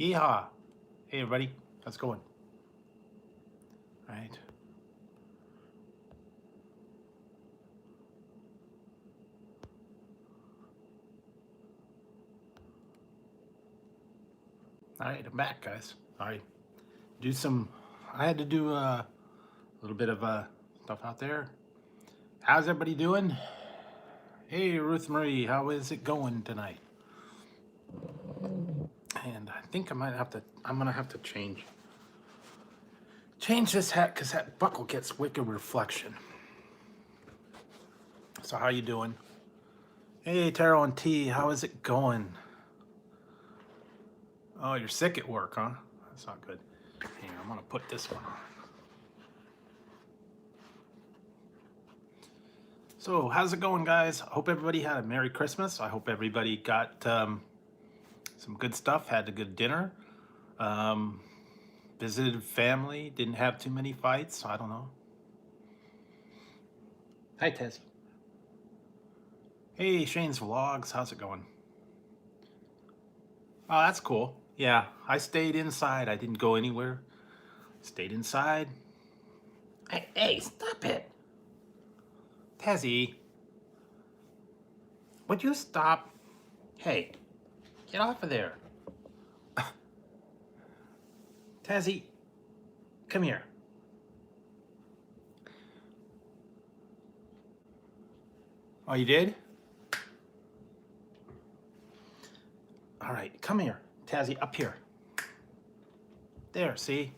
Yeehaw! Hey everybody, how's it going? All right. All right, I'm back, guys. All right, I had to do a little bit of stuff out there. How's everybody doing? Hey, Ruth Marie, how is it going tonight? And I think I'm gonna have to change this hat because that buckle gets wicked reflection. So how you doing? Hey, Taro and T, how is it going? Oh, you're sick at work, huh? That's not good. Here, I'm gonna put this one on. So, how's it going, guys? I hope everybody had a Merry Christmas. I hope everybody got some good stuff, had a good dinner, visited family, didn't have too many fights. I don't know. Hi, Tessie. Hey, Shane's Vlogs. How's it going? Oh, that's cool. Yeah, I stayed inside. I didn't go anywhere. Stayed inside. Hey, stop it. Tessie. Would you stop? Hey, get off of there. Tessie, come here. Oh, you did? All right, come here. Tazzy, up here. There, see?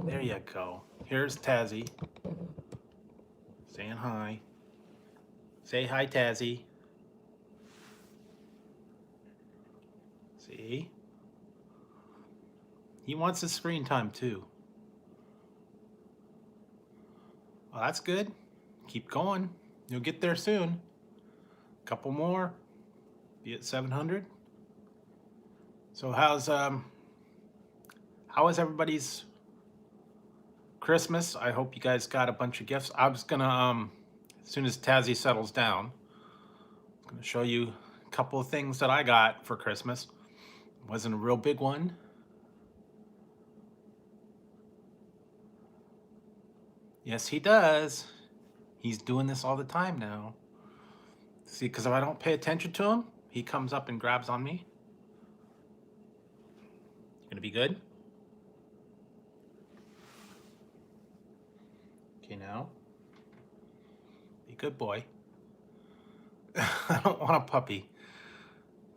There you go. Here's Tazzy. Saying hi. Say hi, Tazzy. See? He wants his screen time too. Well, that's good. Keep going. You'll get there soon. Couple more. Be at 700. So how was everybody's Christmas? I hope you guys got a bunch of gifts. I was gonna as soon as Tazzy settles down, I'm gonna show you a couple of things that I got for Christmas. It wasn't a real big one. Yes, he does. He's doing this all the time now. See, because if I don't pay attention to him, he comes up and grabs on me. Gonna be good? Okay, now. Be a good boy. I don't want a puppy.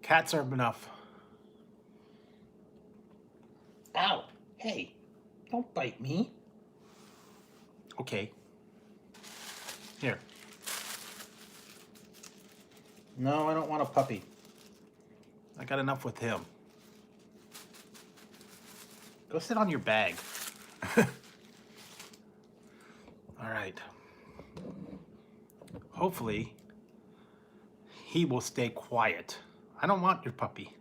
Cats are enough. Ow! Hey, don't bite me. Okay. Here. No, I don't want a puppy. I got enough with him. Go sit on your bag. All right. Hopefully, he will stay quiet. I don't want your puppy.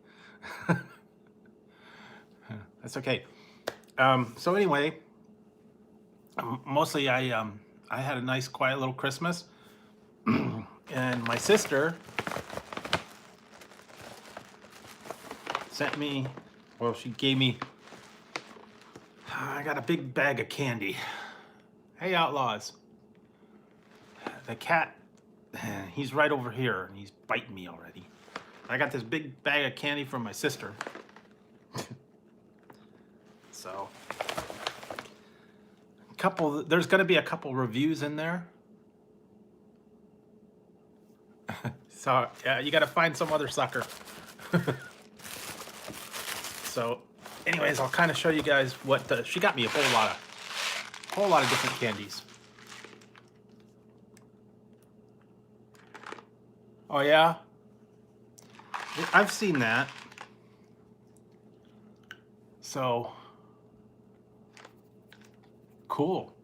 That's okay. So anyway, mostly I had a nice, quiet little Christmas, and my sister sent me. Well, she gave me. I got a big bag of candy. Hey, outlaws. The cat, he's right over here, and he's biting me already. I got this big bag of candy from my sister. So, there's going to be a couple reviews in there. So, yeah, you got to find some other sucker. So, anyways, I'll kind of show you guys what she got me a whole lot of different candies. Oh yeah, I've seen that. So cool.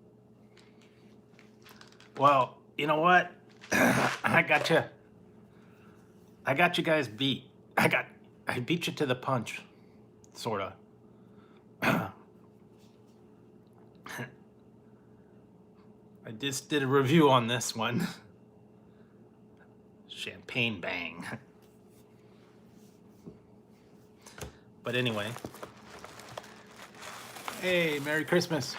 Well, you know what? I got you guys beat. I beat you to the punch, sorta. I just did a review on this one. Champagne Bang. But anyway. Hey, Merry Christmas.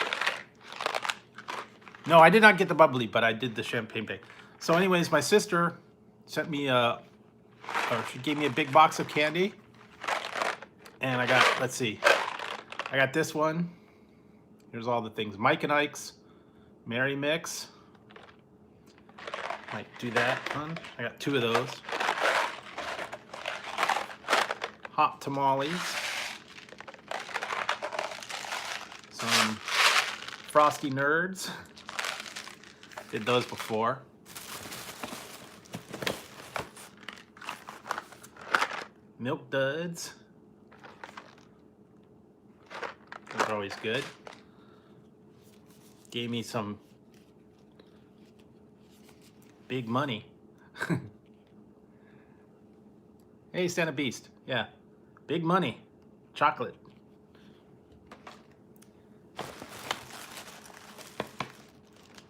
No, I did not get the bubbly, but I did the champagne bag. So anyways, my sister sent me she gave me a big box of candy. And I got, let's see, I got this one. Here's all the things. Mike and Ike's Merry Mix. Might do that one. I got 2 of those. Hot tamales. Some Frosty Nerds. Did those before. Milk Duds. Those are always good. Gave me some big money. Hey, Santa Beast. Yeah. Big money. Chocolate.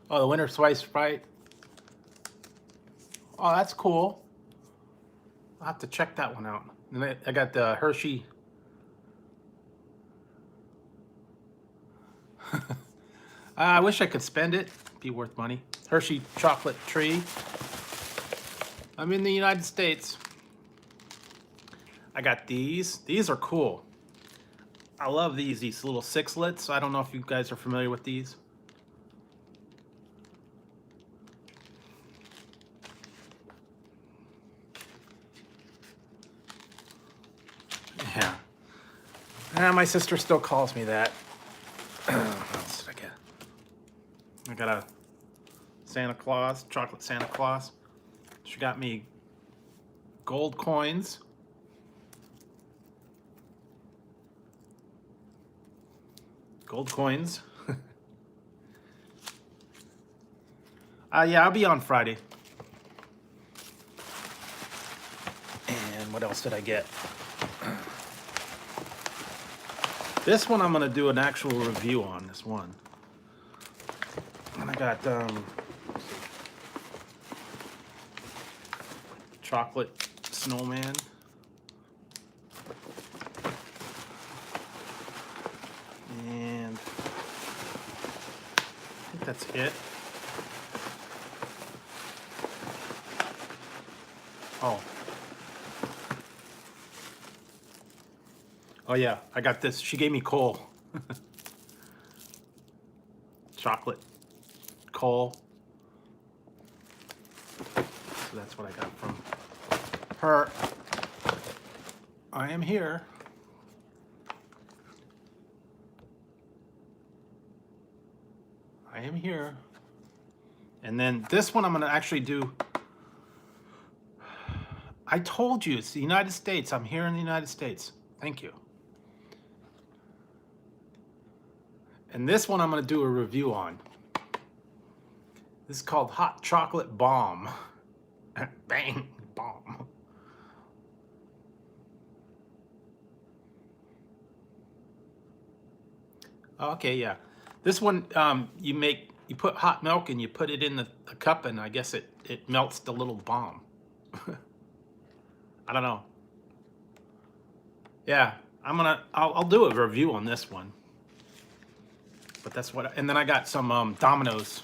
Oh, the Winter Slice Sprite. Oh, that's cool. I'll have to check that one out. And I got the Hershey. I wish I could spend it. Be worth money. Hershey Chocolate Tree. I'm in the United States. I got these. These are cool. I love these little sixlets. I don't know if you guys are familiar with these. Yeah. My sister still calls me that. What else did I get? I got a Santa Claus, chocolate Santa Claus. She got me gold coins. Gold coins. Yeah, I'll be on Friday. And what else did I get? This one I'm going to do an actual review on, this one. And I got chocolate snowman. And I think that's it. Oh. Oh yeah, I got this. She gave me coal. Chocolate coal. So that's what I got from her. I am here. I am here. And then this one I'm going to actually do. I told you, it's the United States. I'm here in the United States. Thank you. And this one I'm going to do a review on. This is called Hot Chocolate Bomb. Bang, bomb. Okay, yeah. This one, you put hot milk and you put it in the cup, and I guess it melts the little bomb. I don't know. Yeah, I'll do a review on this one. But that's what, and then I got some Domino's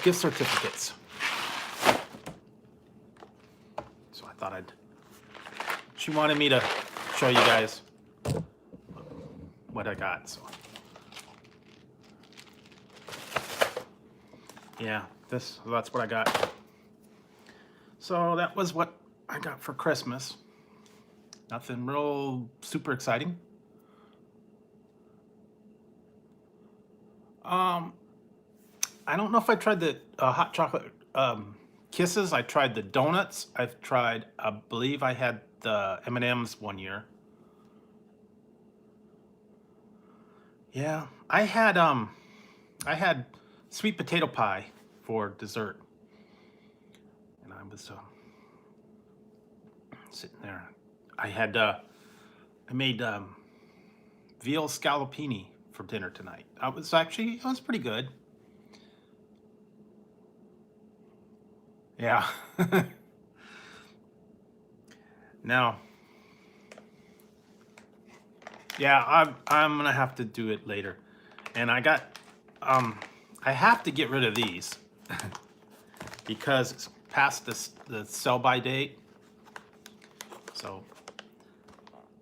gift certificates. So I thought she wanted me to show you guys what I got, so. Yeah, that's what I got. So that was what I got for Christmas. Nothing real super exciting. I don't know if I tried the hot chocolate kisses. I tried the donuts. I believe I had the M&Ms one year. Yeah, I had sweet potato pie for dessert, and I was sitting there. I made veal scallopini for dinner tonight. It was pretty good. Yeah. Now, Yeah, I'm gonna have to do it later. And I got, I have to get rid of these because it's past the sell-by date. So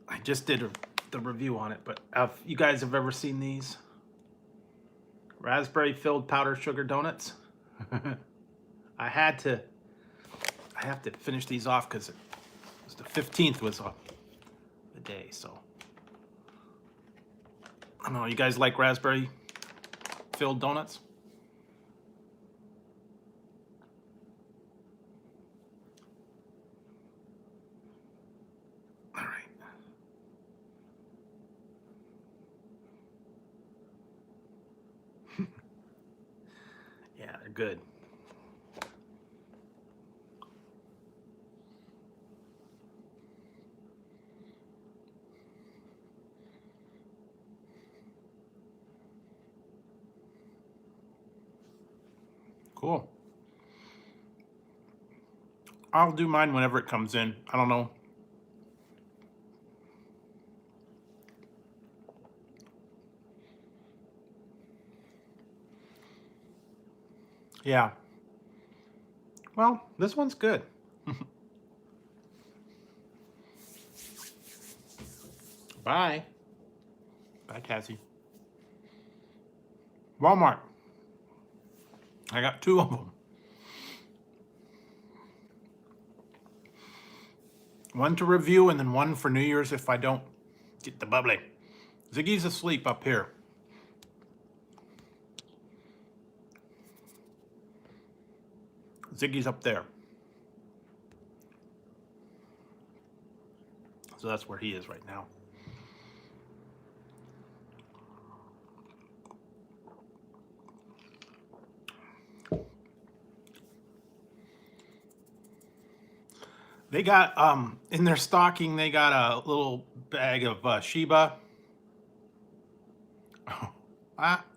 I just did the review on it, but if you guys have ever seen these raspberry-filled powdered sugar donuts, I have to finish these off because the 15th was the day. So I don't know. You guys like raspberry-filled donuts? All right. Yeah, they're good. Cool. I'll do mine whenever it comes in. I don't know. Yeah. Well, this one's good. Bye. Bye, Cassie. Walmart. I got 2 of them. One to review and then one for New Year's if I don't get the bubbly. Ziggy's asleep up here. Ziggy's up there. So that's where he is right now. They got, in their stocking, they got a little bag of Sheba.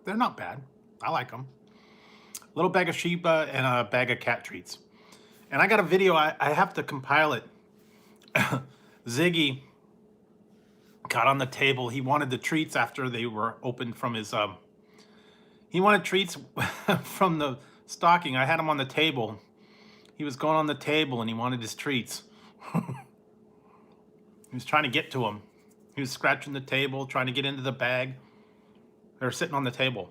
They're not bad. I like them. A little bag of Sheba and a bag of cat treats. And I got a video, I have to compile it. Ziggy got on the table. He wanted the treats after they were opened from his, he wanted treats from the stocking. I had him on the table. He was going on the table and he wanted his treats. He was trying to get to him. He was scratching the table, trying to get into the bag. They were sitting on the table.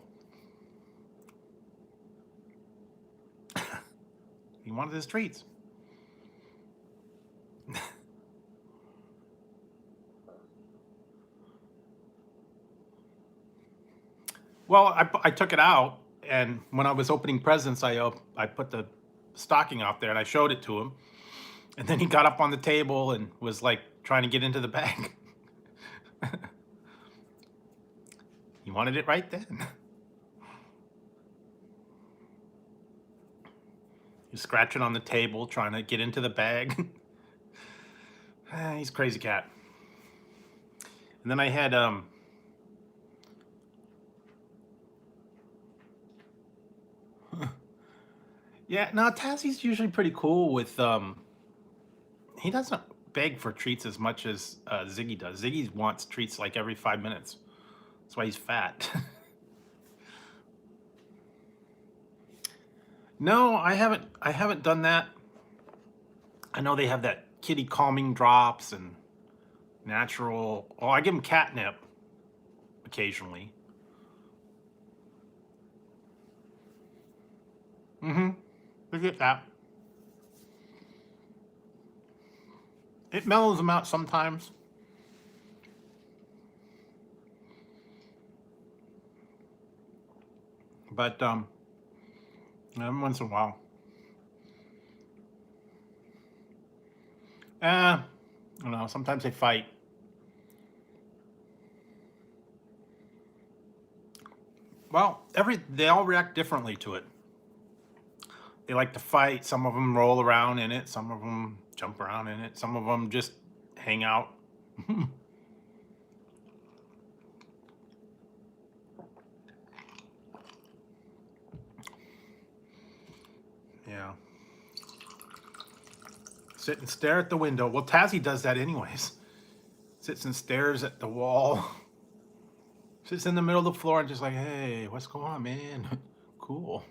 He wanted his treats. Well, I took it out, and when I was opening presents, I put the stocking out there, and I showed it to him. And then he got up on the table and was like trying to get into the bag. He wanted it right then. He's scratching on the table, trying to get into the bag. He's a crazy cat. And then I had yeah, no, Tassie's usually pretty cool with he doesn't beg for treats as much as Ziggy does. Ziggy wants treats like every 5 minutes. That's why he's fat. No, I haven't done that. I know they have that kitty calming drops and natural. Oh, I give him catnip occasionally. Mm-hmm. I get that. It mellows them out sometimes. But every once in a while. I don't know, sometimes they fight. Well, they all react differently to it. They like to fight. Some of them roll around in it. Some of them jump around in it. Some of them just hang out. Yeah. Sit and stare at the window. Well, Tazzy does that anyways. Sits and stares at the wall. Sits in the middle of the floor and just like, hey, what's going on, man? Cool.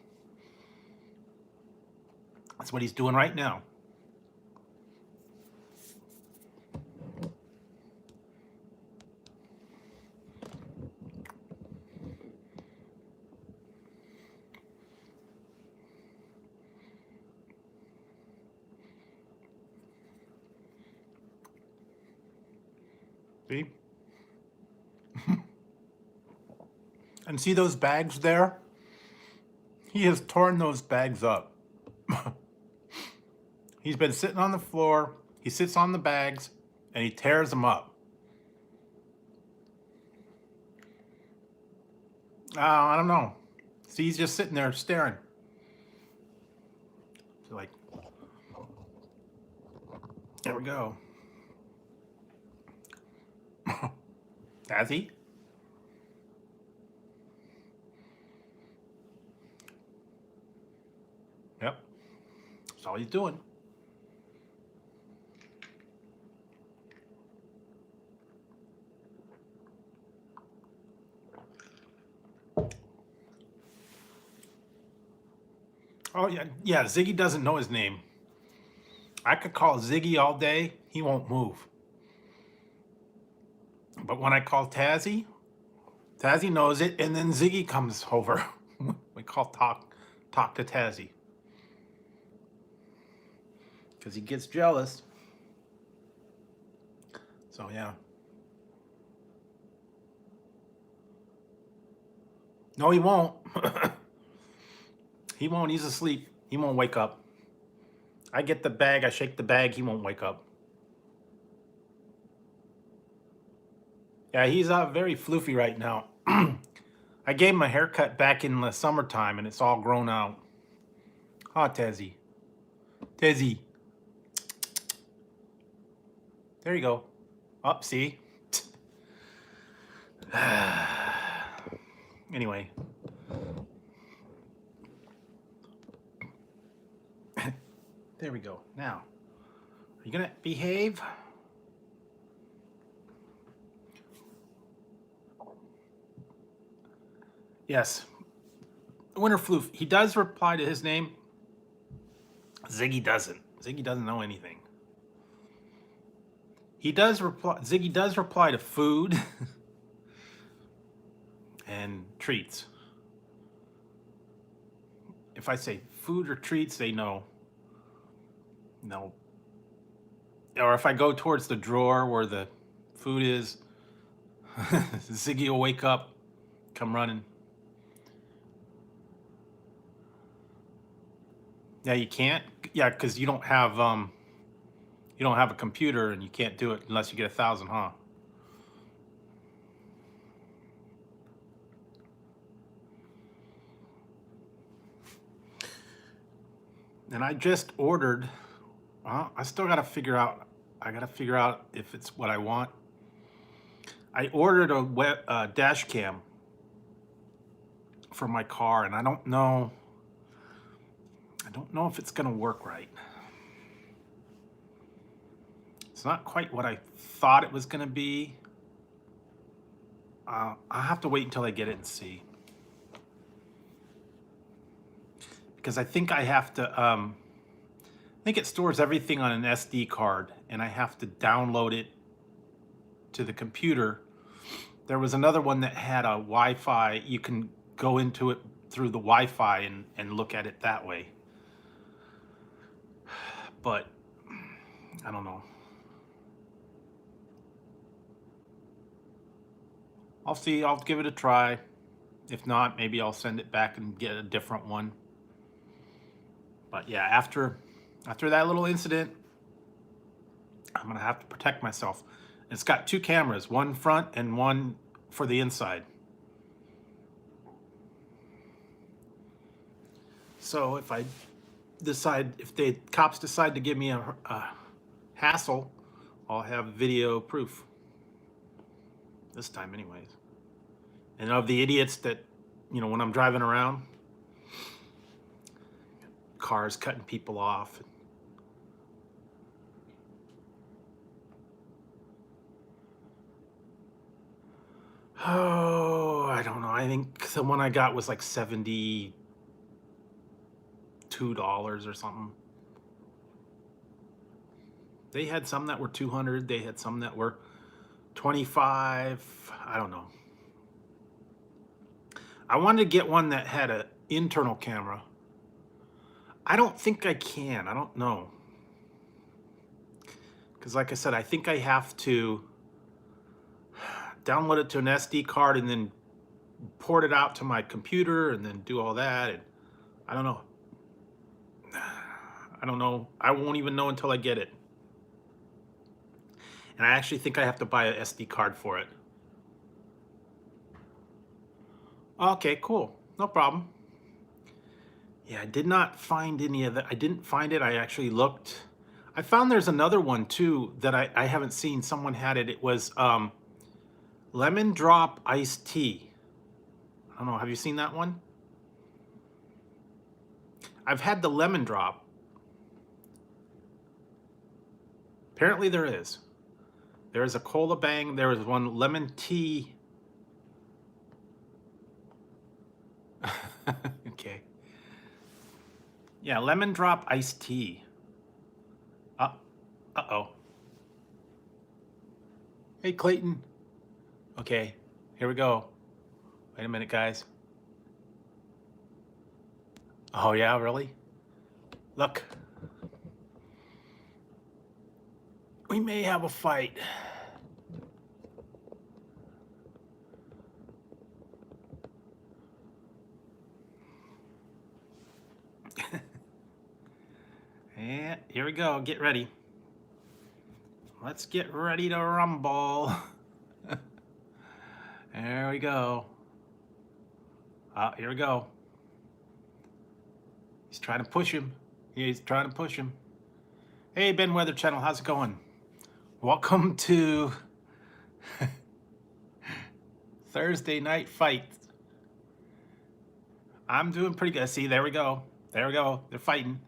That's what he's doing right now. See? And see those bags there? He has torn those bags up. He's been sitting on the floor, he sits on the bags, and he tears them up. I don't know. See, he's just sitting there staring. So like, there we go. Has he? Yep. That's all he's doing. Oh yeah, yeah, Ziggy doesn't know his name. I could call Ziggy all day, he won't move. But when I call Tazzy, Tazzy knows it, and then Ziggy comes over. We call talk to Tazzy. Because he gets jealous. So yeah. No, he won't. He won't, he's asleep. He won't wake up. I get the bag, I shake the bag, he won't wake up. Yeah, he's very floofy right now. I gave him a haircut back in the summertime and it's all grown out. Ah, Tezzy. Tezzy. There you go. Up, see? Anyway. There we go. Now, are you gonna behave? Yes. Winter Floof. He does reply to his name. Ziggy doesn't. Ziggy doesn't know anything. He does reply. Ziggy does reply to food and treats. If I say food or treats, they know. No. Or if I go towards the drawer where the food is, Ziggy will wake up, come running. Yeah, you can't. Yeah, because you don't have a computer and you can't do it unless you get 1,000, huh? And I just ordered. Well, I still got to figure out. I got to figure out if it's what I want. I ordered a dash cam for my car, and I don't know. I don't know if it's gonna work right. It's not quite what I thought it was gonna be. I'll have to wait until I get it and see. Because I think I have to, I think it stores everything on an SD card and I have to download it to the computer. There was another one that had a Wi-Fi. You can go into it through the Wi-Fi and look at it that way. But I don't know. I'll see. I'll give it a try. If not, maybe I'll send it back and get a different one. But yeah, after that little incident, I'm gonna have to protect myself. It's got 2 cameras, one front and one for the inside. So if the cops decide to give me a hassle, I'll have video proof. This time anyways. And of the idiots that, when I'm driving around, cars cutting people off. Oh, I don't know. I think the one I got was like $72 or something. They had some that were 200. They had some that were 25. I don't know. I wanted to get one that had an internal camera. I don't think I can. I don't know. Because like I said, I think I have to download it to an SD card and then port it out to my computer and then do all that. And I don't know. I don't know. I won't even know until I get it. And I actually think I have to buy an SD card for it. Okay, cool. No problem. Yeah, I did not find any of that. I didn't find it. I actually looked. I found there's another one too that I haven't seen. Someone had it. It was lemon drop iced tea. I don't know. Have you seen that one? I've had the lemon drop. Apparently there is. There is a cola bang. There is one lemon tea. Okay. Yeah, lemon drop iced tea. Uh-oh. Hey, Clayton. Okay, here we go. Wait a minute, guys. Oh, yeah, really? Look. We may have a fight. Yeah, here we go. Get ready. Let's get ready to rumble. There we go. Here we go. He's trying to push him. He's trying to push him. Hey, Ben Weather Channel, how's it going? Welcome to Thursday Night Fight. I'm doing pretty good. See, there we go. There we go. They're fighting.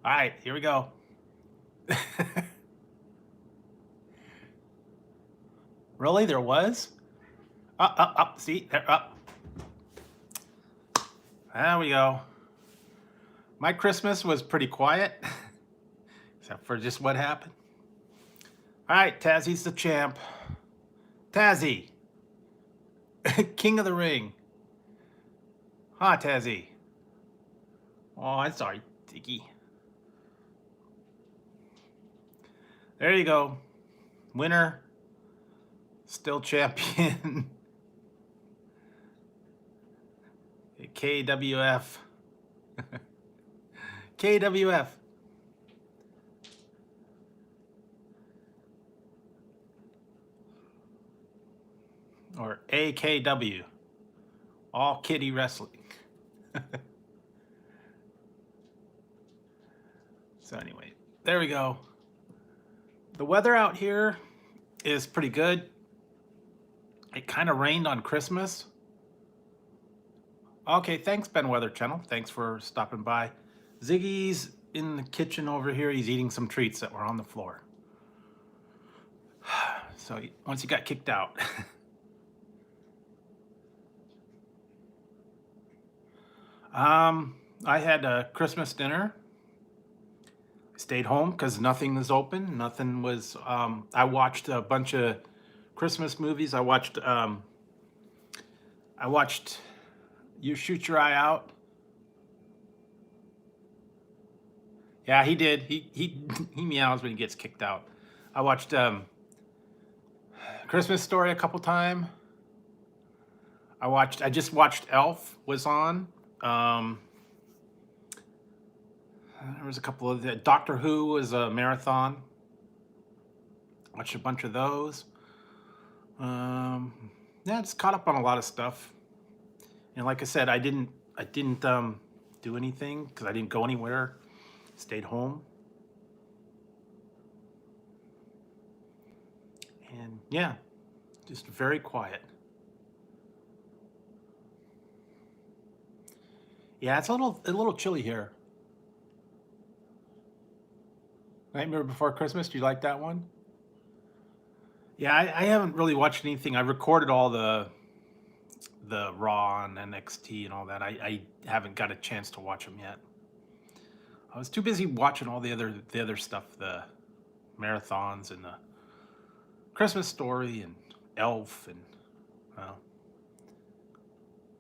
All right, here we go. Really? There was? Up. See? There, up. There we go. My Christmas was pretty quiet, except for just what happened. All right, Tazzy's the champ. Tazzy. King of the ring. Huh, Tazzy? Oh, I'm sorry, Diggy. There you go. Winner. Still champion. KWF. KWF. Or AKW. All Kitty Wrestling. So anyway, there we go. The weather out here is pretty good. It kind of rained on Christmas. Okay, thanks, Ben Weather Channel. Thanks for stopping by. Ziggy's in the kitchen over here. He's eating some treats that were on the floor. So once he got kicked out. I had a Christmas dinner. Stayed home because nothing was open. Nothing was. I watched a bunch of Christmas movies. I watched You Shoot Your Eye Out. Yeah, he did. He meows when he gets kicked out. I watched Christmas Story a couple times. I just watched Elf was on. There was a couple of Doctor Who was a marathon. Watched a bunch of those. Yeah, just caught up on a lot of stuff. And like I said, I didn't do anything because I didn't go anywhere. Stayed home. And yeah, just very quiet. Yeah, it's a little chilly here. Nightmare Before Christmas, do you like that one? Yeah, I haven't really watched anything. I recorded all the the Raw and NXT and all that. I haven't got a chance to watch them yet. I was too busy watching all the other stuff, the marathons and the Christmas Story and Elf and well,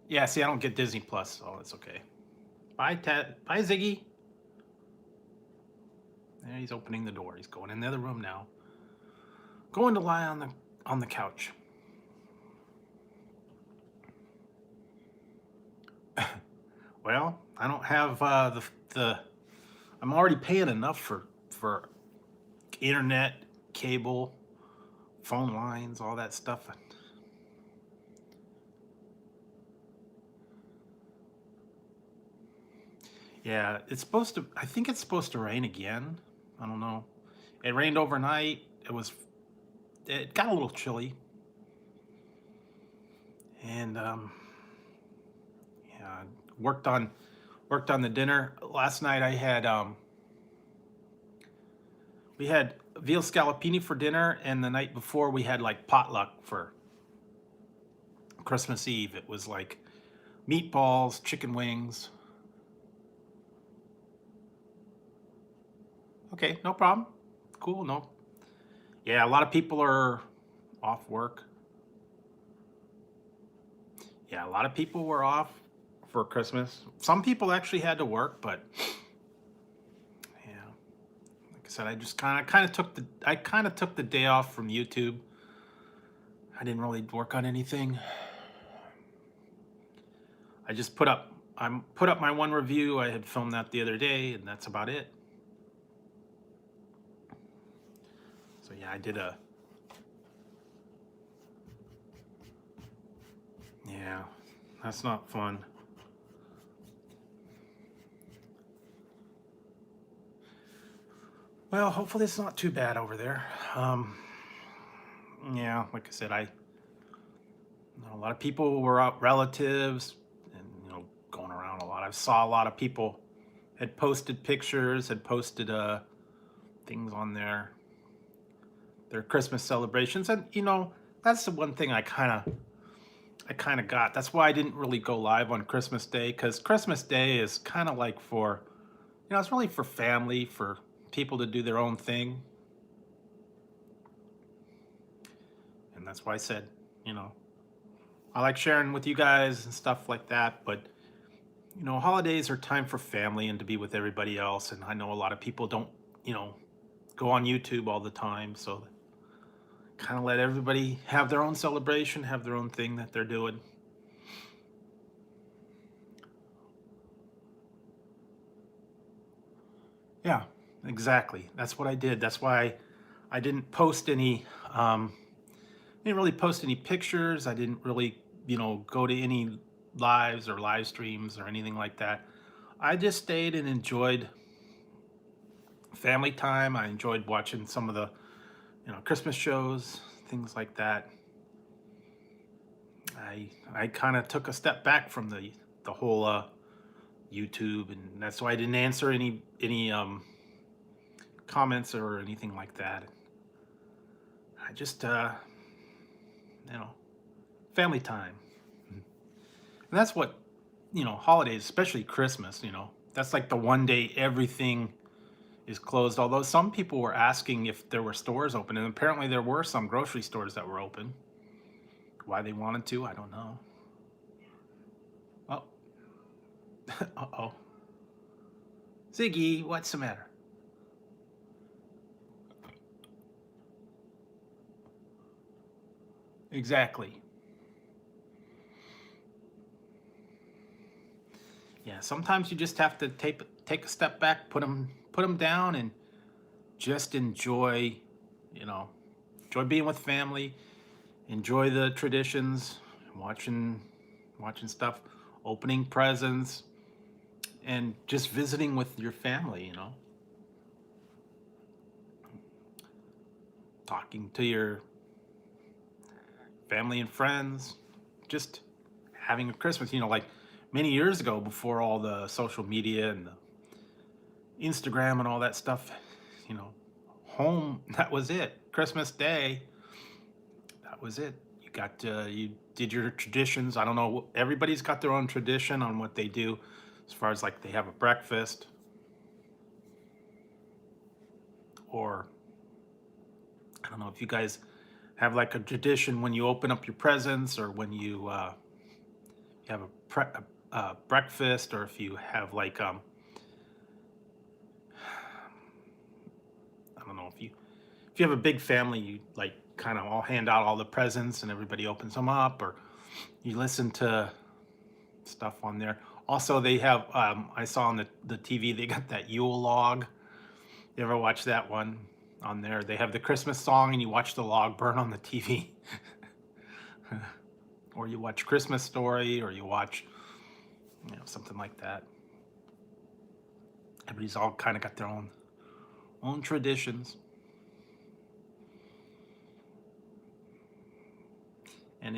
yeah. See, I don't get Disney Plus, so it's okay. Bye, Ted. Bye, Ziggy. There, he's opening the door. He's going in the other room now. Going to lie on the couch. Well, I don't have the. I'm already paying enough for internet, cable, phone lines, all that stuff. Yeah, it's supposed to. I think it's supposed to rain again. I don't know. It rained overnight. It got a little chilly, and yeah, worked on the dinner last night. We had veal scallopini for dinner, and the night before we had like potluck for Christmas Eve. It was like meatballs, chicken wings. Okay, no problem. Cool, no. Yeah, a lot of people are off work. Yeah, a lot of people were off for Christmas. Some people actually had to work, but yeah, like I said, I just kind of took the day off from YouTube. I didn't really work on anything. I just put up my one review. I had filmed that the other day, and that's about it. So yeah, I did a. Yeah, that's not fun. Well, hopefully it's not too bad over there. Yeah, like I said, a lot of people were out, relatives, and going around a lot. I saw a lot of people had posted pictures, had posted things on their Christmas celebrations, and that's the one thing I kind of got. That's why I didn't really go live on Christmas Day, because Christmas Day is kind of like for, it's really for family, for people to do their own thing. And that's why I said, I like sharing with you guys and stuff like that, but holidays are time for family and to be with everybody else. And I know a lot of people don't, go on YouTube all the time, so kind of let everybody have their own celebration, have their own thing that they're doing. Yeah, exactly. That's what I did. That's why I didn't post any. Didn't really post any pictures. I didn't really, go to any lives or live streams or anything like that. I just stayed and enjoyed family time. I enjoyed watching some of the, Christmas shows, things like that. I kind of took a step back from the whole YouTube, and that's why I didn't answer any comments or anything like that. I just family time, and that's what holidays, especially Christmas. That's like the one day everything is closed. Although some people were asking if there were stores open, and apparently there were some grocery stores that were open. Why they wanted to, I don't know. Oh, uh-oh. Ziggy, what's the matter? Exactly. Yeah, sometimes you just have to take a step back, put them down, and just enjoy, enjoy being with family, enjoy the traditions, watching stuff, opening presents, and just visiting with your family, talking to your family and friends, just having a Christmas, like many years ago, before all the social media and the Instagram and all that stuff, home, that was it. Christmas Day, that was it. You You did your traditions. I don't know. Everybody's got their own tradition on what they do, as far as like they have a breakfast, or I don't know if you guys have like a tradition when you open up your presents, or when you have a breakfast, or if you have like I don't know if you have a big family, you like kind of all hand out all the presents and everybody opens them up, or you listen to stuff on there. Also, they have I saw on the TV they got that Yule log. You ever watch that one on there? They have the Christmas song and you watch the log burn on the TV. Or you watch Christmas Story, or you watch, something like that. Everybody's all kind of got their own traditions. And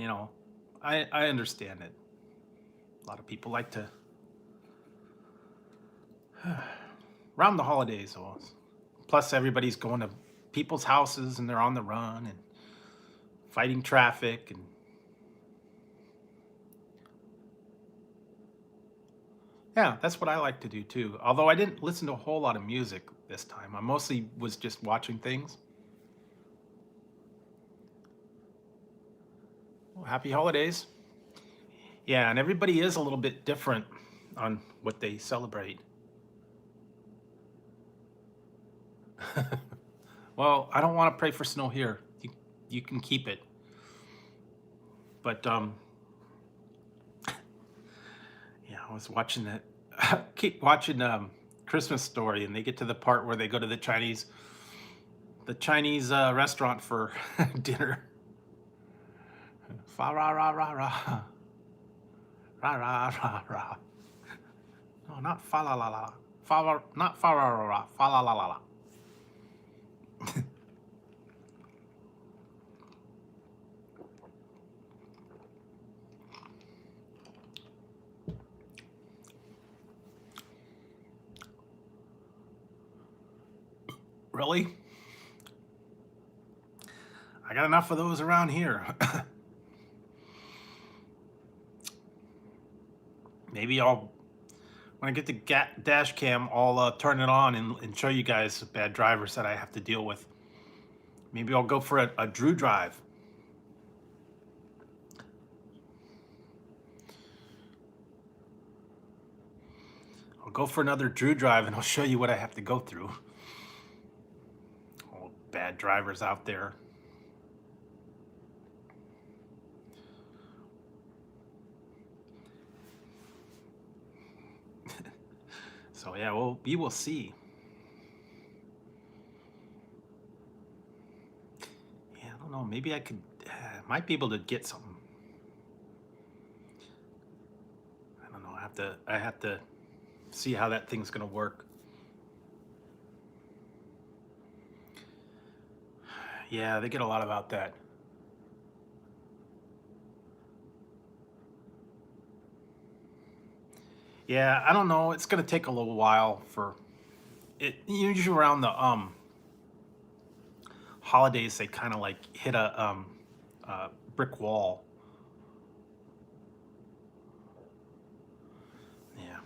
I understand it. A lot of people like to around the holidays, plus everybody's going to people's houses and they're on the run and fighting traffic, and yeah, that's what I like to do too. Although I didn't listen to a whole lot of music this time. I mostly was just watching things. Well, happy holidays. Yeah, and everybody is a little bit different on what they celebrate. Well, I don't want to pray for snow here. You can keep it. But yeah, I was watching that. Keep watching Christmas Story, and they get to the part where they go to the Chinese restaurant for dinner. Fa ra ra ra ra, ra ra ra ra. No, not fa la la la. Not fa ra ra ra. Fa la la la la. Really? I got enough of those around here. Maybe when I get the dash cam, I'll turn it on and show you guys the bad drivers that I have to deal with. Maybe I'll go for a Drew drive. I'll go for another Drew drive and I'll show you what I have to go through. All bad drivers out there. So yeah, well, we will see. Yeah, I don't know. Maybe I might be able to get something. I don't know. I have to see how that thing's gonna work. Yeah, they get a lot about that. Yeah, I don't know. It's gonna take a little while for it. Usually around the holidays, they kind of like hit a brick wall. Yeah,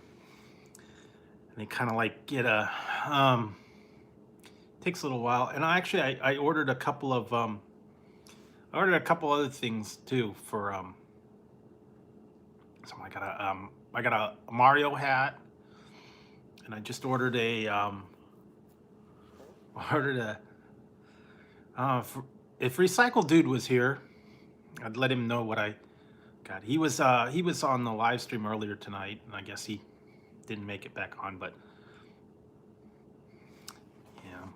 and they kind of like get takes a little while. And I ordered a couple of I ordered a couple other things too for so I got a Mario hat, and I just ordered ordered a if Recycle Dude was here, I'd let him know what I got. He was on the live stream earlier tonight, and I guess he didn't make it back on, but yeah, I'm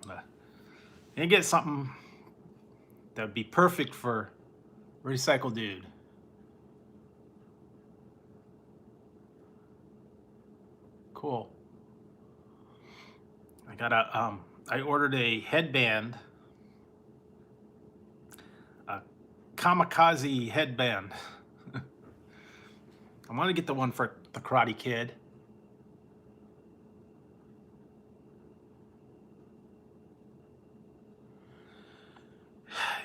gonna get something that would be perfect for Recycle Dude. Cool. I ordered a headband, a kamikaze headband. I want to get the one for the Karate Kid.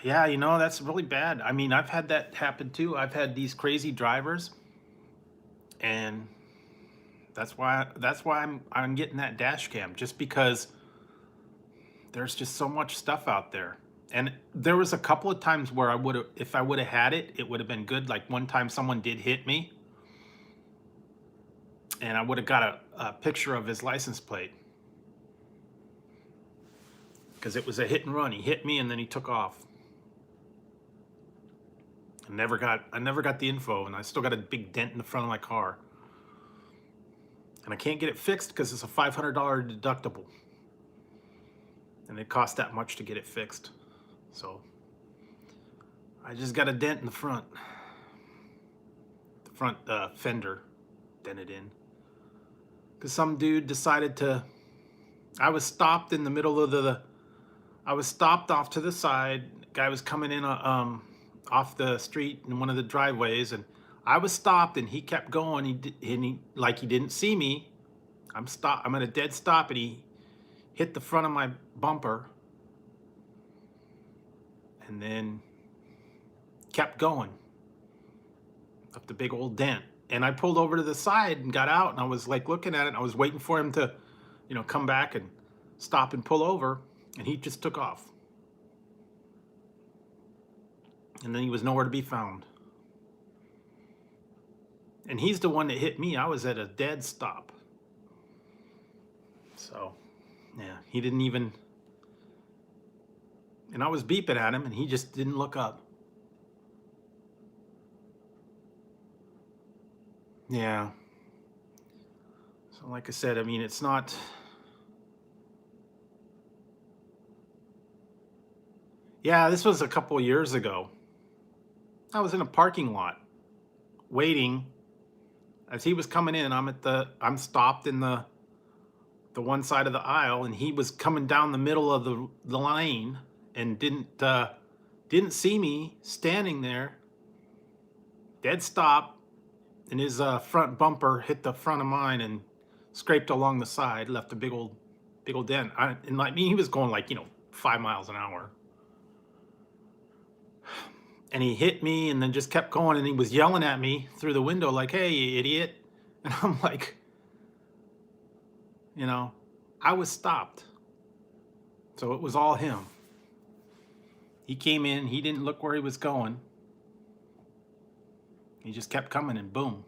Yeah, you know, that's really bad. I mean, I've had that happen too. I've had these crazy drivers, and that's why I'm getting that dash cam, just because there's just so much stuff out there. And there was a couple of times where I would have, if I would have had it, it would have been good. Like one time someone did hit me, and I would have got a picture of his license plate, because it was a hit and run. He hit me and then he took off. I never got the info, and I still got a big dent in the front of my car. And I can't get it fixed because it's a $500 deductible. And it costs that much to get it fixed. So I just got a dent in the front. The front fender dented in. Because some dude decided to, I was stopped in the middle of I was stopped off to the side. Guy was coming in off the street in one of the driveways, and I was stopped, and he kept going. He like he didn't see me. I'm at a dead stop, and he hit the front of my bumper, and then kept going up the big old dent. And I pulled over to the side and got out, and I was like looking at it, and I was waiting for him to, you know, come back and stop and pull over, and he just took off. And then he was nowhere to be found. And he's the one that hit me. I was at a dead stop. So, yeah, he didn't even, and I was beeping at him, and he just didn't look up. Yeah. So like I said, I mean, it's not, yeah, this was a couple of years ago. I was in a parking lot waiting as he was coming in. I'm stopped in the one side of the aisle, and he was coming down the middle of the lane and didn't see me standing there. Dead stop, and his front bumper hit the front of mine and scraped along the side, left a big old dent. And like me, he was going like, you know, 5 miles an hour. And he hit me and then just kept going, and he was yelling at me through the window like, "Hey, you idiot." And I'm like, you know, I was stopped. So it was all him. He came in, he didn't look where he was going. He just kept coming, and boom.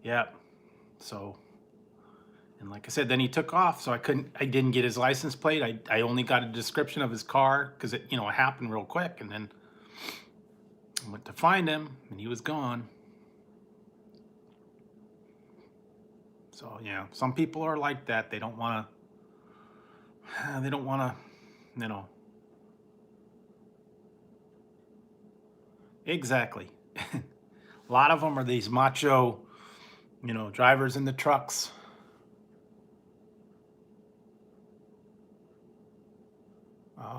Yeah. So, and like I said, then he took off, so I didn't get his license plate. I only got a description of his car, because it, you know, it happened real quick. And then I went to find him, and he was gone. So yeah, some people are like that. They don't want to, you know. Exactly. A lot of them are these macho, you know, drivers in the trucks.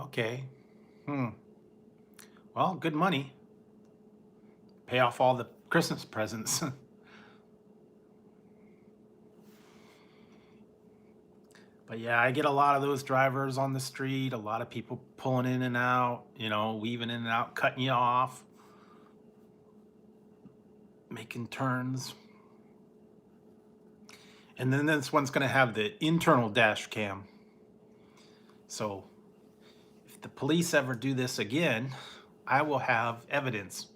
Okay. Well, good money. Pay off all the Christmas presents. But yeah, I get a lot of those drivers on the street, a lot of people pulling in and out, you know, weaving in and out, cutting you off, making turns. And then this one's going to have the internal dash cam. So if the police ever do this again, I will have evidence.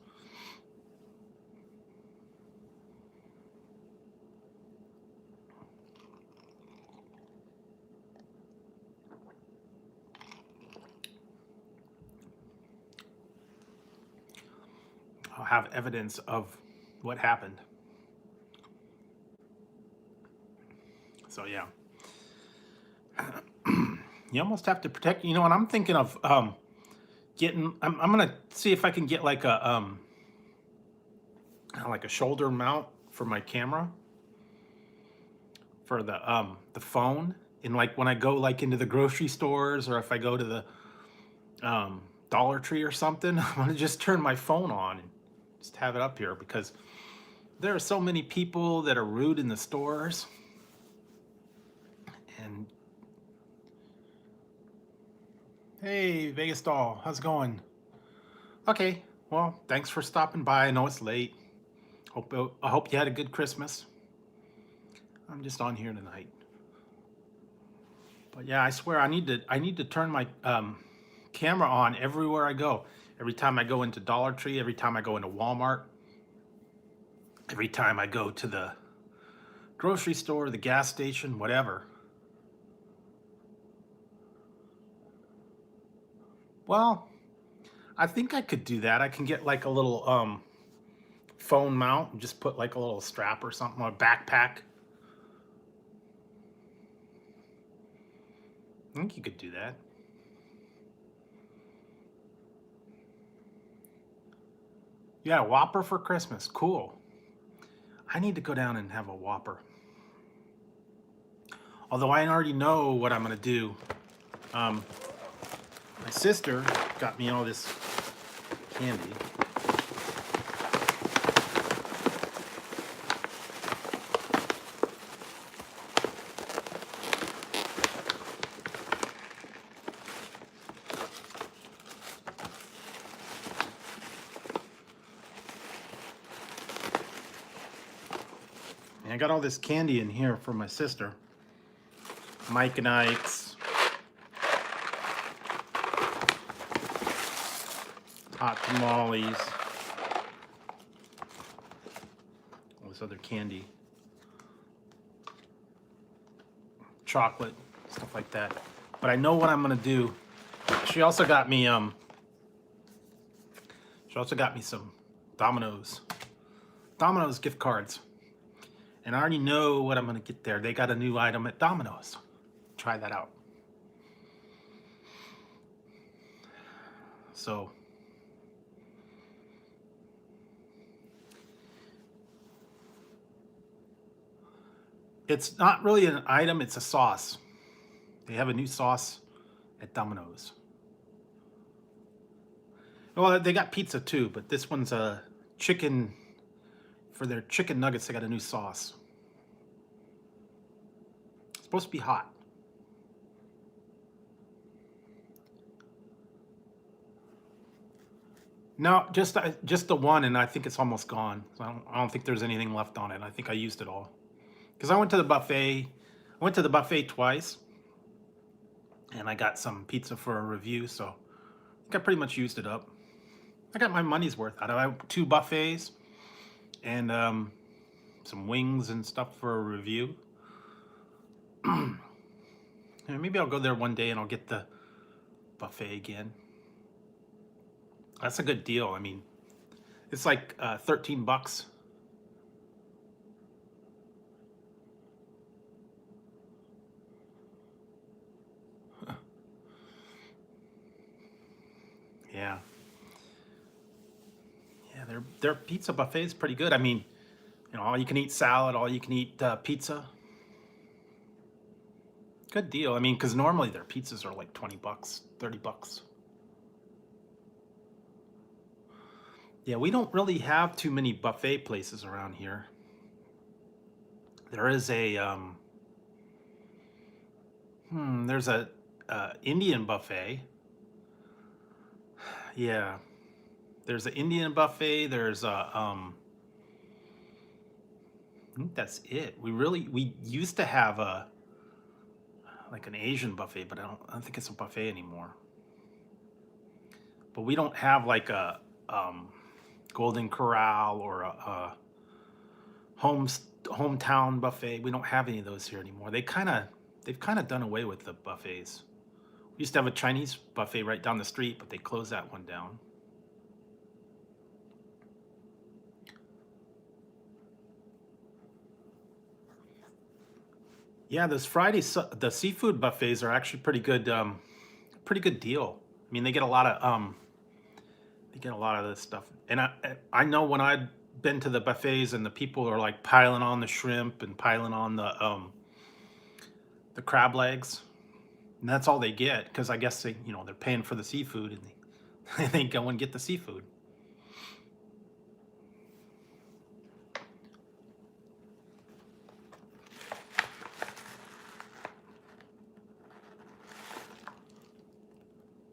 I'll have evidence of what happened. So yeah. You almost have to protect, you know, and I'm thinking of getting, I'm gonna see if I can get like a shoulder mount for my camera for the phone. And like when I go like into the grocery stores, or if I go to the Dollar Tree or something, I'm gonna just turn my phone on and just have it up here, because there are so many people that are rude in the stores. And Hey, Vegas doll, how's it going? Okay, well, thanks for stopping by. I know it's late. I hope you had a good Christmas. I'm just on here tonight. But yeah, I swear I need to turn my camera on everywhere I go. Every time I go into Dollar Tree, every time I go into Walmart, every time I go to the grocery store, the gas station, whatever. Well, I think I could do that. I can get like a little phone mount and just put like a little strap or something, or a backpack. I think you could do that. Yeah, Whopper for Christmas. Cool. I need to go down and have a Whopper. Although I already know what I'm going to do. Um, my sister got me all this candy. And I got all this candy in here for my sister. Mike and Ike's. Hot tamales. All this other candy. Chocolate, stuff like that. But I know what I'm gonna do. She also got me some Domino's gift cards. And I already know what I'm gonna get there. They got a new item at Domino's. Try that out. So it's not really an item, it's a sauce. They have a new sauce at Domino's. Well, they got pizza too, but this one's a chicken. For their chicken nuggets, they got a new sauce. It's supposed to be hot. No, just the one, and I think it's almost gone. So I don't think there's anything left on it. I think I used it all. Because I went to the buffet. I went to the buffet twice, and I got some pizza for a review, so I think I pretty much used it up. I got my money's worth out of it. 2 buffets and some wings and stuff for a review. And maybe I'll go there one day and I'll get the buffet again. That's a good deal. I mean, it's like 13 bucks. Yeah. Yeah, their pizza buffet is pretty good. I mean, you know, all you can eat salad, all you can eat pizza. Good deal. I mean, because normally their pizzas are like 20 bucks, 30 bucks. Yeah, we don't really have too many buffet places around here. There is a there's a Indian buffet. Yeah, there's an Indian buffet. There's a I think that's it. We used to have a like an Asian buffet, but I don't think it's a buffet anymore. But we don't have like a Golden Corral or a hometown buffet. We don't have any of those here anymore. They've kind of done away with the buffets. We used to have a Chinese buffet right down the street, but they closed that one down. Yeah, those the seafood buffets are actually pretty good deal. I mean, they get a lot of this stuff, and I know when I've been to the buffets and the people are like piling on the shrimp and piling on the crab legs, and that's all they get because I guess they're paying for the seafood and they go and get the seafood.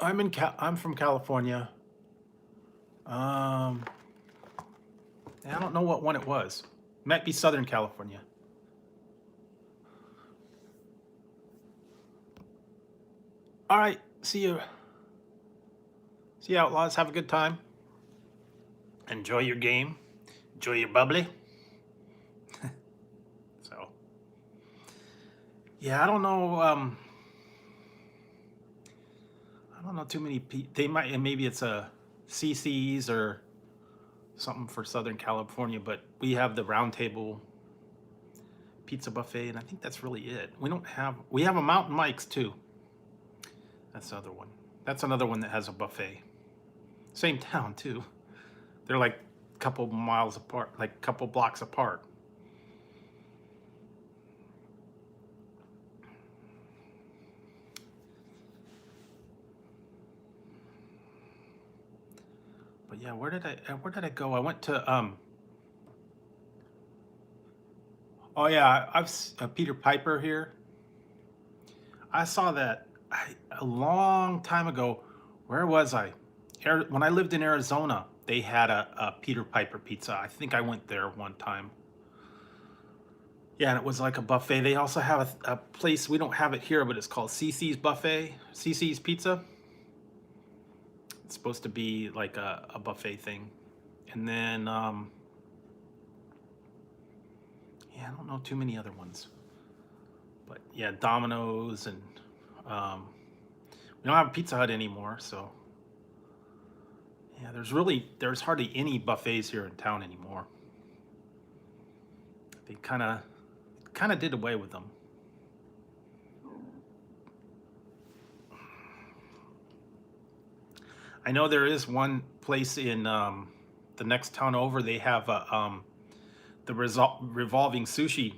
I'm from California. I don't know what one it was. Might be Southern California. All right, see you. See you, Outlaws. Have a good time. Enjoy your game. Enjoy your bubbly. So, yeah, I don't know. I don't know too many. They might, and maybe it's a CC's or something for Southern California, but we have the Round Table Pizza Buffet, and I think that's really it. We have a Mountain Mike's too. That's the other one. That's another one that has a buffet. Same town too. They're like a couple miles apart, like a couple blocks apart. But yeah, where did I go? I went to oh yeah, I've Peter Piper here. I saw that a long time ago. Where was I? When I lived in Arizona, they had a Peter Piper pizza. I think I went there one time. Yeah, and it was like a buffet. They also have a place, we don't have it here, but it's called CC's Buffet, CC's Pizza. It's supposed to be like a buffet thing. And then, yeah, I don't know too many other ones. But yeah, Domino's, and we don't have Pizza Hut anymore, so. Yeah, there's hardly any buffets here in town anymore. They kind of did away with them. I know there is one place in the next town over. They have the revolving sushi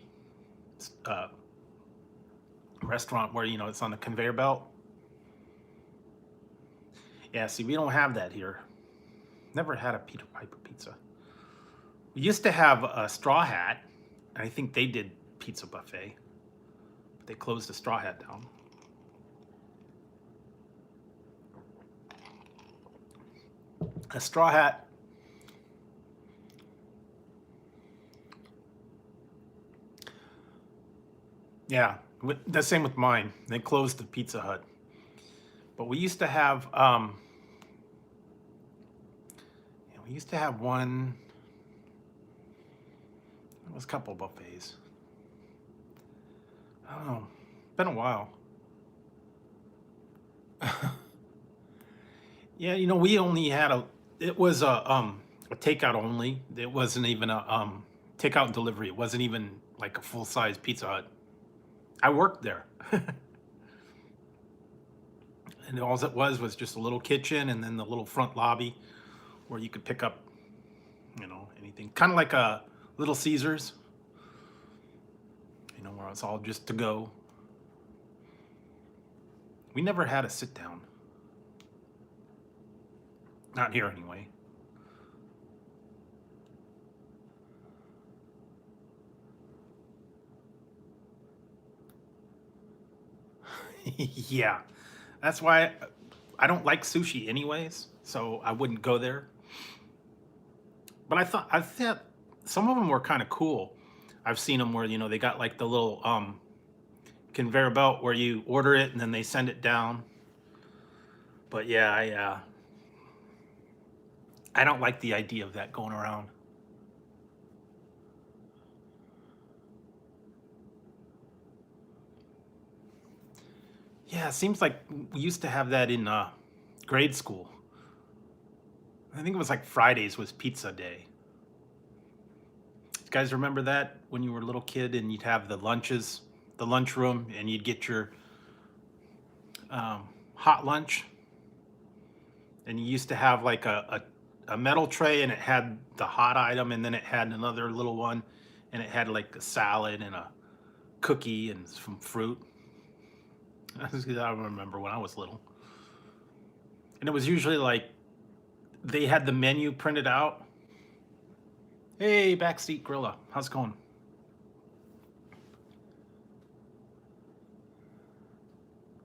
restaurant where it's on the conveyor belt. Yeah, see, we don't have that here. Never had a Peter Piper pizza. We used to have a Straw Hat. I think they did pizza buffet, but they closed the Straw Hat down. A Straw Hat. Yeah, the same with mine. They closed the Pizza Hut. But we used to have one. It was a couple buffets. I don't know. Been a while. Yeah, we only had it was a takeout only. It wasn't even a takeout and delivery. It wasn't even like a full-size Pizza Hut. I worked there. And all it was just a little kitchen and then the little front lobby where you could pick up, anything. Kind of like a Little Caesars, where it's all just to go. We never had a sit down. Not here anyway. Yeah, that's why I don't like sushi anyways, so I wouldn't go there. But I thought some of them were kind of cool. I've seen them where they got like the little conveyor belt where you order it and then they send it down. But yeah, I don't like the idea of that going around. Yeah, it seems like we used to have that in grade school. I think it was like Fridays was pizza day. You guys remember that when you were a little kid and you'd have the lunches, the lunchroom, and you'd get your hot lunch? And you used to have like a metal tray and it had the hot item, and then it had another little one and it had like a salad and a cookie and some fruit. I remember when I was little. And it was usually like they had the menu printed out. Hey, Backseat Grilla, how's it going?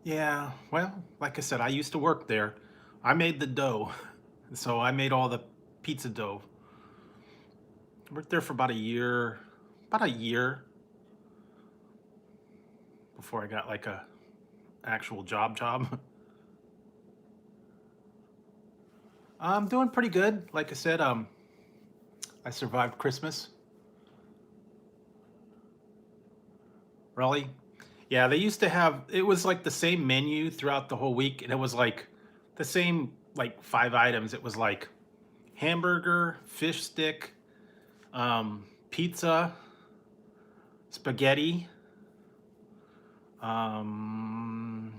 Yeah, well, like I said, I used to work there. I made the dough. So I made all the pizza dough. Worked there for about a year before I got like a actual job. I'm doing pretty good. Like I said, I survived Christmas. Really? Yeah, they used to have it was like the same menu throughout the whole week, and it was like the same like 5 items. It was like hamburger, fish stick, pizza, spaghetti, um,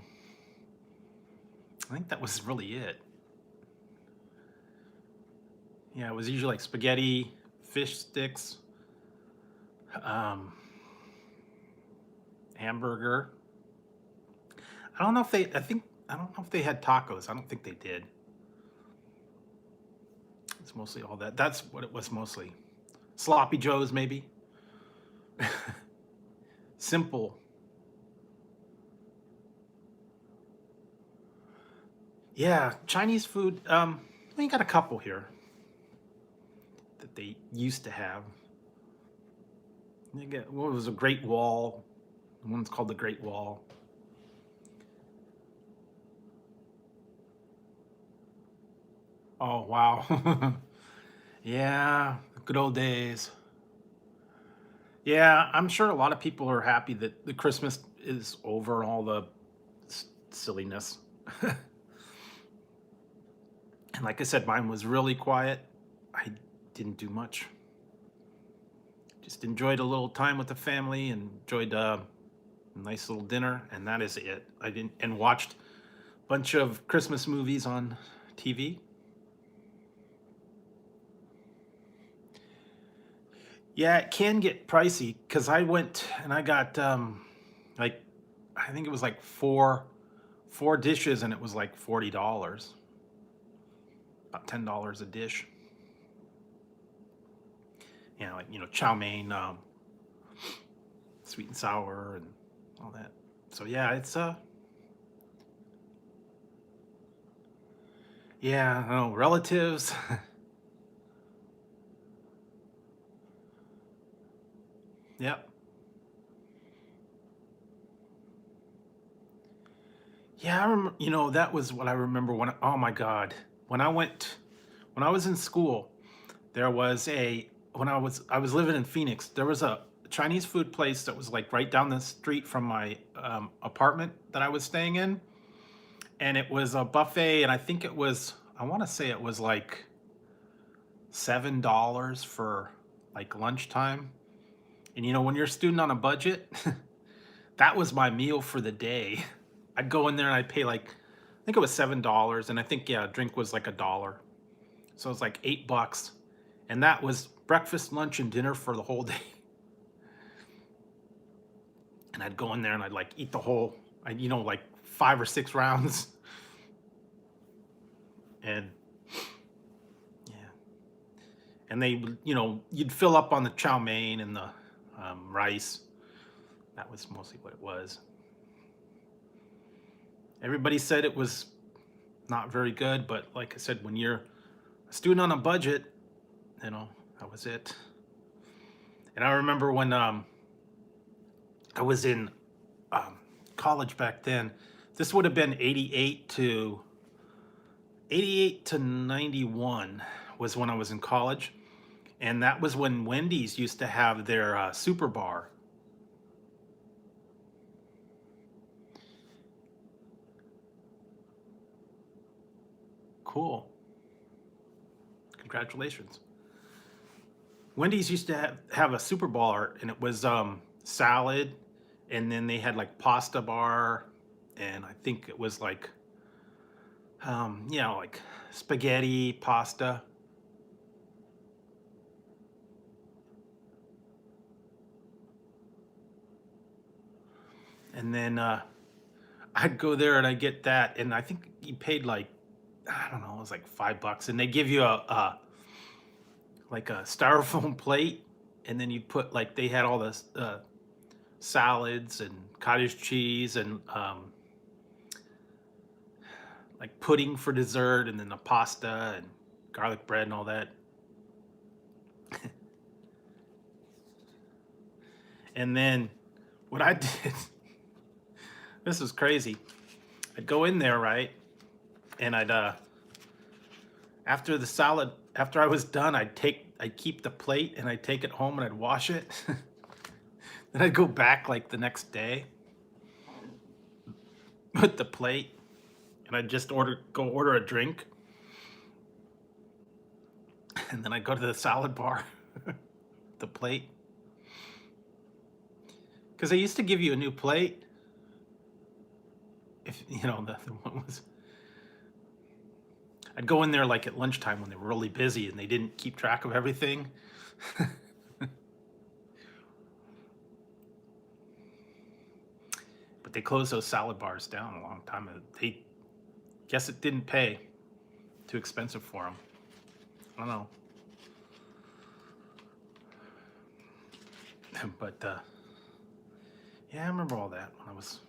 I think that was really it. Yeah, it was usually like spaghetti, fish sticks, um, hamburger. I don't know if they. I don't know if they had tacos. I don't think they did. It's mostly all that. That's what it was mostly. Sloppy Joes, maybe. Simple. Yeah, Chinese food. We got a couple here that they used to have. They get what was a Great Wall. One's called the Great Wall. Oh wow. Yeah, good old days. Yeah, I'm sure a lot of people are happy that the Christmas is over and all the silliness. And like I said, mine was really quiet. I didn't do much. Just enjoyed a little time with the family and enjoyed a nice little dinner, and that is it. I didn't and watched a bunch of Christmas movies on TV. Yeah, it can get pricey because I went and I got like I think it was like four dishes and it was like $40, about $10 a dish. You know, like chow mein, sweet and sour, and all that. So yeah, it's yeah, I don't know, relatives. Yep. Yeah, I remember. That was what I remember when. Oh my God, when I went, when I was in school, there was a when I was living in Phoenix. There was a Chinese food place that was like right down the street from my apartment that I was staying in, and it was a buffet, and I think it was. I want to say it was like $7 for like lunchtime. And when you're a student on a budget, that was my meal for the day. I'd go in there and I'd pay like, I think it was $7, and I think yeah, a drink was like $1, so it was like $8, and that was breakfast, lunch, and dinner for the whole day. And I'd go in there and I'd like eat the whole, like 5 or 6 rounds, and yeah, and they, you'd fill up on the chow mein and the rice. That was mostly what it was. Everybody said it was not very good, but like I said, when you're a student on a budget, that was it. And I remember when I was in um, college back then. This would have been 88 to 91 was when I was in college, and that was when Wendy's used to have their super bar. Cool. Congratulations. Wendy's used to have a super bar, and it was salad, and then they had like pasta bar, and I think it was like like spaghetti, pasta, and then I'd go there and I get that, and I think you paid like I don't know, it was like $5, and they give you a like a styrofoam plate, and then you put like they had all this salads and cottage cheese and like pudding for dessert, and then the pasta and garlic bread and all that. And then what I did, this was crazy. I'd go in there, right? And after I was done, I'd keep the plate and I'd take it home and I'd wash it. Then I'd go back like the next day with the plate, and I'd just go order a drink. And then I'd go to the salad bar, the plate. Because they used to give you a new plate. If you know, the one was, I'd go in there like at lunchtime when they were really busy and they didn't keep track of everything. But they closed those salad bars down a long time ago. They guess it didn't pay. Too expensive for them. I don't know. But yeah, I remember all that when I was.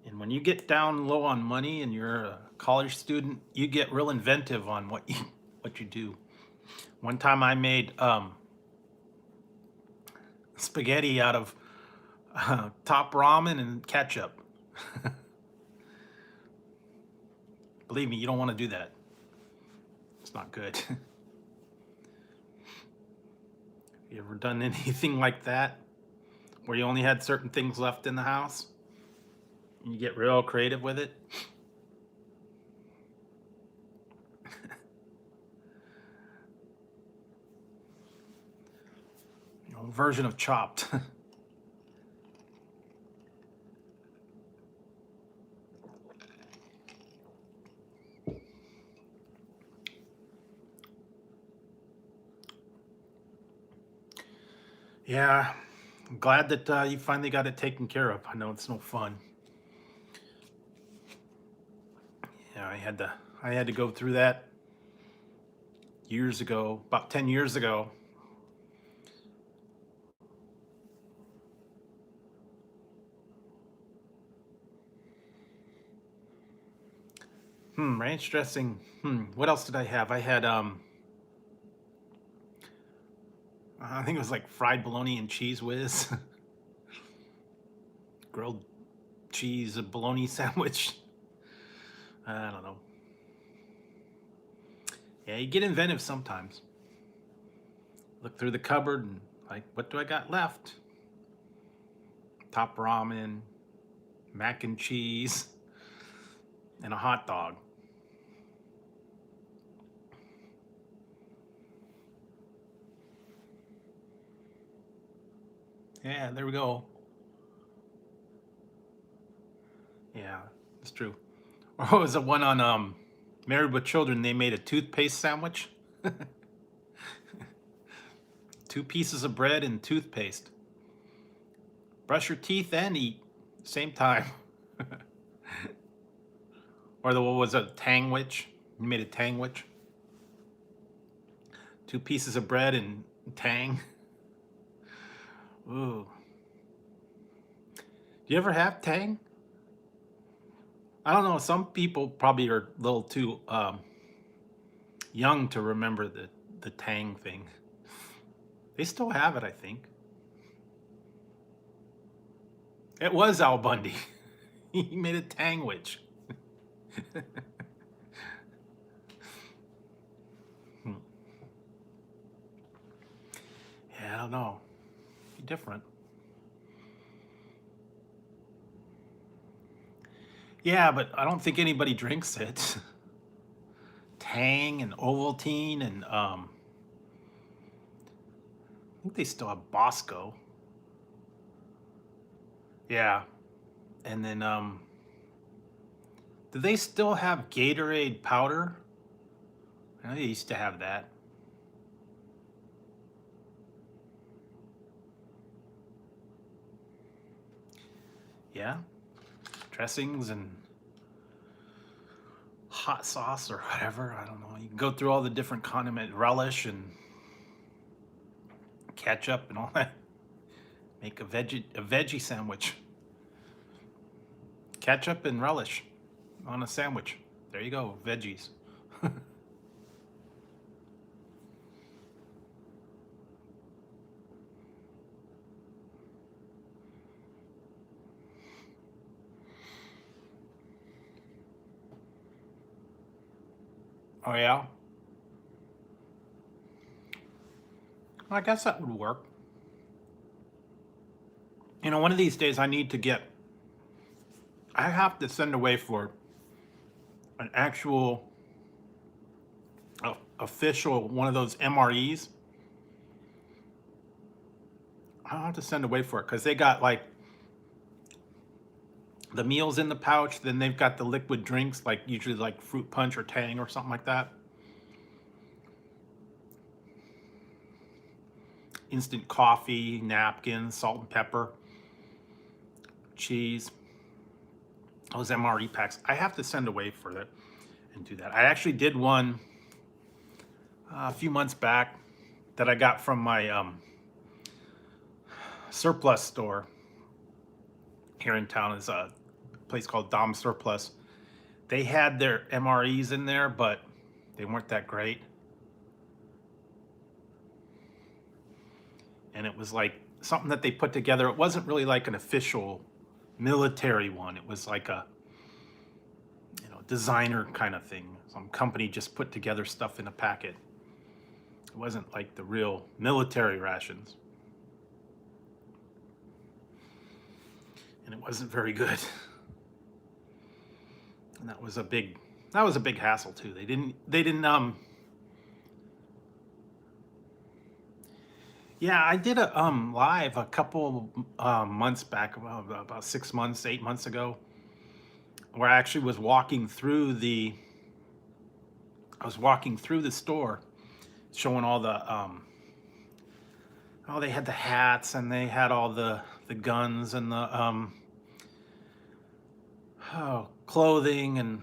And when you get down low on money and you're a college student, you get real inventive on what you do. One time I made spaghetti out of top ramen and ketchup. Believe me, you don't want to do that. It's not good. You ever done anything like that where you only had certain things left in the house and you get real creative with it? Version of Chopped. Yeah, I'm glad that you finally got it taken care of. I know it's no fun. Yeah, I had to go through that years ago, about 10 years ago. Ranch dressing. What else did I have? I had I think it was like fried bologna and cheese whiz. Grilled cheese, a bologna sandwich. I don't know. Yeah, you get inventive sometimes. Look through the cupboard and like, what do I got left? Top ramen, mac and cheese, and a hot dog. Yeah, there we go. Yeah, it's true. Or what was the one on Married with Children? They made a toothpaste sandwich. 2 pieces of bread and toothpaste. Brush your teeth and eat same time. Or what was a tangwich? You made a tangwich. 2 pieces of bread and tang. Ooh. Do you ever have tang? I don't know. Some people probably are a little too young to remember the tang thing. They still have it, I think. It was Al Bundy. He made a tangwich. Yeah, I don't know. Be different. Yeah, but I don't think anybody drinks it. Tang and Ovaltine and I think they still have Bosco. Yeah. And then do they still have Gatorade powder? I know they used to have that. Yeah. Dressings and hot sauce or whatever. I don't know. You can go through all the different condiment, relish and ketchup and all that. Make a veggie sandwich. ketchup and relish on a sandwich. There you go, veggies. Oh yeah? I guess that would work. You know, one of these days I have to send away for an actual official one of those MREs. I'll have to send away for it because they got like the meals in the pouch, then they've got the liquid drinks, like usually like fruit punch or Tang or something like that. Instant coffee, napkins, salt and pepper, cheese, those MRE packs. I have to send away for that and do that. I actually did one a few months back that I got from my surplus store here in town. Is a place called Dom Surplus. They had their MREs in there, but they weren't that great. And it was like something that they put together. It wasn't really like an official military one. It was like a, you know, designer kind of thing. Some company just put together stuff in a packet. It wasn't like the real military rations. And it wasn't very good. And that was a big hassle too. They didn't yeah, I did a live a couple months back, about 6 months, 8 months ago, where I actually was walking through the store, showing all the oh, they had the hats and they had all the guns and the clothing and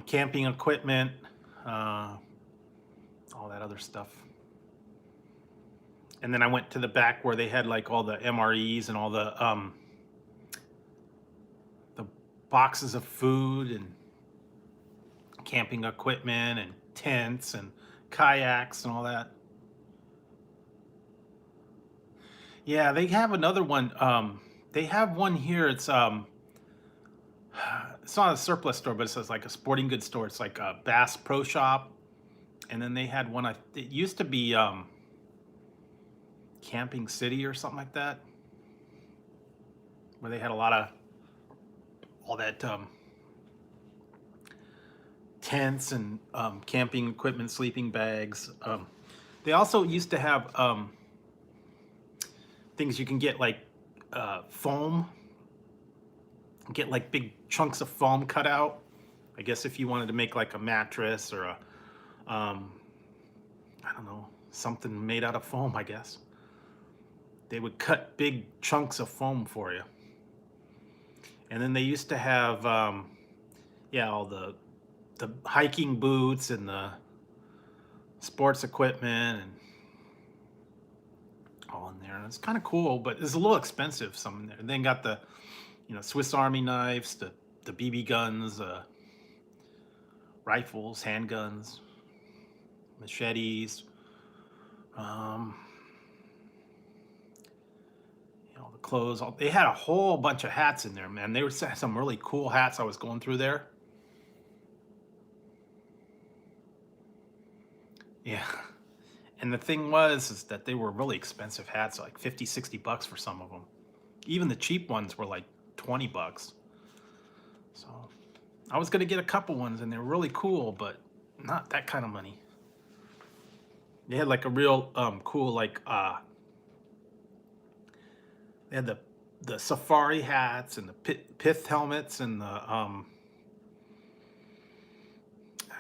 camping equipment, all that other stuff. And then I went to the back where they had like all the MREs and all the boxes of food and camping equipment and tents and kayaks and all that. Yeah, they have another one. They have one here. It's not a surplus store, but it says like a sporting goods store. It's like a Bass Pro Shop. And then they had one, it used to be Camping City or something like that, where they had a lot of all that tents and camping equipment, sleeping bags. They also used to have things you can get like foam, get like big chunks of foam cut out. I guess if you wanted to make like a mattress or a, I don't know, something made out of foam, I guess. They would cut big chunks of foam for you. And then they used to have, yeah, all the hiking boots and the sports equipment and all in there. And it's kind of cool, but it's a little expensive, some in there. And then got the, you know, Swiss Army knives, the BB guns, rifles, handguns, machetes, you know, the clothes. They had a whole bunch of hats in there, man. They were some really cool hats I was going through there. Yeah. And the thing is that they were really expensive hats, like 50, 60 bucks for some of them. Even the cheap ones were like 20 bucks. So I was going to get a couple ones and they were really cool, but not that kind of money. They had like a real cool, like, they had the safari hats and the pith helmets and the, I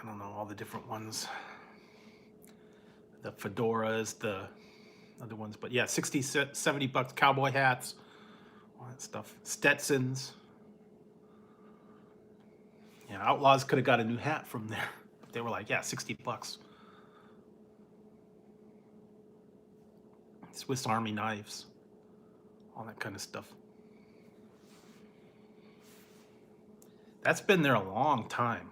don't know, all the different ones. The fedoras, the other ones, but yeah, 60, 70 bucks, cowboy hats, all that stuff. Stetsons. Yeah, Outlaws could have got a new hat from there. They were like, yeah, 60 bucks. Swiss Army knives, all that kind of stuff. That's been there a long time.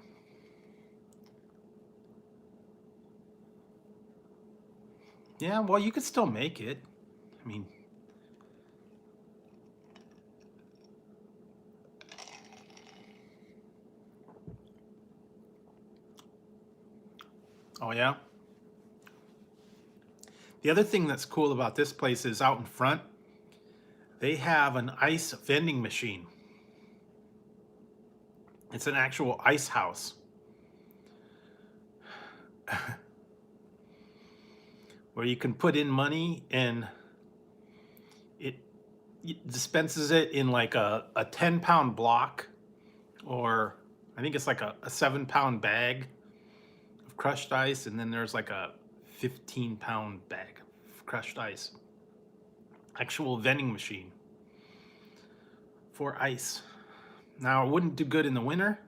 Yeah, well, you could still make it. I mean, oh yeah. The other thing that's cool about this place is out in front, they have an ice vending machine. It's an actual ice house where you can put in money and it, it dispenses it in like a 10-pound block, or I think it's like a 7-pound bag of crushed ice, and then there's like a 15-pound bag of crushed ice. Actual vending machine for ice. Now, it wouldn't do good in the winter,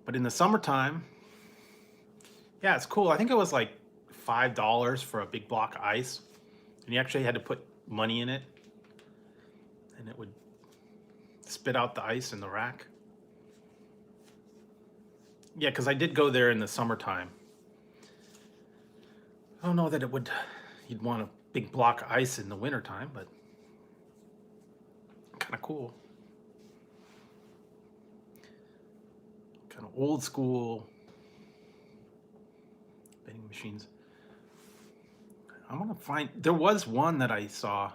but in the summertime, yeah, it's cool. I think it was like $5 for a big block of ice, and you actually had to put money in it, and it would spit out the ice in the rack. Yeah, because I did go there in the summertime. I don't know that you'd want a big block of ice in the wintertime, but kind of cool. Kind of old school vending machines. I'm gonna find, there was one that I saw.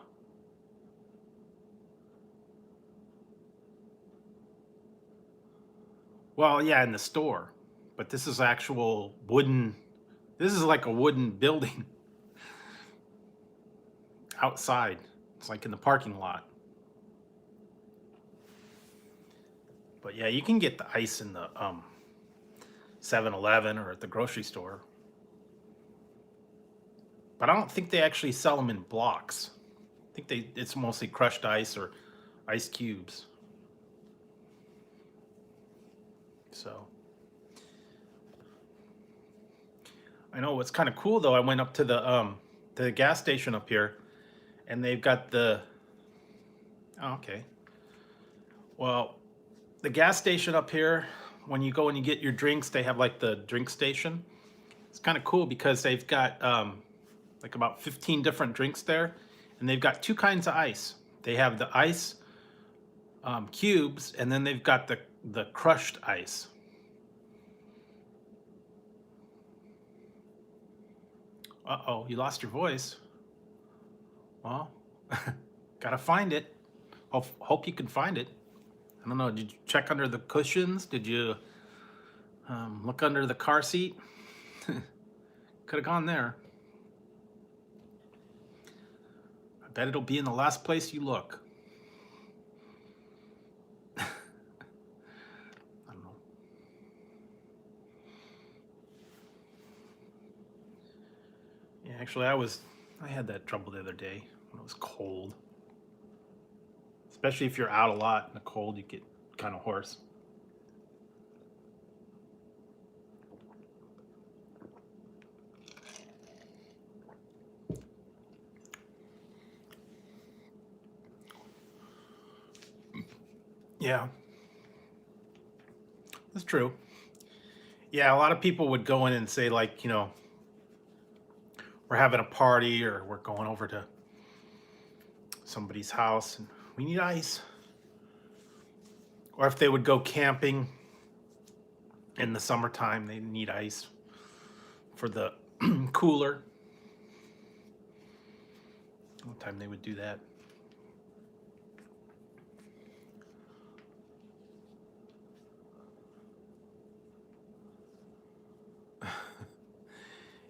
Well, yeah, in the store, but this is actual wooden, this is like a wooden building outside. It's like in the parking lot. But yeah, you can get the ice in the 7-Eleven or at the grocery store. But I don't think they actually sell them in blocks. I think it's mostly crushed ice or ice cubes. So I know what's kind of cool though. I went up to the gas station up here, and they've got the, oh, okay. Well, the gas station up here, when you go and you get your drinks, they have like the drink station. It's kind of cool because they've got like about 15 different drinks there, and they've got two kinds of ice. They have the ice cubes, and then they've got the crushed ice. Uh-oh, you lost your voice. Well, gotta find it. Hope you can find it. I don't know, did you check under the cushions? Did you look under the car seat? Could have gone there. I bet it'll be in the last place you look. I don't know. Yeah, actually, I had that trouble the other day when it was cold. Especially if you're out a lot in the cold, you get kind of hoarse. Yeah, that's true. Yeah, a lot of people would go in and say, like, you know, we're having a party or we're going over to somebody's house and we need ice. Or if they would go camping in the summertime, they need ice for the cooler. What time they would do that.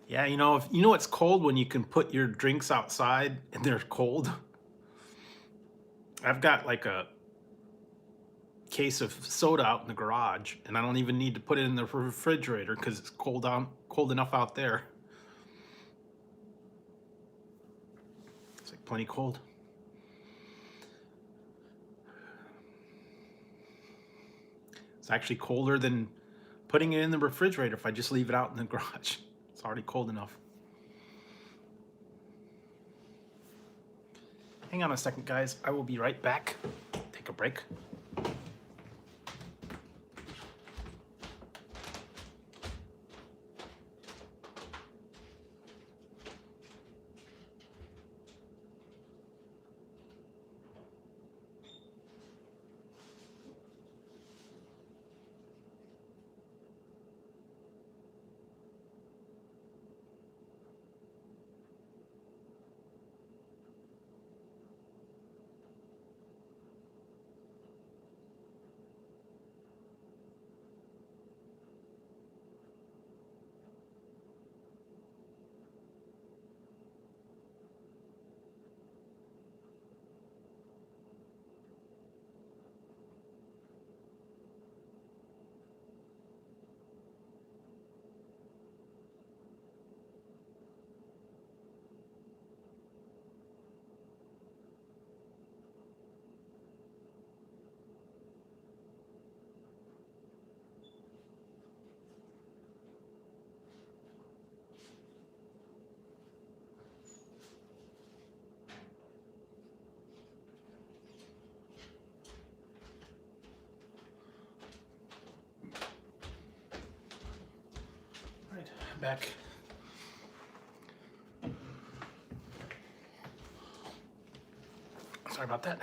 Yeah, you know, it's cold when you can put your drinks outside and they're cold. I've got like a case of soda out in the garage, and I don't even need to put it in the refrigerator because it's cold enough out there. It's like plenty cold. It's actually colder than putting it in the refrigerator if I just leave it out in the garage. It's already cold enough. Hang on a second, guys. I will be right back. Take a break. back. Sorry about that.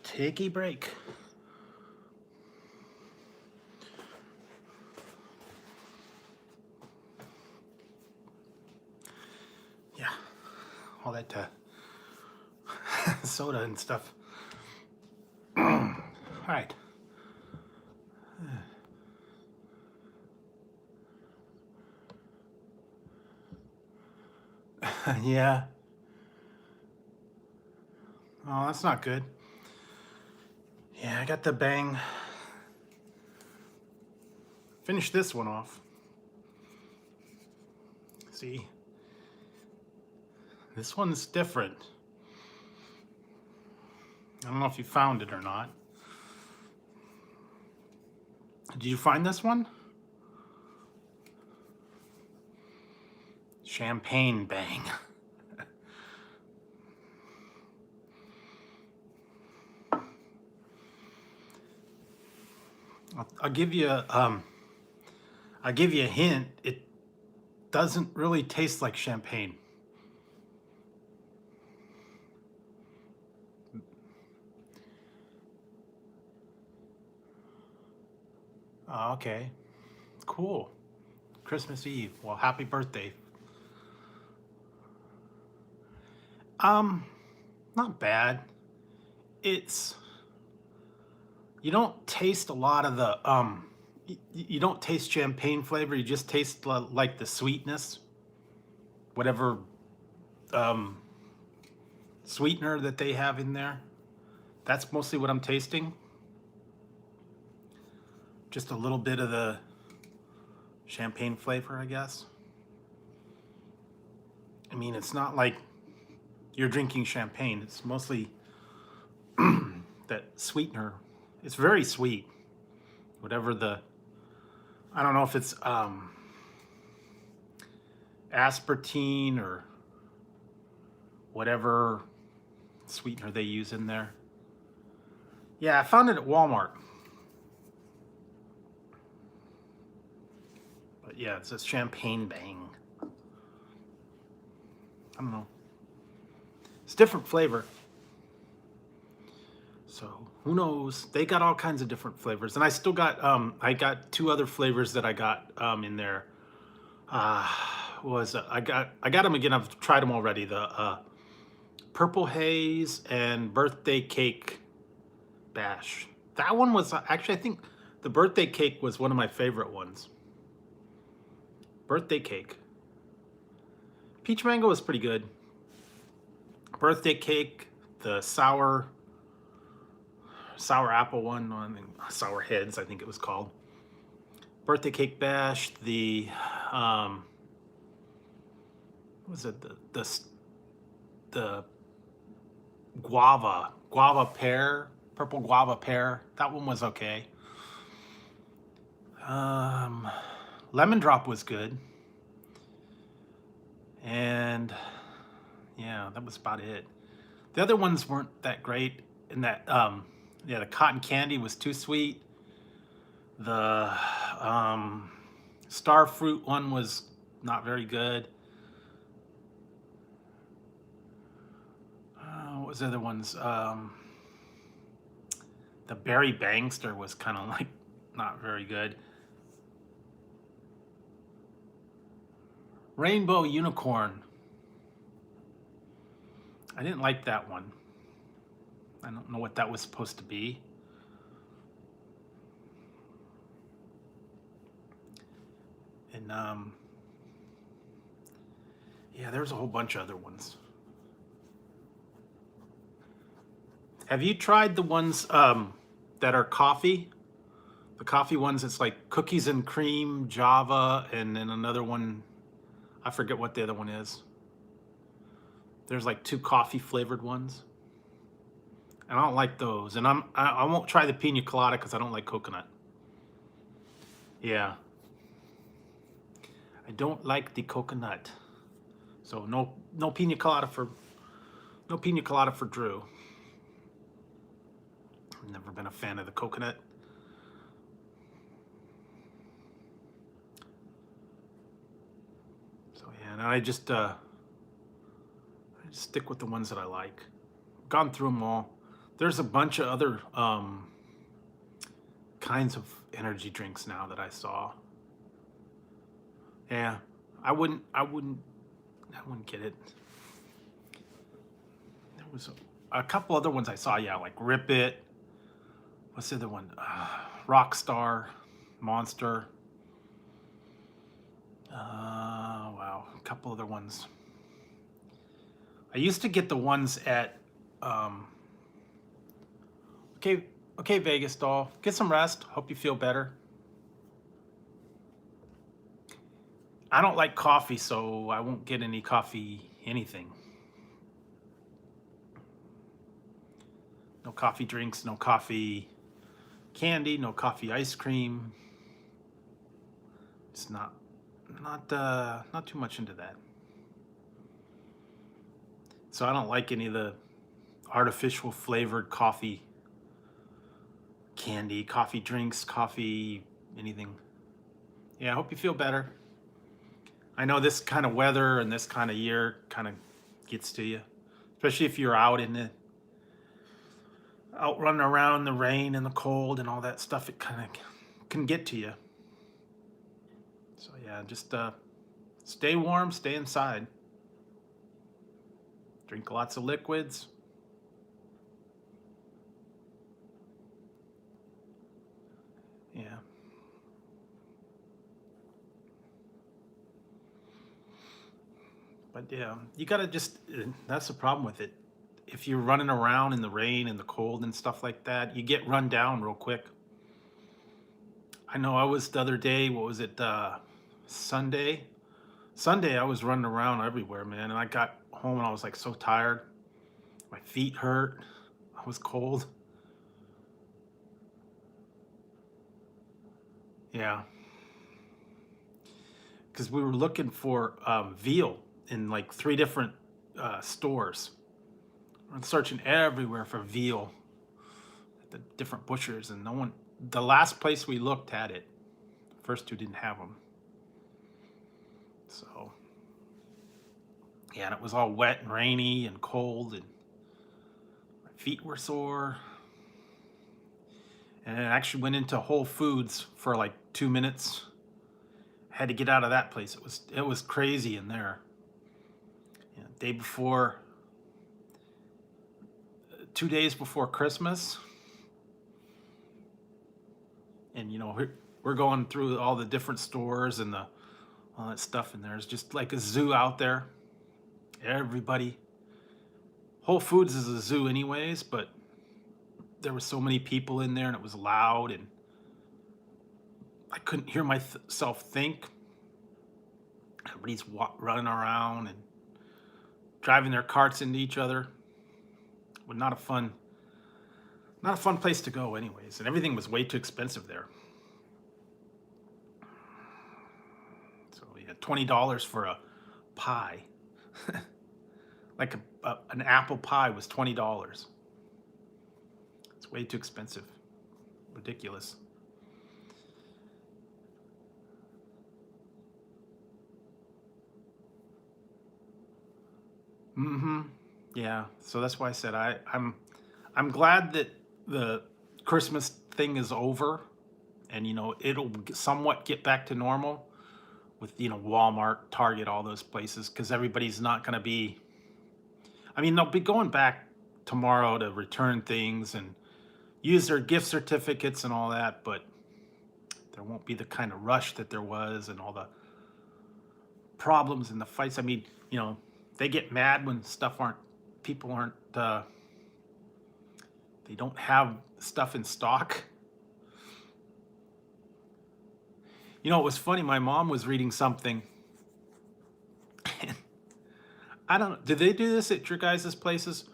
Take a break. Yeah, all that soda and stuff. All right. Yeah. Oh, that's not good. Yeah, I got the bang. Finish this one off. See? This one's different. I don't know if you found it or not. Did you find this one? Champagne bang. I'll give you a hint. It doesn't really taste like champagne. Oh, okay, cool. Christmas Eve. Well, happy birthday. Not bad. It's, you don't taste a lot of the you don't taste champagne flavor. You just taste like the sweetness, whatever sweetener that they have in there. That's mostly what I'm tasting. Just a little bit of the champagne flavor, I guess. I mean, it's not like you're drinking champagne. It's mostly that sweetener. It's very sweet. Whatever the, I don't know if it's aspartame or whatever sweetener they use in there. Yeah, I found it at Walmart. But yeah, it's a champagne bang. I don't know. It's different flavor. So who knows? They got all kinds of different flavors, and I still got I got 2 other flavors that I got in there. I got them again. I've tried them already. The purple haze and birthday cake bash. That one was actually, I think the birthday cake was one of my favorite ones. Birthday cake. Peach mango was pretty good. Birthday cake, the sour apple one, sour heads, I think it was called. Birthday cake bash, the what was it, the guava pear, purple guava pear. That one was okay. Lemon drop was good. And yeah, that was about it. The other ones weren't that great. And that yeah, the cotton candy was too sweet. The star fruit one was not very good. What was the other ones? The berry bangster was kind of like not very good. Rainbow unicorn. I didn't like that one. I don't know what that was supposed to be. And yeah, there's a whole bunch of other ones. Have you tried the ones that are coffee? The coffee ones, it's like cookies and cream, Java, and then another one, I forget what the other one is. There's like 2 coffee flavored ones. And I don't like those. And I won't try the pina colada because I don't like coconut. Yeah. I don't like the coconut. So no pina colada for Drew. I've never been a fan of the coconut. So yeah, and I just stick with the ones that I like. Gone through them all. There's a bunch of other kinds of energy drinks now that I saw. Yeah, I wouldn't get it. There was a couple other ones I saw. Yeah, like Rip It. What's the other one? Rockstar, Monster. Wow, a couple other ones. I used to get the ones at. Okay, okay, Vegas doll. Get some rest. Hope you feel better. I don't like coffee, so I won't get any coffee anything. No coffee drinks, no coffee candy, no coffee ice cream. It's not too much into that. So I don't like any of the artificial flavored coffee candy, coffee drinks, coffee anything. Yeah, I hope you feel better. I know this kind of weather and this kind of year kind of gets to you, especially if you're out running around in the rain and the cold and all that stuff. It kind of can get to you. So yeah, just stay warm, stay inside, drink lots of liquids. Yeah. But yeah, you gotta just, that's the problem with it. If you're running around in the rain and the cold and stuff like that, you get run down real quick. I know I was the other day, what was it, Sunday? Sunday, I was running around everywhere, man. And I got home and I was like so tired. My feet hurt. I was cold. Yeah. Because we were looking for veal in like 3 different stores. We're searching everywhere for veal at the different butchers, and no one. The last place we looked had it. The first 2 didn't have them. So yeah, and it was all wet and rainy and cold, and my feet were sore. And I actually went into Whole Foods for like 2 minutes. Had to get out of that place. It was crazy in there. Yeah, day before, 2 days before Christmas, and we're going through all the different stores and all that stuff, and there's just like a zoo out there. Everybody. Whole Foods is a zoo anyways, but there were so many people in there and it was loud and I couldn't hear myself think. Everybody's running around and driving their carts into each other. But not a fun place to go anyways, and everything was way too expensive there. So we had $20 for a pie. Like an apple pie was $20. It's way too expensive. Ridiculous. Mm-hmm. Yeah. So that's why I said I'm glad that the Christmas thing is over, and it'll somewhat get back to normal with Walmart, Target, all those places, because everybody's not going to be. I mean, they'll be going back tomorrow to return things and use their gift certificates and all that, but there won't be the kind of rush that there was and all the problems and the fights. I mean, they get mad when people aren't, they don't have stuff in stock. It was funny. My mom was reading something. I don't know. Do they do this at your guys' places?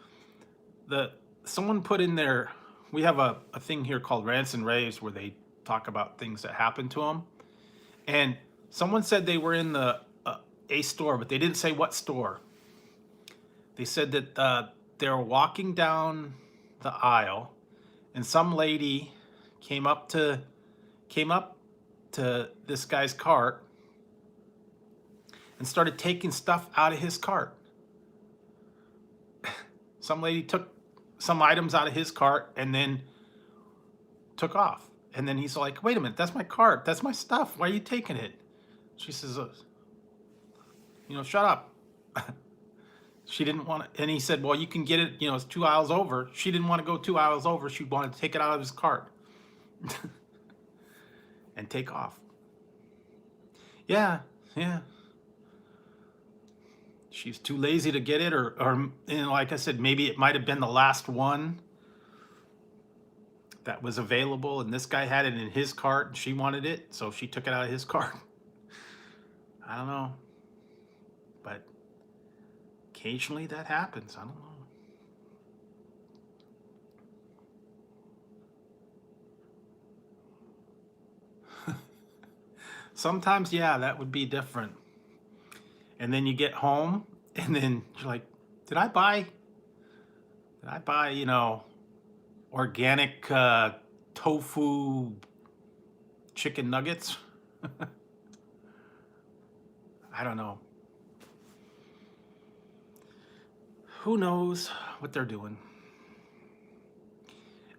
Someone put in there, we have a thing here called Rants and Raves where they talk about things that happened to them. And someone said they were in a store, but they didn't say what store. They said that they were walking down the aisle, and some lady came up to this guy's cart, and started taking stuff out of his cart. Some lady took some items out of his cart and then took off. And then he's like, wait a minute, that's my cart. That's my stuff. Why are you taking it? She says, shut up. She didn't want to. And he said, well, you can get it, it's 2 aisles over. She didn't want to go 2 aisles over. She wanted to take it out of his cart and take off. Yeah. She's too lazy to get it, or like I said, maybe it might have been the last one that was available, and this guy had it in his cart, and she wanted it, so she took it out of his cart. I don't know, but occasionally that happens. I don't know. Sometimes, yeah, that would be different. And then you get home, and then you're like, did I buy, organic tofu chicken nuggets? I don't know. Who knows what they're doing?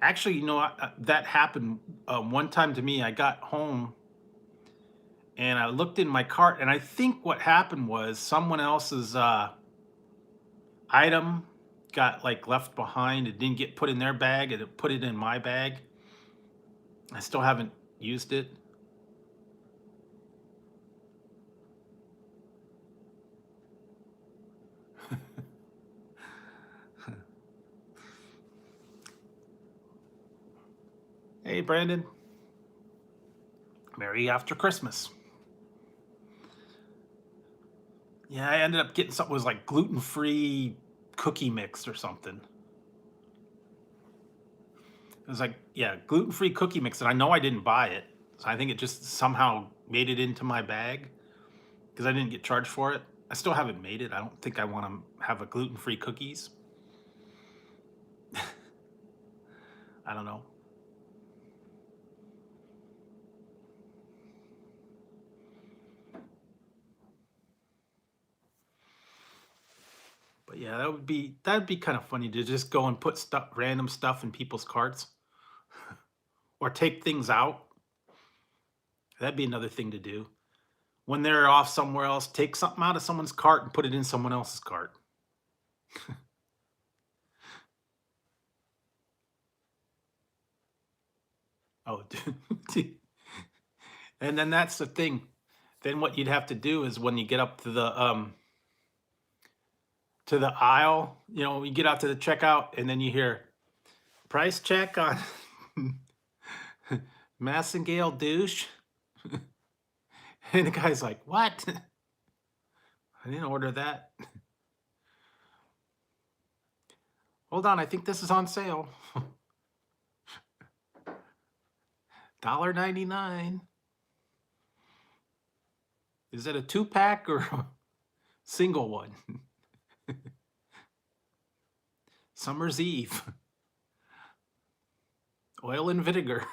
Actually, that happened one time to me. I got home and I looked in my cart, and I think what happened was someone else's item got like left behind. It didn't get put in their bag, and it put it in my bag. I still haven't used it. Hey, Brandon. Merry after Christmas. Yeah, I ended up getting something that was like gluten-free cookie mix or something. It was like, yeah, gluten-free cookie mix, and I know I didn't buy it. So I think it just somehow made it into my bag because I didn't get charged for it. I still haven't made it. I don't think I want to have a gluten-free cookies. I don't know. But yeah, that'd be kind of funny to just go and put random stuff in people's carts or take things out. That'd be another thing to do. When they're off somewhere else, take something out of someone's cart and put it in someone else's cart. Oh, dude. And then that's the thing. Then what you'd have to do is when you get up to the aisle, you get out to the checkout, and then you hear price check on Massengale douche. And the guy's like, what? I didn't order that. Hold on, I think this is on sale. $1.99. Is it a 2-pack or a single one? Summer's Eve. Oil and vinegar.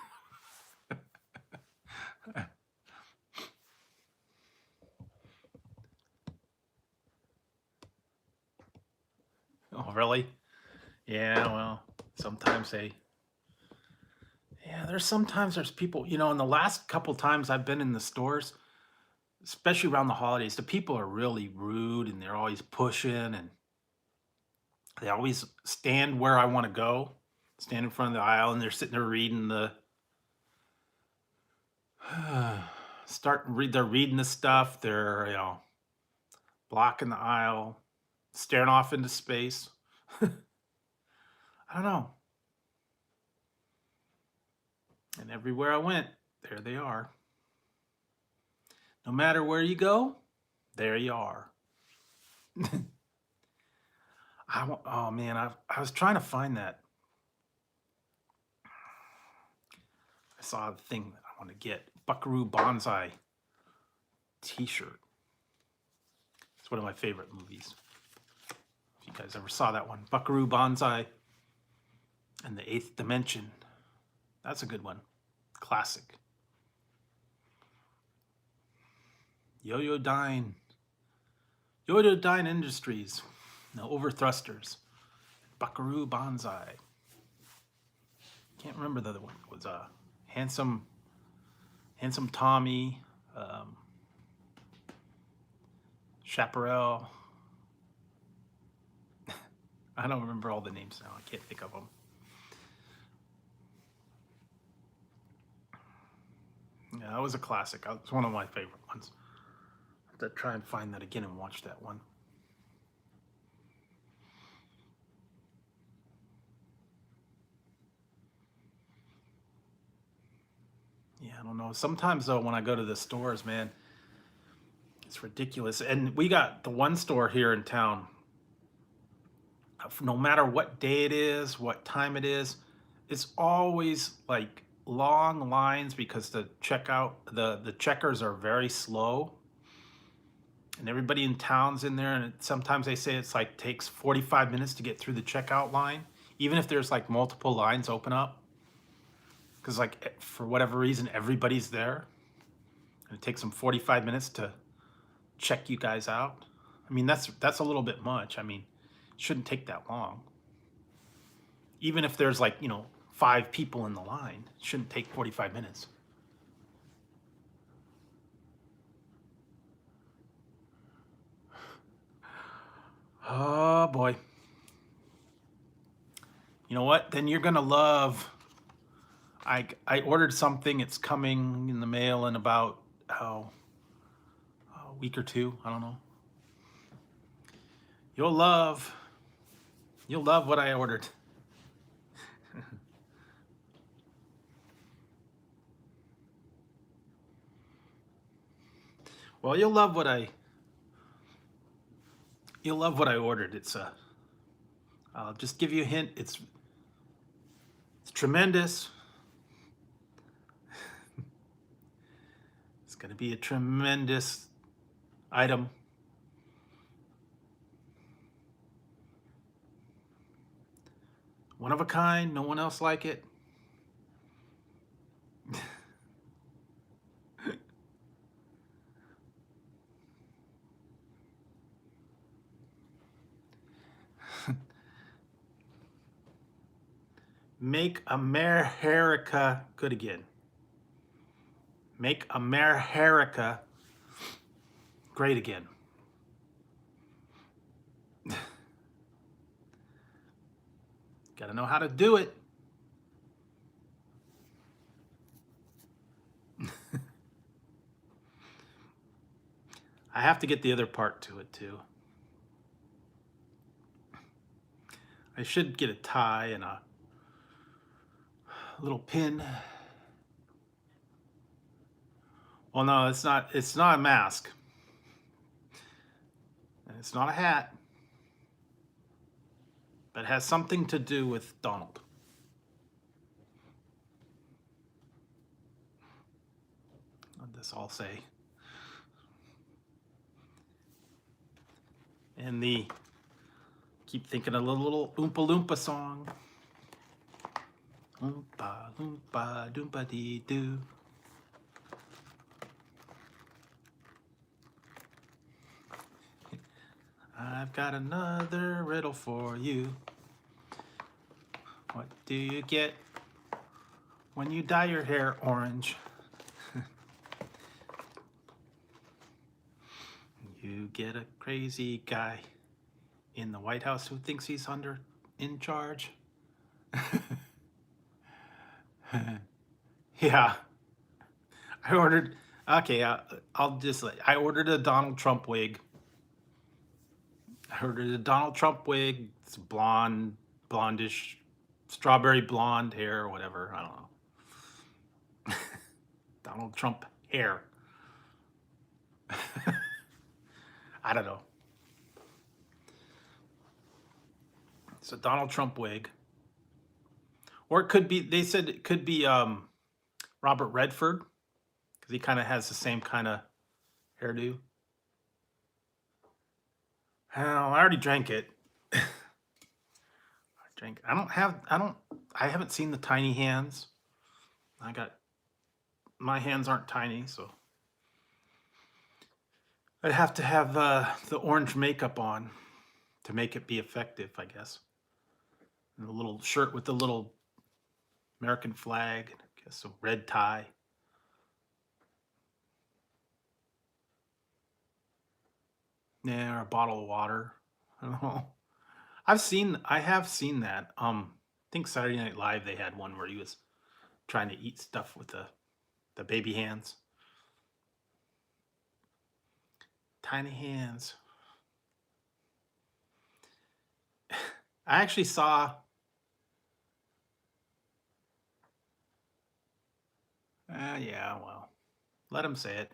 Oh, really? Yeah, well, sometimes there's people, in the last couple times I've been in the stores, especially around the holidays, the people are really rude, and they're always pushing, and they always stand where I want to go, stand in front of the aisle, and they're sitting there reading they're reading the stuff. They're, blocking the aisle, staring off into space. I don't know. And everywhere I went, there they are. No matter where you go, there you are. Oh man, I was trying to find that. I saw the thing that I want to get. Buckaroo Banzai t-shirt. It's one of my favorite movies. If you guys ever saw that one. Buckaroo Banzai and the Eighth Dimension. That's a good one. Classic. Yo-Yo Dine. Yoyodyne Industries, the Overthrusters, Buckaroo Banzai. Can't remember the other one. It was Handsome Tommy, Chaparral. I don't remember all the names now. I can't think of them. Yeah, that was a classic. It was one of my favorite ones. I have to try and find that again and watch that one. Yeah, I don't know. Sometimes though, when I go to the stores, man, it's ridiculous. And we got the one store here in town. No matter what day it is, what time it is, it's always like long lines because the checkers are very slow. And everybody in town's in there, and sometimes they say it's like takes 45 minutes to get through the checkout line, even if there's like multiple lines open up. Because like for whatever reason, everybody's there, and it takes them 45 minutes to check you guys out. I mean, that's a little bit much. I mean, it shouldn't take that long. Even if there's like, 5 people in the line, it shouldn't take 45 minutes. Oh boy. You know what? Then you're gonna love. I ordered something. It's coming in the mail in about a week or two. I don't know. You'll love what I ordered. Well, you'll love what I ordered. It's I'll just give you a hint. It's tremendous. It's going to be a tremendous item. One of a kind, no one else like it. Make America good again. Make America great again. Gotta know how to do it. I have to get the other part to it too. I should get a tie and a little pin. Well, no, it's not a mask. And it's not a hat. But it has something to do with Donald. What does this all say? And keep thinking of the little Oompa Loompa song. Oompa Loompa Doompa Dee Doo. I've got another riddle for you. What do you get when you dye your hair orange? You get a crazy guy in the White House who thinks he's in charge. Yeah. I ordered a Donald Trump wig. I ordered a Donald Trump wig. It's blondish, strawberry blonde hair or whatever. I don't know. Donald Trump hair. I don't know. It's a Donald Trump wig. Or it could be, they said it could be Robert Redford, because he kind of has the same kind of hairdo. Well, I already drank it. I haven't seen the tiny hands. My hands aren't tiny, so. I'd have to have the orange makeup on to make it be effective, I guess. And a little shirt with the little American flag, I guess a red tie. Yeah, or a bottle of water. I don't know. I have seen that. I think Saturday Night Live they had one where he was trying to eat stuff with the baby hands. Tiny hands. I actually saw yeah, well, let him say it.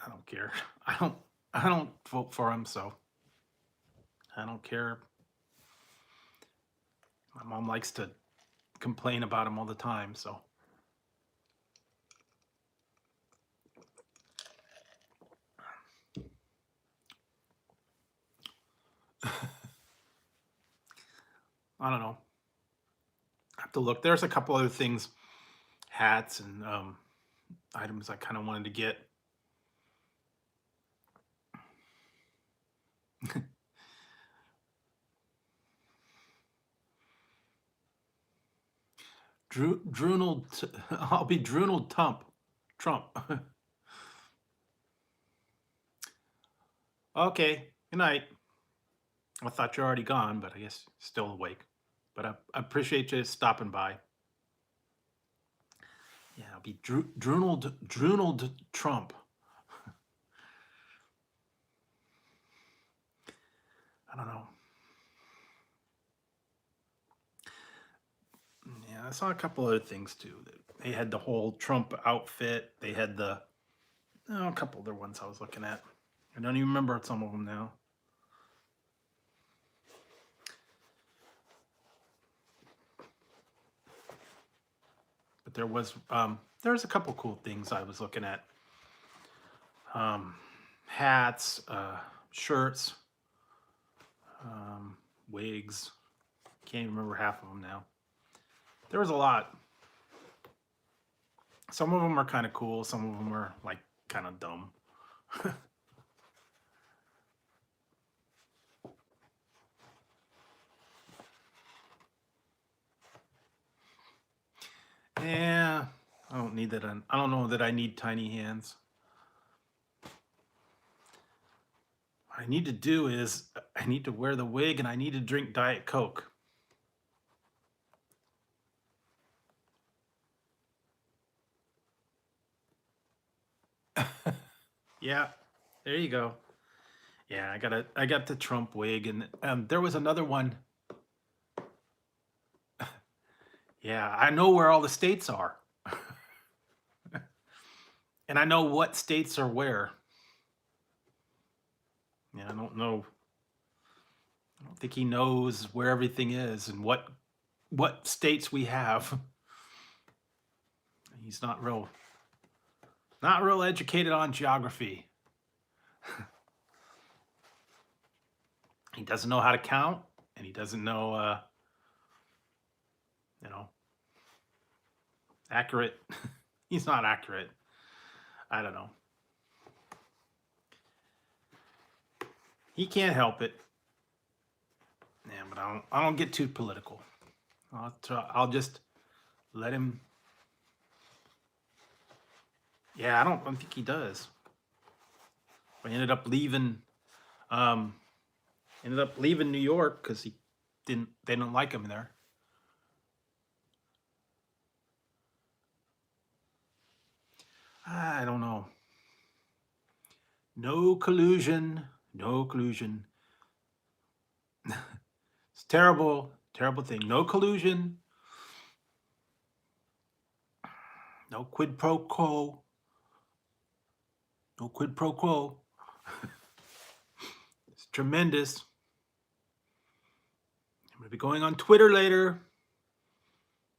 I don't care. I don't vote for him, so I don't care. My mom likes to complain about him all the time, so I don't know. I have to look. There's a couple other things, hats and items I kind of wanted to get. I'll be Drunald Trump. Okay, good night. I thought you're already gone, but I guess still awake. But I appreciate you stopping by. Yeah, I'll be Drunald Trump. I don't know. Yeah, I saw a couple other things too. They had the whole Trump outfit. They had a couple other ones I was looking at. I don't even remember some of them now. But there was a couple cool things I was looking at. Hats, shirts, wigs. Can't even remember half of them now. There was a lot. Some of them are kind of cool. Some of them are like kind of dumb. Yeah, I don't need that. I don't know that I need tiny hands. What I need to do is I need to wear the wig and I need to drink Diet Coke. Yeah, there you go. Yeah, I got the Trump wig, and there was another one. Yeah, I know where all the states are, and I know what states are where. Yeah, I don't know. I don't think he knows where everything is and what states we have. He's not real educated on geography. He doesn't know how to count, and he doesn't know, you know, accurate. He's not accurate. I don't know. He can't help it. Yeah, but I don't get too political. I'll just let him. Yeah, I don't think he does. I ended up leaving. Um, Ended up leaving New York because they didn't like him there. I don't know. No collusion. No collusion. It's terrible, terrible thing. No collusion. No quid pro quo. No quid pro quo. It's tremendous. I'm going to be going on Twitter later,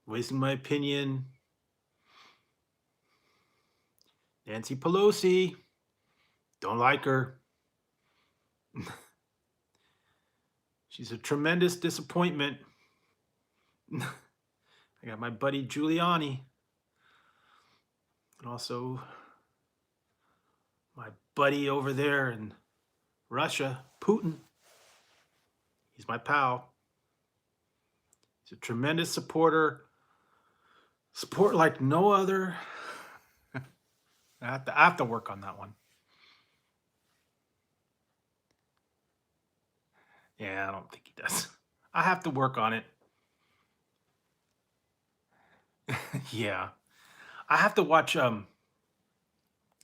voicing my opinion. Nancy Pelosi. Don't like her. She's a tremendous disappointment. I got my buddy Giuliani. And also my buddy over there in Russia, Putin. He's my pal. He's a tremendous supporter. Support like no other. I have to work on that one. Yeah, I don't think he does. I have to work on it. Yeah. I have to watch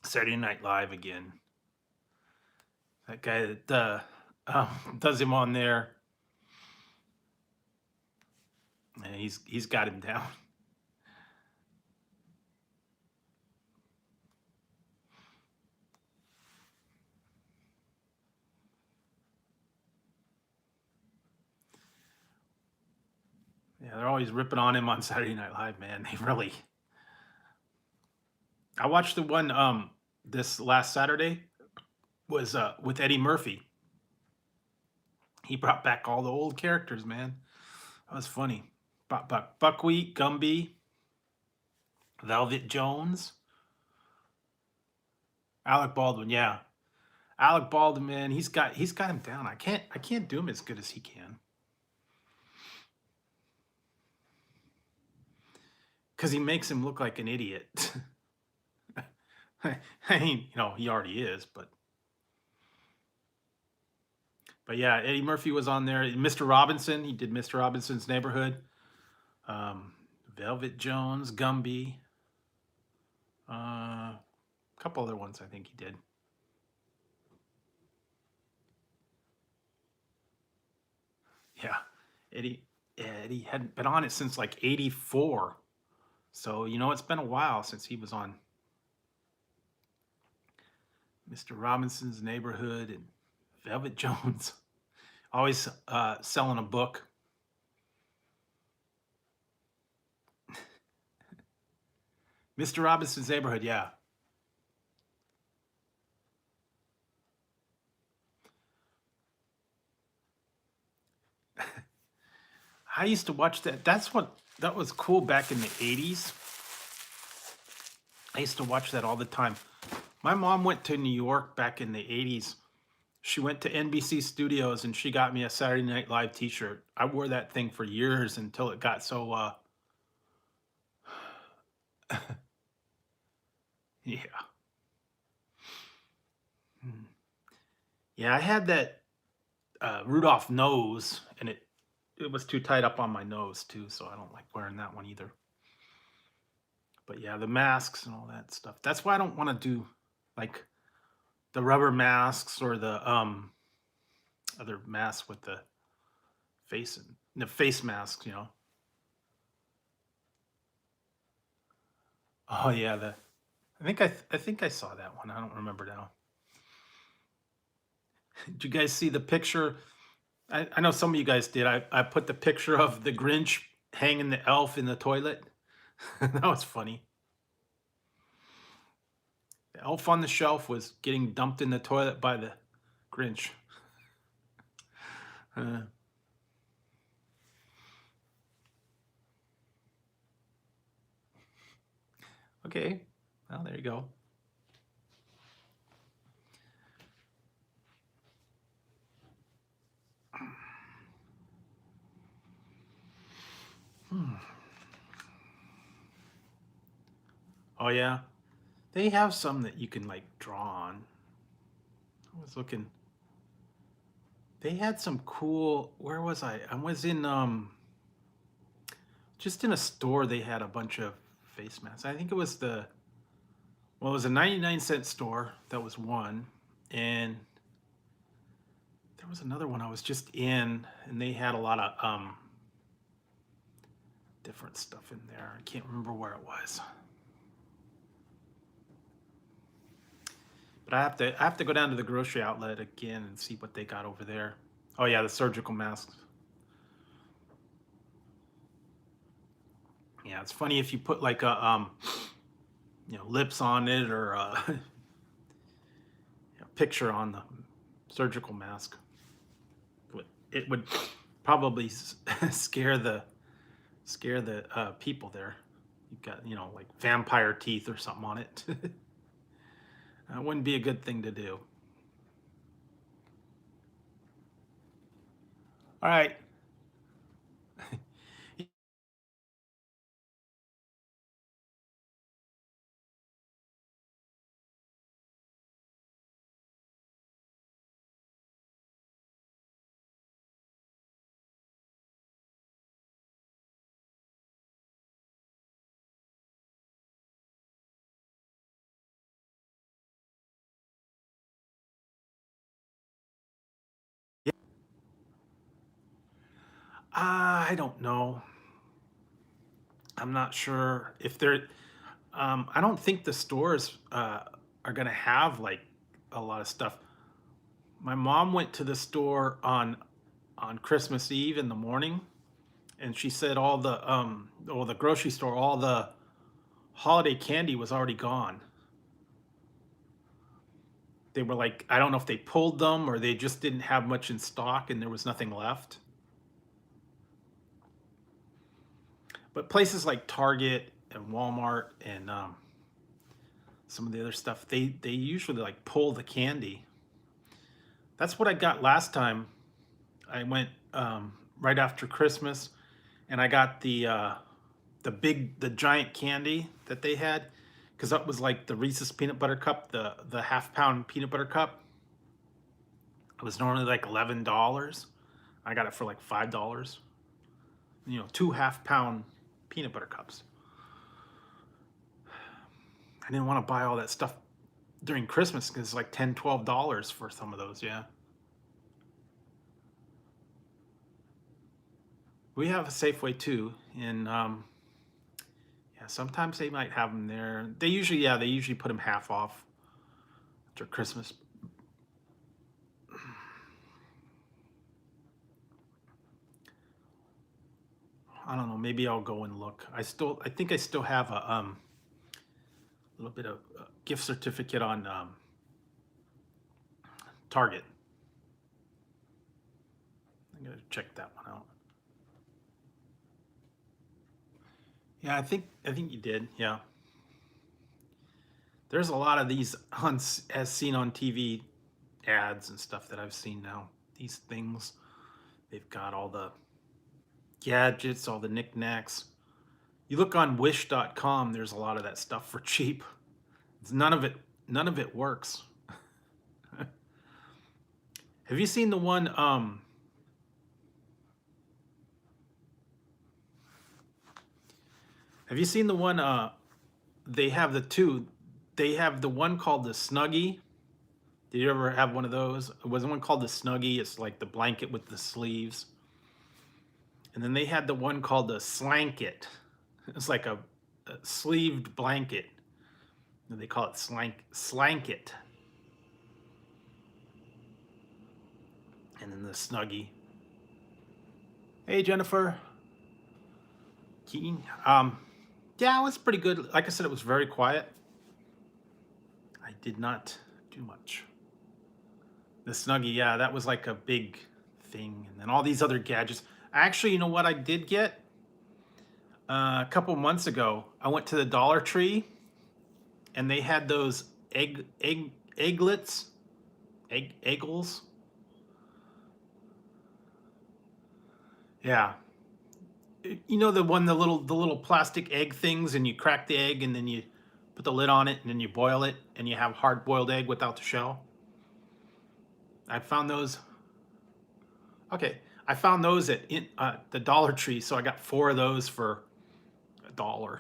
Saturday Night Live again. That guy that does him on there. Yeah, he's got him down. Yeah, they're always ripping on him on Saturday Night Live, man. They really. I watched the one this last Saturday was with Eddie Murphy. He brought back all the old characters, man. That was funny. Buckwheat, Gumby, Velvet Jones, Alec Baldwin. Yeah, Alec Baldwin, man. He's got him down. I can't do him as good as he can. Because he makes him look like an idiot. I mean, he already is, but yeah, Eddie Murphy was on there. Mr. Robinson, he did Mr. Robinson's Neighborhood. Velvet Jones, Gumby. A couple other ones I think he did. Yeah, Eddie hadn't been on it since like '84. So, it's been a while since he was on Mr. Robinson's Neighborhood and Velvet Jones. Always selling a book. Mr. Robinson's Neighborhood, yeah. I used to watch that. That was cool back in the 80s. I used to watch that all the time. My mom went to New York back in the 80s. She went to NBC Studios and she got me a Saturday Night Live t-shirt. I wore that thing for years until it got so yeah. Yeah, I had that Rudolph nose, and it was too tight up on my nose too, so I don't like wearing that one either. But yeah, the masks and all that stuff. That's why I don't want to do like the rubber masks or the other masks with the face masks, Oh yeah, I think I saw that one. I don't remember now. Did you guys see the picture? I know some of you guys did. I put the picture of the Grinch hanging the elf in the toilet. That was funny. The elf on the shelf was getting dumped in the toilet by the Grinch. Okay, well, there you go. Oh yeah, they have some that you can like draw on. I was looking. They had some cool. Where was I? I was in just in a store. They had a bunch of face masks. I think it was it was a 99-cent store. That was one, and there was another one I was just in, and they had a lot of different stuff in there. I can't remember where it was. But I have to go down to the grocery outlet again and see what they got over there. Oh yeah, the surgical masks. Yeah, it's funny if you put like a lips on it or a picture on the surgical mask. It would probably scare the people there. You've got, like vampire teeth or something on it. That wouldn't be a good thing to do. All right. I don't know. I'm not sure if they're. I don't think the stores are gonna have like a lot of stuff. My mom went to the store on Christmas Eve in the morning, and she said the grocery store, all the holiday candy was already gone. They were like, I don't know if they pulled them or they just didn't have much in stock and there was nothing left. But places like Target and Walmart and some of the other stuff, they usually like pull the candy. That's what I got last time. I went right after Christmas, and I got the giant candy that they had, because that was like the Reese's peanut butter cup, the half-pound peanut butter cup. It was normally like $11. I got it for like $5. 2 half-pound peanut butter cups. I didn't want to buy all that stuff during Christmas because it's like $10, $12 for some of those. Yeah. We have a Safeway too, and yeah, sometimes they might have them there. They usually put them half off after Christmas. I don't know. Maybe I'll go and look. I think I still have a little bit of gift certificate on Target. I'm gonna check that one out. Yeah, I think you did. Yeah. There's a lot of these as seen on TV ads and stuff that I've seen now. These things, they've got all the gadgets, all the knickknacks. You look on wish.com, there's a lot of that stuff for cheap. None of it works. Have you seen the one have you seen the one they have the two. They have the one called the Snuggie. Did you ever have one of those? It was one called the Snuggie. It's like the blanket with the sleeves. And then they had the one called the Slanket. It's like a sleeved blanket. And they call it Slanket. And then the Snuggie. Hey, Jennifer. Keen. Yeah, it was pretty good. Like I said, it was very quiet. I did not do much. The Snuggie, yeah, that was like a big thing. And then all these other gadgets. Actually, you know what I did get? A couple months ago, I went to the Dollar Tree, and they had those egglets, eggles. Yeah, the little plastic egg things, and you crack the egg, and then you put the lid on it, and then you boil it, and you have hard-boiled egg without the shell. I found those. Okay, I found those at the Dollar Tree, so I got 4 of those for $1.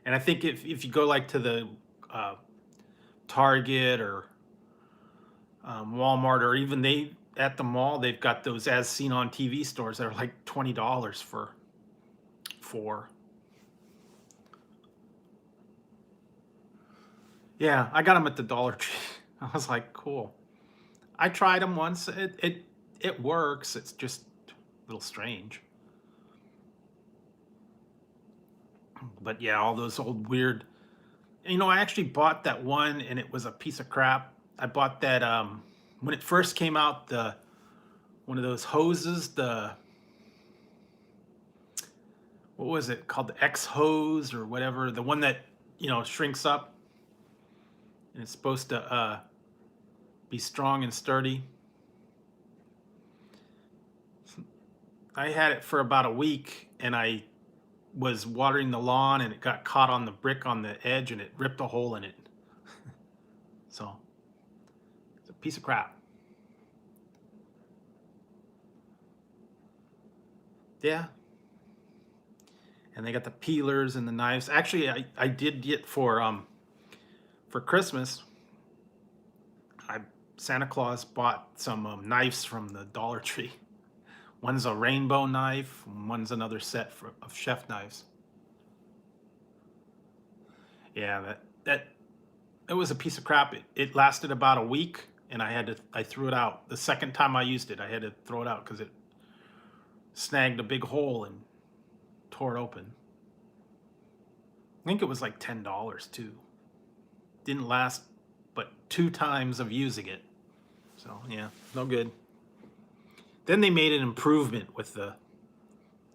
And I think if you go like to the Target or Walmart, or even at the mall, they've got those as seen on TV stores that are like $20 for 4. Yeah, I got them at the Dollar Tree. I was like, cool. I tried them once. It works. It's just a little strange. But yeah, all those old weird. I actually bought that one, and it was a piece of crap. I bought that when it first came out, one of those hoses, what was it called, the X hose or whatever, the one that, you know, shrinks up and it's supposed to be strong and sturdy. I had it for about a week, and I was watering the lawn and it got caught on the brick on the edge and it ripped a hole in it. So it's a piece of crap. Yeah. And they got the peelers and the knives. Actually, I did get for Christmas, Santa Claus bought some knives from the Dollar Tree. One's a rainbow knife, and one's another set of chef knives. Yeah, that it was a piece of crap. It lasted about a week, and I threw it out. The second time I used it, I had to throw it out because it snagged a big hole and tore it open. I think it was like $10 too. Didn't last but 2 times of using it. So yeah, no good. Then they made an improvement with the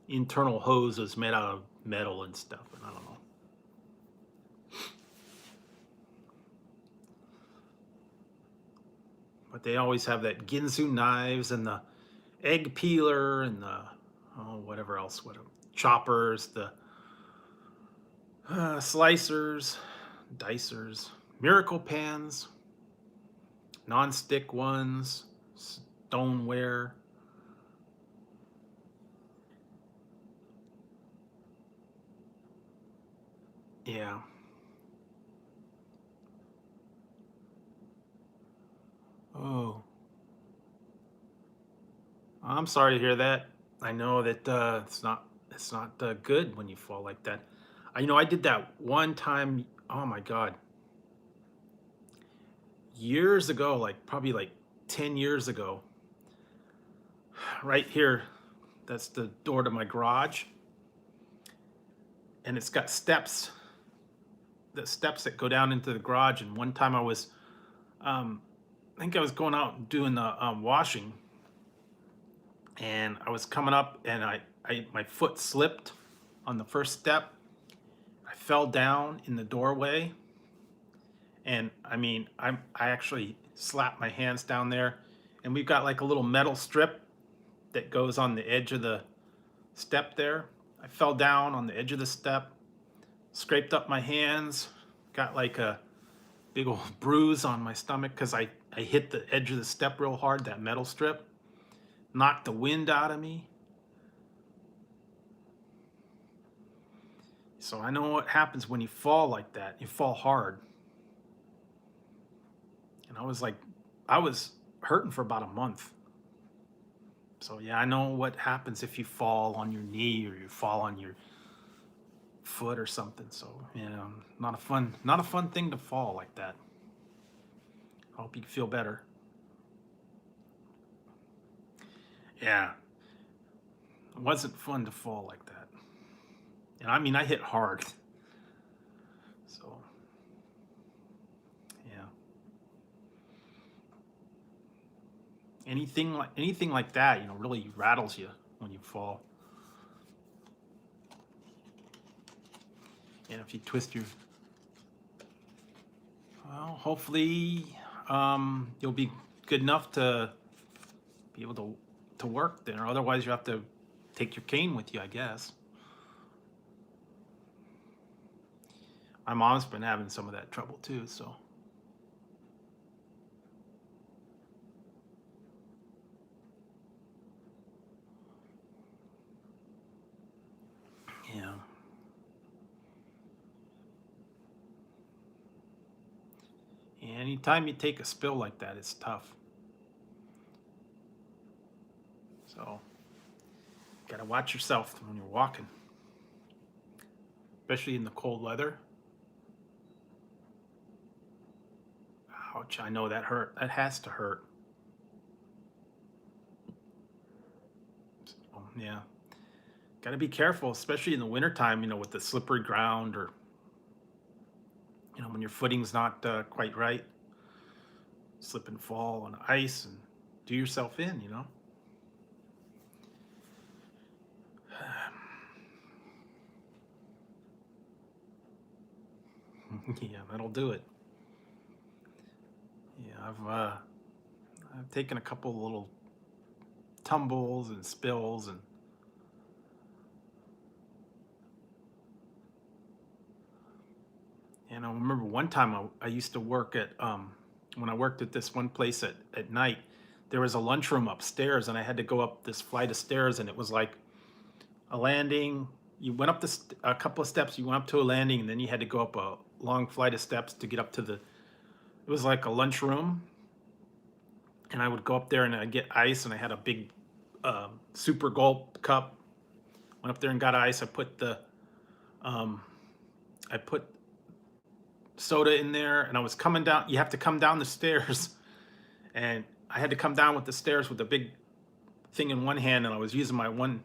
internal hose was made out of metal and stuff, and I don't know. But they always have that Ginsu knives and the egg peeler and the whatever else, choppers, the slicers, dicers, miracle pans, non-stick ones, stoneware. Yeah. Oh, I'm sorry to hear that. I know that it's not good when you fall like that. I did that one time. Oh my God, years ago, like probably like 10 years ago. Right here, that's the door to my garage, and it's got steps. The steps that go down into the garage. And one time I think I was going out and doing the washing, and I was coming up, and my foot slipped on the first step. I fell down in the doorway, and I actually slapped my hands down there, and we've got like a little metal strip that goes on the edge of the step there. I fell down on the edge of the step, scraped up my hands, got like a big old bruise on my stomach because I hit the edge of the step real hard, that metal strip, knocked the wind out of me. So I know what happens when you fall like that. You fall hard. And I was hurting for about a month. So yeah, I know what happens if you fall on your knee or you fall on your foot or something. So not a fun thing to fall like that. I hope you feel better. Yeah, it wasn't fun to fall like that. And I hit hard. So yeah, anything like that, really rattles you when you fall. And if you twist your, well, hopefully you'll be good enough to be able to work there. Otherwise, you have to take your cane with you, I guess. My mom's been having some of that trouble too, so. Yeah. Anytime you take a spill like that, it's tough. So, gotta watch yourself when you're walking, especially in the cold weather. Ouch, I know that hurt. That has to hurt. So, yeah. Gotta be careful, especially in the wintertime, with the slippery ground, or, when your footing's not quite right. Slip and fall on ice and do yourself in. Yeah, that'll do it. Yeah, I've taken a couple little tumbles and spills, and I remember one time I used to work at when I worked at this one place at night. There was a lunchroom upstairs, and I had to go up this flight of stairs, and it was like a landing. You went up a couple of steps, you went up to a landing, and then you had to go up a long flight of steps to get up to the. It was like a lunchroom, and I would go up there and I'd get ice, and I had a big super gulp cup. Went up there and got ice. Um, I put soda in there, and I was coming down. You have to come down the stairs, and I had to come down with the stairs with the big thing in one hand, and I was using my one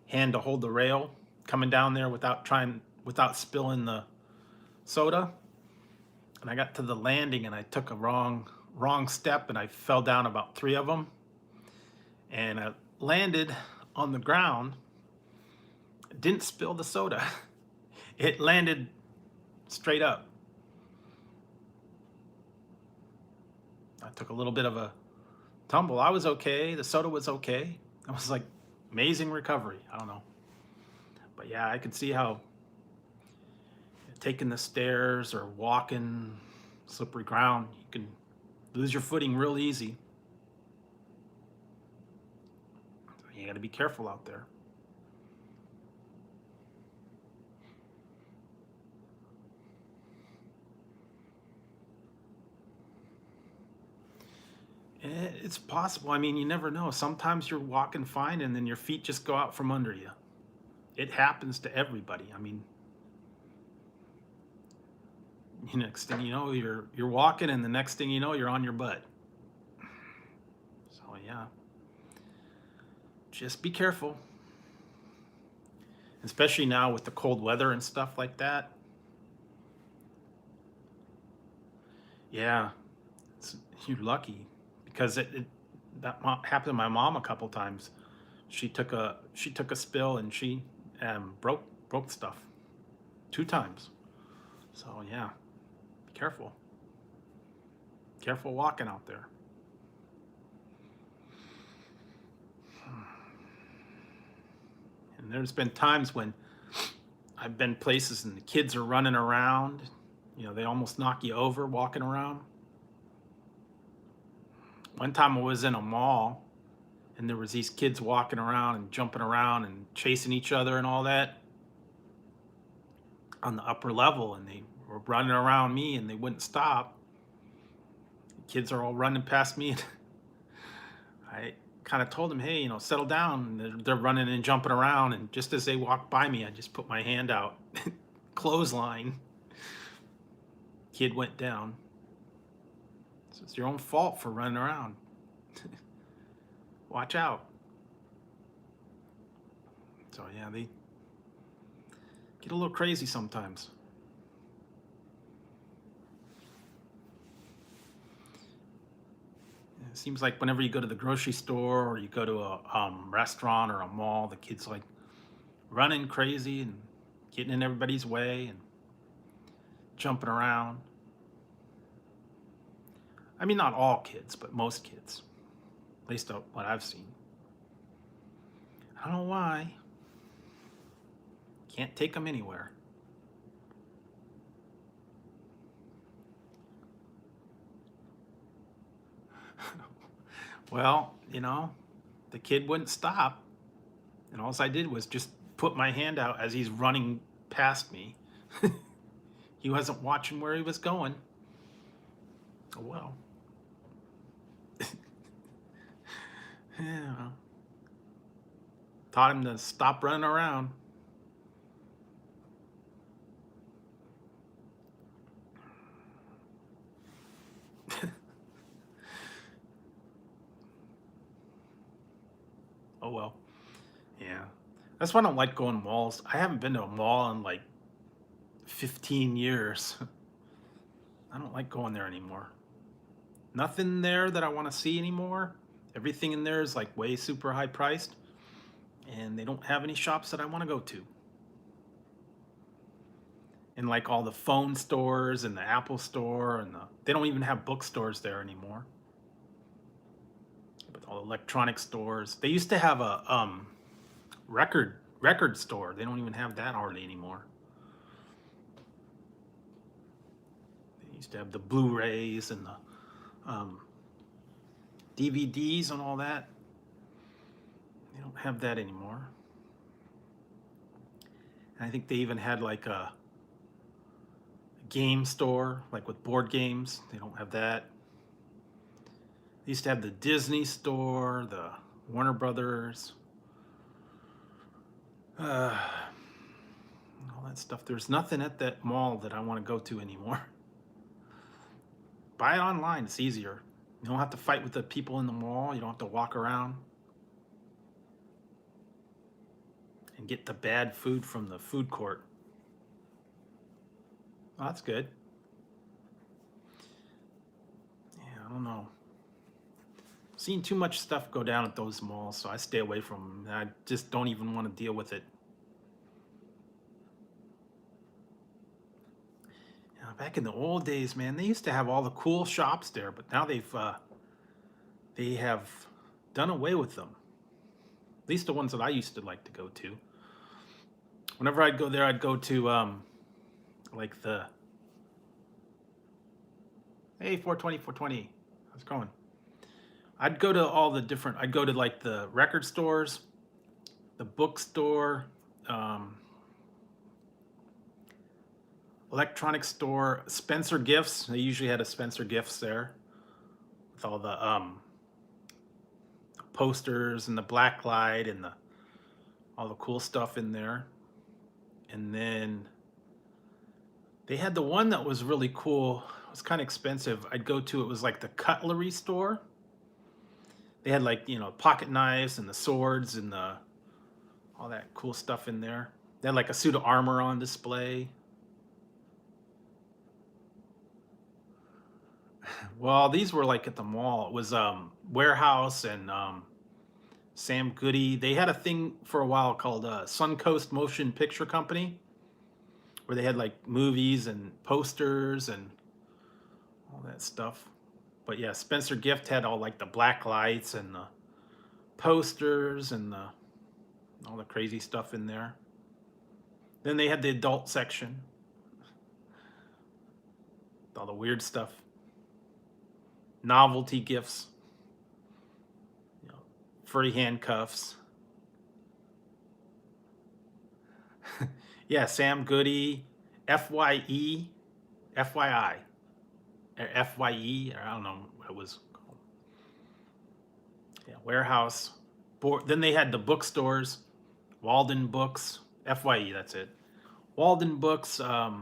hand to hold the rail, coming down there without spilling the soda. And I got to the landing, and I took a wrong step, and I fell down about 3 of them, and I landed on the ground. Didn't spill the soda. It landed straight up. I took a little bit of a tumble. I was okay. The soda was okay. It was like amazing recovery. I don't know. But yeah, I could see how taking the stairs or walking slippery ground, you can lose your footing real easy. So you got to be careful out there. It's possible. I mean, you never know. Sometimes you're walking fine and then your feet just go out from under you. It happens to everybody. I mean, next thing you know, you're walking, and the next thing you know, you're on your butt. So yeah, just be careful. Especially now with the cold weather and stuff like that. Yeah, you're lucky, because happened to my mom a couple times. She took a spill, and she broke stuff 2 times. So yeah, be careful. Careful walking out there. And there's been times when I've been places and the kids are running around. They almost knock you over walking around. One time I was in a mall, and there was these kids walking around and jumping around and chasing each other and all that on the upper level, and they were running around me, and they wouldn't stop. The kids are all running past me, and I kind of told them, hey, settle down. They're running and jumping around, and just as they walked by me, I just put my hand out, clothesline. Kid went down. So it's your own fault for running around. Watch out. So yeah, they get a little crazy sometimes. It seems like whenever you go to the grocery store or you go to a restaurant or a mall, the kids like running crazy and getting in everybody's way and jumping around. I mean, not all kids, but most kids. At least what I've seen. I don't know why. Can't take them anywhere. Well, the kid wouldn't stop. And all I did was just put my hand out as he's running past me. He wasn't watching where he was going. Oh, well. Yeah. Taught him to stop running around. Oh well. Yeah. That's why I don't like going to malls. I haven't been to a mall in like 15 years. I don't like going there anymore. Nothing there that I want to see anymore. Everything in there is like way super high priced, and they don't have any shops that I want to go to. and like all the phone stores and the Apple store, and they don't even have bookstores there anymore. But all the electronic stores, they used to have a record store. They don't even have that hardly anymore. They used to have the Blu-rays and the DVDs and all that. They don't have that anymore. And I think they even had like a game store, like with board games. They don't have that. They used to have the Disney store, the Warner Brothers, all that stuff. There's nothing at that mall that I want to go to anymore. Buy it online, it's easier. You don't have to fight with the people in the mall. You don't have to walk around and get the bad food from the food court. Oh, that's good. Yeah, I don't know. Seen too much stuff go down at those malls, so I stay away from them. I just don't even want to deal with it. Back in the old days, man, they used to have all the cool shops there, but now they have done away with them. At least the ones that I used to like to go to. Whenever I'd go there, I'd go to like the, hey, 420, how's it going? I'd go to all the different, I'd go to like the record stores, the bookstore, electronic store, Spencer Gifts. They usually had a Spencer Gifts there with all the posters and the black light and all the cool stuff in there. And then they had the one that was really cool. It was kind of expensive. I'd go to, it was like the cutlery store. They had like, pocket knives and the swords and all that cool stuff in there. They had like a suit of armor on display. Well, these were like at the mall. It was Warehouse and Sam Goody. They had a thing for a while called Suncoast Motion Picture Company, where they had like movies and posters and all that stuff. But yeah, Spencer Gift had all like the black lights and the posters and all the crazy stuff in there. Then they had the adult section, all the weird stuff, novelty gifts, free handcuffs. Yeah, Sam Goody, FYE, FYI, or FYE, or I don't know what it was called. Yeah, Warehouse. Then they had the bookstores, Walden Books, FYE, that's it. Walden Books, a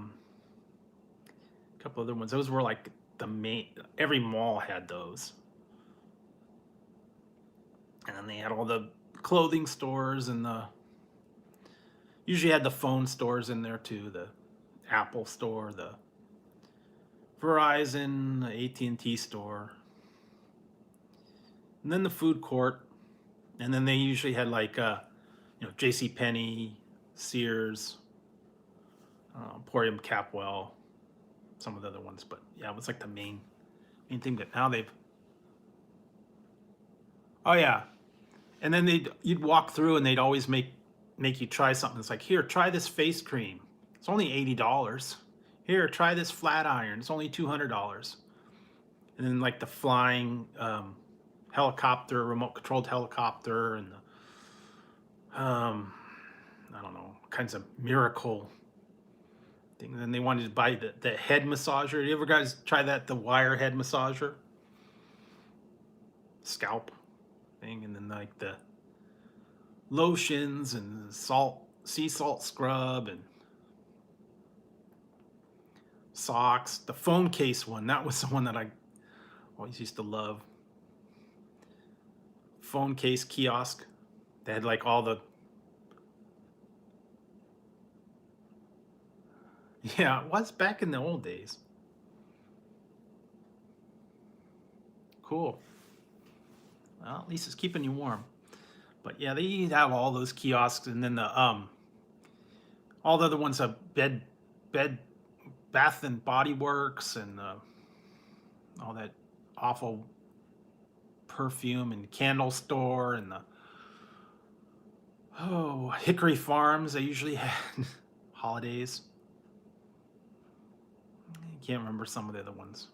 couple other ones. Those were like the main, every mall had those. And then they had all the clothing stores and usually had the phone stores in there too, the Apple store, the Verizon, the AT&T store. And then the food court. And then they usually had like, JCPenney, Sears, Emporium Capwell, some of the other ones. But yeah, it was like the main thing. But now oh yeah. And then you'd walk through and they'd always make you try something. It's like, here, try this face cream. It's only $80. Here, try this flat iron. It's only $200. And then like the flying helicopter, remote controlled helicopter, and I don't know, kinds of miracle things. And then they wanted to buy the head massager. You ever guys try that, the wire head massager? Scalp thing. And then like the lotions and sea salt scrub and socks. The phone case one, that was the one that I always used to love. Phone case kiosk. They had like all the, yeah, it was back in the old days. Cool. Well, at least it's keeping you warm. But yeah, they have all those kiosks, and then the all the other ones have bed bed, Bath and Body Works, and all that awful perfume and candle store, and the Hickory Farms. They usually had holidays. I can't remember some of the other ones.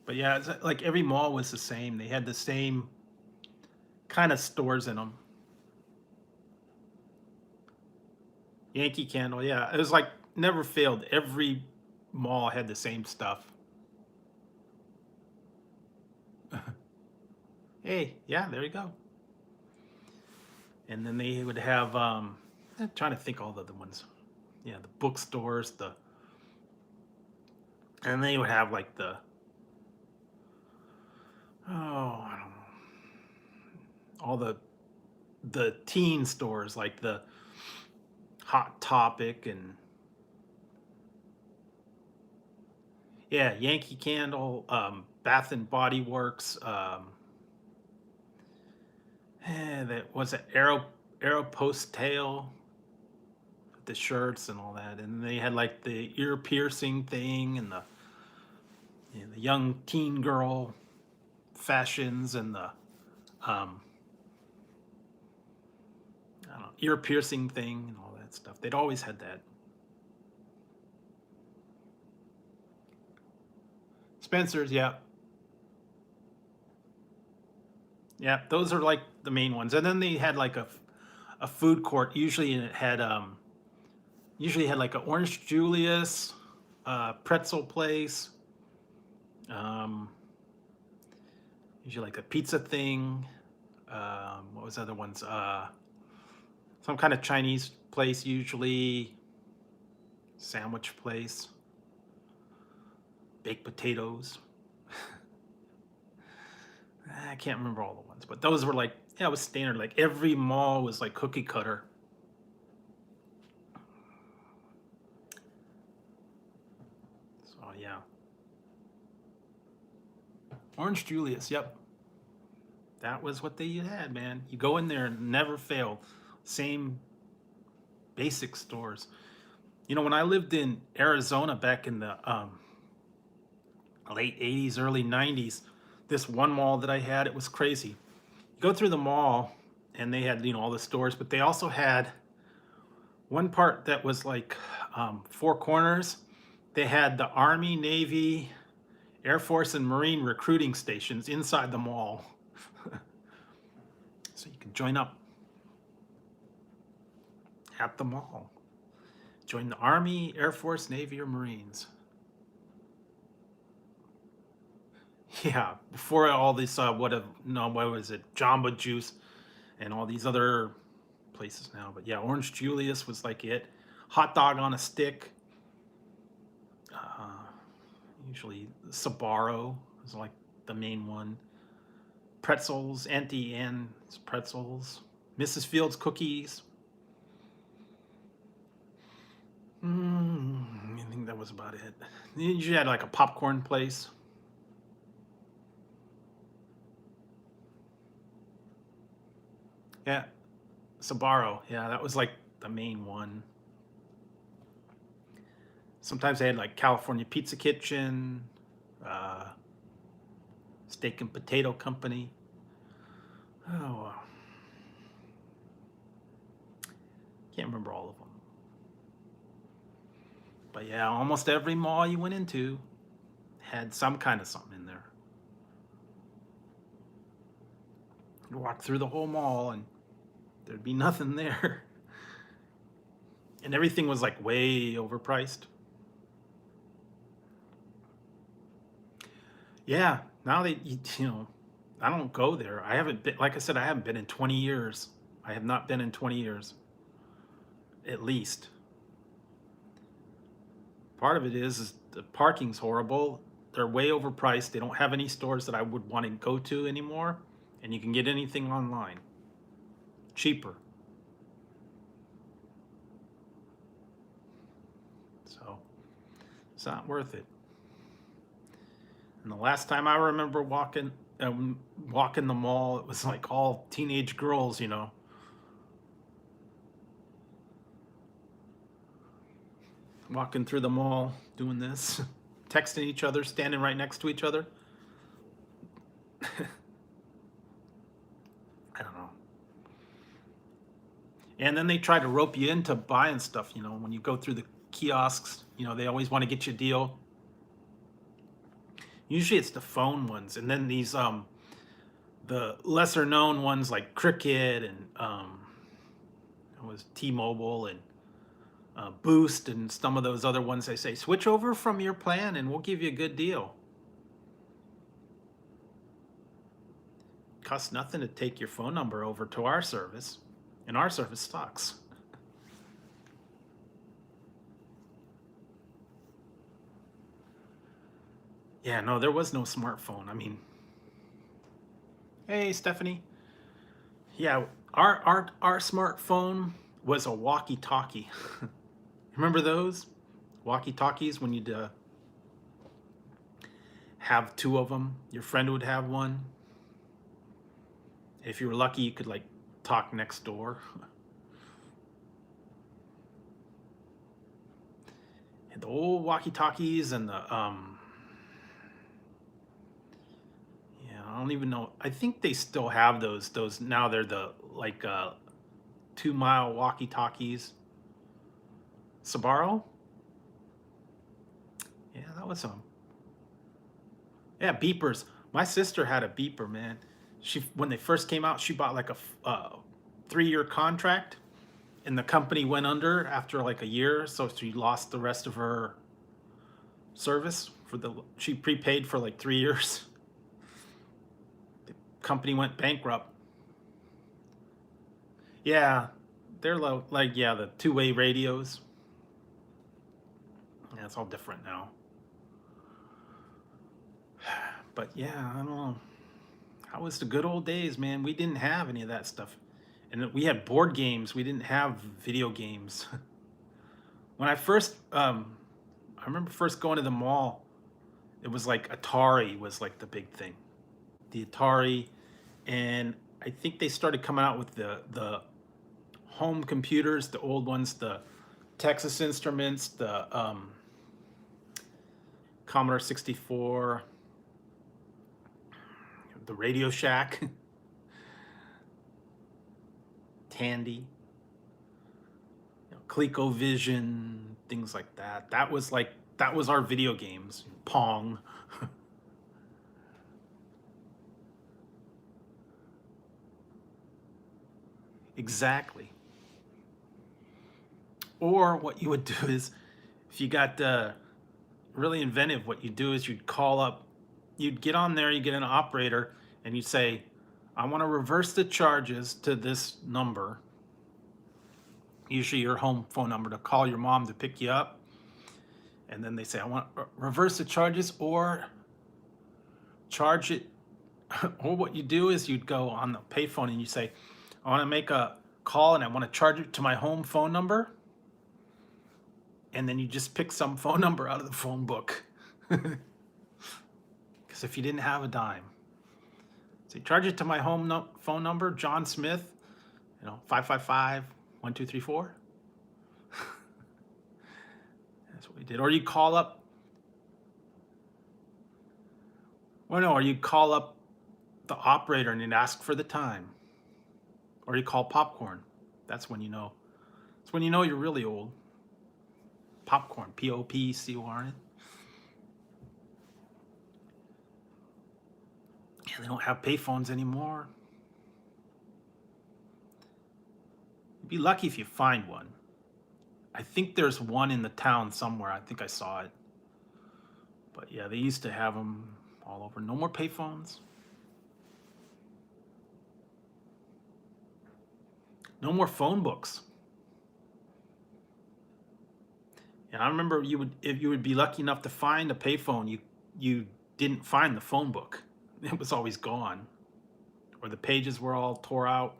But yeah, it's like every mall was the same. They had the same kind of stores in them. Yankee Candle, yeah. It was like never failed. Every mall had the same stuff. Hey, yeah, there you go. And then they would have I'm trying to think all the other ones. Yeah, the bookstores, and they would have like I don't know, all the teen stores, like the Hot Topic, and yeah, Yankee Candle, Bath and Body Works, that was it, Aeropostale, the shirts and all that, and they had like the ear piercing thing, and the young teen girl fashions, and the um, I don't know, ear piercing thing and all that stuff. They'd always had that. Spencer's, yeah, yeah, those are like the main ones. And then they had like a food court. Usually had like an Orange Julius, pretzel place, um, usually like a pizza thing. What was the other ones? Some kind of Chinese place, usually sandwich place, baked potatoes. I can't remember all the ones, but those were like, yeah, it was standard. Like every mall was like cookie cutter. So yeah, Orange Julius, yep, that was what they had, man. You go in there and never failed. Same basic stores. You know, when I lived in Arizona back in the late 80s, early 90s, this one mall that I had, it was crazy. You go through the mall and they had, all the stores, but they also had one part that was like four corners. They had the Army, Navy, Air Force, and Marine recruiting stations inside the mall. So you can join up at the mall. Join the Army, Air Force, Navy, or Marines. Yeah, before all this, what was it, Jamba Juice, and all these other places now. But yeah, Orange Julius was like it. Hot dog on a stick. Uh, Usually Sabaro was like the main one. Pretzels, Auntie Anne's pretzels. Mrs. Fields cookies. I think that was about it. You usually had like a popcorn place. Yeah, Sabaro. Yeah, that was like the main one. Sometimes they had like California Pizza Kitchen, uh, Steak and Potato Company. Oh, can't remember all of them. But yeah, almost every mall you went into had some kind of something in there. You'd walk through the whole mall and there'd be nothing there. And everything was like way overpriced. Yeah, now I don't go there. I haven't been, like I said, I haven't been in 20 years. I have not been in 20 years, at least. Part of it is the parking's horrible. They're way overpriced. They don't have any stores that I would want to go to anymore. And you can get anything online. Cheaper. So it's not worth it. And the last time I remember walking the mall, it was like all teenage girls. walking through the mall doing this, texting each other, standing right next to each other. I don't know. And then they try to rope you into buying stuff, you know, when you go through the kiosks, you know, they always want to get you a deal. Usually it's the phone ones, and then these the lesser known ones like Cricket and it was T-Mobile and Boost and some of those other ones. They say switch over from your plan and we'll give you a good deal. Costs nothing to take your phone number over to our service, and our service sucks. Yeah, no, there was no smartphone. I mean, hey, Stephanie. Yeah, our smartphone was a walkie-talkie. Remember those walkie-talkies when you'd have two of them? Your friend would have one. If you were lucky, you could like talk next door. And the old walkie-talkies and the yeah, I don't even know. I think they still have those. Those now they're the like 2 mile walkie-talkies. Sabaro? Yeah, that was yeah, beepers. My sister had a beeper, man. She when they first came out, she bought like a 3-year contract, and the company went under after like a year, so she lost the rest of her service for the she prepaid for like 3 years. The company went bankrupt. Yeah, they're like yeah, the two-way radios. Yeah, it's all different now. But yeah, I don't know. How was the good old days, man? We didn't have any of that stuff. And we had board games. We didn't have video games. When I first, I remember first going to the mall, it was like Atari was like the big thing. The Atari, and I think they started coming out with the home computers, the old ones, the Texas Instruments, the Commodore 64, the Radio Shack, Tandy, ColecoVision, things like that. That was our video games. Pong. Exactly. Or what you would do is, if you got really inventive, what you do is you'd call up, you'd get on there, you get an operator, and you say, I want to reverse the charges to this number, usually your home phone number, to call your mom to pick you up. And then they say, I want to reverse the charges or charge it. Or what you do is you'd go on the payphone and you say, I want to make a call and I want to charge it to my home phone number. And then you just pick some phone number out of the phone book. Because if you didn't have a dime, so you charge it to my home phone number, John Smith, 555-1234. That's what we did. Or you call up. Well, no, or you call up the operator and you'd ask for the time. Or you call Popcorn. That's when you know. That's when you know you're really old. Popcorn, Popcorn. Yeah, they don't have payphones anymore. You'd be lucky if you find one. I think there's one in the town somewhere. I think I saw it. But yeah, they used to have them all over. No more payphones. No more phone books. And I remember if you would be lucky enough to find a payphone, you didn't find the phone book. It was always gone, or the pages were all tore out.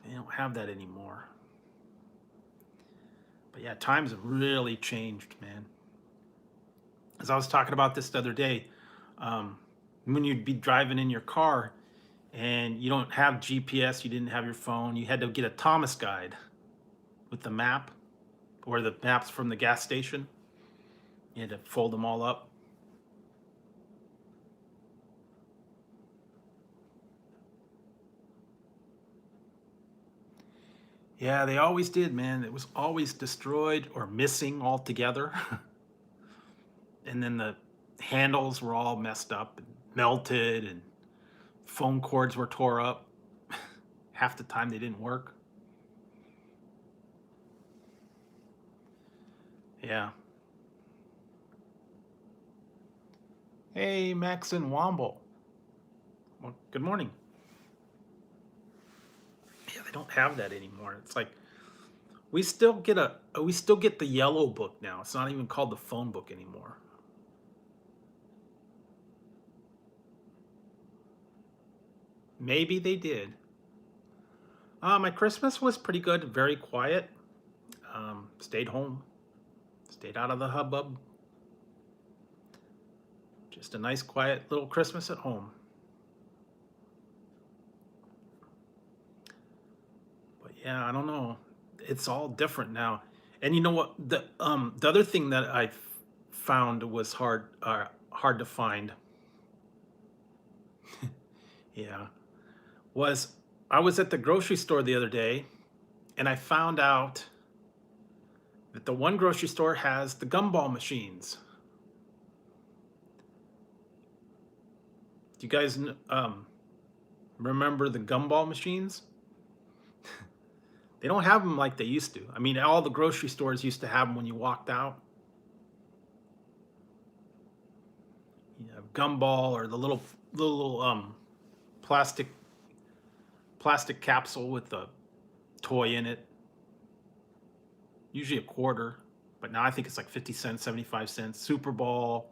They don't have that anymore. But yeah, times have really changed, man. As I was talking about this the other day, when you'd be driving in your car and you don't have GPS, you didn't have your phone, you had to get a Thomas guide with the map. where the maps from the gas station. You had to fold them all up. Yeah, they always did, man. It was always destroyed or missing altogether. And then the handles were all messed up and melted, and phone cords were tore up. Half the time they didn't work. Yeah. Hey, Max and Womble. Well, good morning. Yeah, they don't have that anymore. It's like we still get the yellow book now. It's not even called the phone book anymore. Maybe they did. My Christmas was pretty good, very quiet. Stayed home, stayed out of the hubbub. Just a nice, quiet little Christmas at home. But yeah, I don't know. It's all different now. And you know what? The other thing that I found was hard to find. Yeah, was I was at the grocery store the other day, and I found out that the one grocery store has the gumball machines. Do you guys remember the gumball machines? They don't have them like they used to. I mean, all the grocery stores used to have them when you walked out. You have gumball, or the little plastic capsule with the toy in it. Usually a quarter, but now I think it's like 50 cents, 75 cents. Super Ball,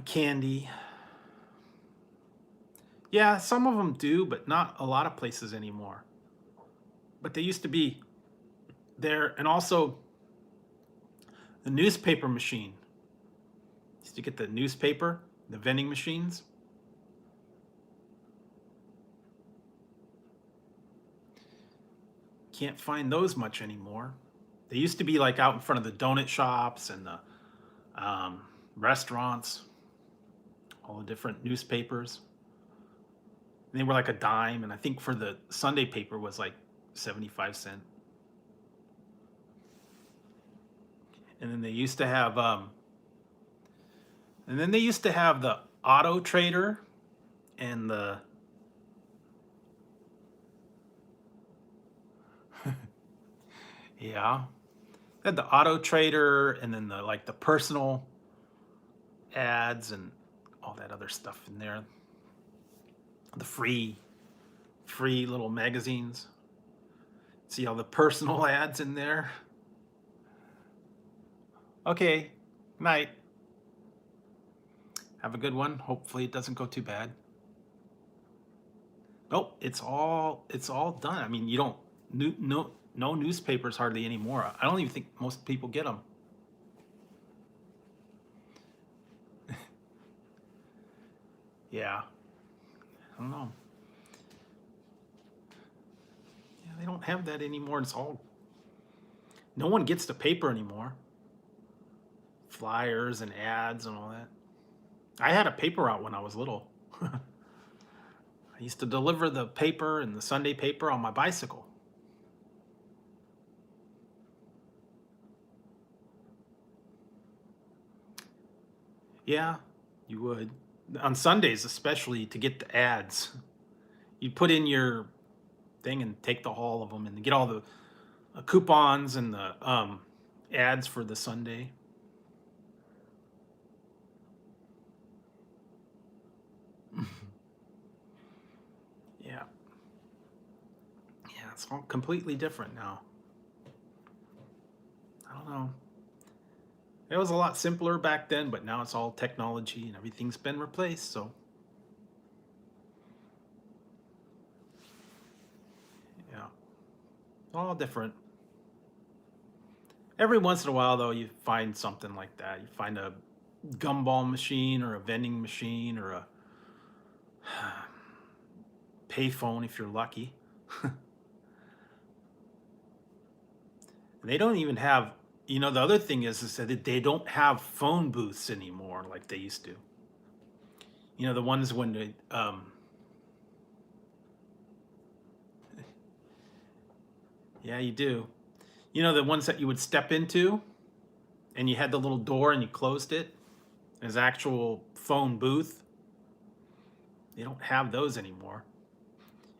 candy. Yeah, some of them do, but not a lot of places anymore. But they used to be there. And also the newspaper machine. Used to get the newspaper, the vending machines. Can't find those much anymore. They used to be like out in front of the donut shops and the restaurants, all the different newspapers. And they were like a dime, and I think for the Sunday paper was like 75 cents. And then they used to have the Auto Trader and the yeah. They had the Auto Trader, and then the personal ads and all that other stuff in there. The free little magazines. See all the personal ads in there. Okay, night. Have a good one. Hopefully it doesn't go too bad. Nope, it's all done. I mean, you don't no newspapers hardly anymore. I don't even think most people get them. Yeah, I don't know. Yeah, they don't have that anymore. It's all, no one gets the paper anymore. Flyers and ads and all that. I had a paper route when I was little. I used to deliver the paper and the Sunday paper on my bicycle. Yeah, you would. On Sundays, especially, to get the ads. You'd put in your thing and take the haul of them and get all the coupons and the ads for the Sunday. Yeah. Yeah, it's all completely different now. I don't know. It was a lot simpler back then, but now it's all technology and everything's been replaced, so. Yeah. All different. Every once in a while, though, you find something like that. You find a gumball machine or a vending machine or a payphone if you're lucky. They don't even have, the other thing is that they don't have phone booths anymore like they used to. The ones when they, yeah, you do. The ones that you would step into and you had the little door and you closed it as actual phone booth. They don't have those anymore.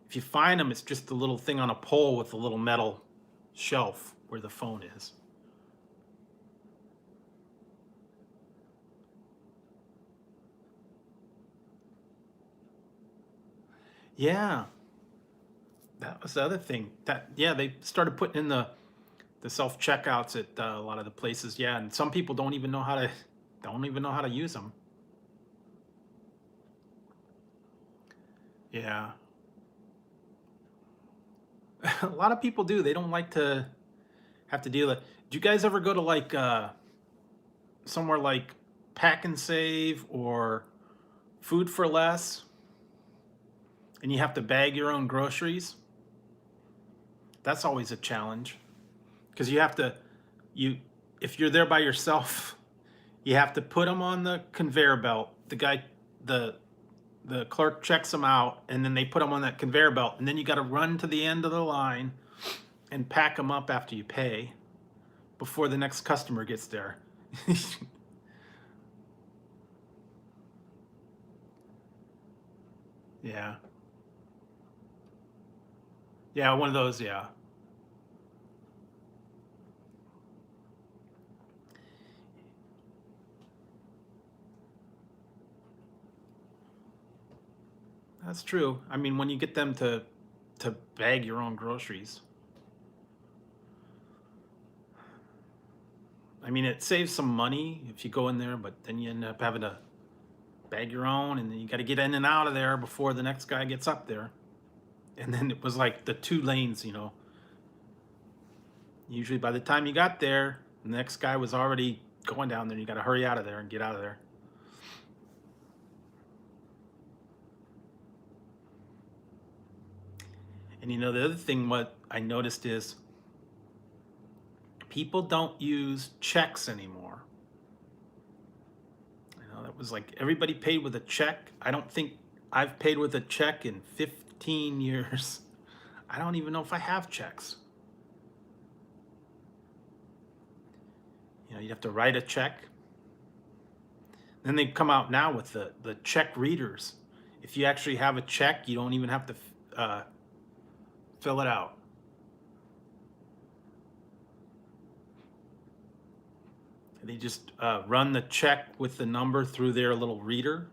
If you find them, it's just a little thing on a pole with a little metal shelf where the phone is. Yeah, that was the other thing. Yeah, they started putting in the self checkouts at a lot of the places. Yeah, and some people don't even know how to use them. Yeah, a lot of people do. They don't like to have to deal with. Do you guys ever go to like somewhere like Pack and Save or Food for Less, and you have to bag your own groceries? That's always a challenge because you if you're there by yourself, you have to put them on the conveyor belt. The clerk checks them out, and then they put them on that conveyor belt, and then you got to run to the end of the line and pack them up after you pay before the next customer gets there. Yeah. Yeah, one of those, yeah. That's true. I mean, when you get them to bag your own groceries, I mean, it saves some money if you go in there, but then you end up having to bag your own, and then you got to get in and out of there before the next guy gets up there. And then it was like the 2 lanes. Usually by the time you got there, the next guy was already going down there. You got to hurry out of there and get out of there. And the other thing what I noticed is people don't use checks anymore. That was like everybody paid with a check. I don't think I've paid with a check in 15 years. I don't even know if I have checks. You'd have to write a check. Then they come out now with the check readers. If you actually have a check, you don't even have to fill it out. They just run the check with the number through their little reader.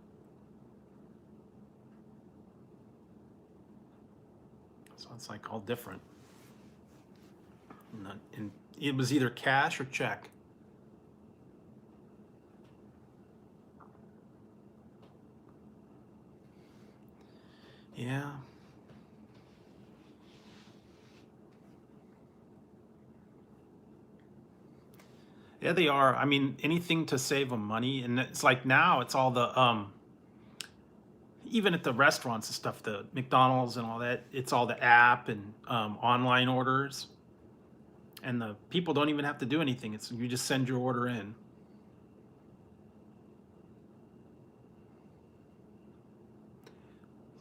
So it's like all different. And it was either cash or check. Yeah. Yeah, they are. I mean, anything to save them money. And it's like now it's all the even at the restaurants and stuff, the McDonald's and all that, it's all the app and online orders. And the people don't even have to do anything. It's you just send your order in.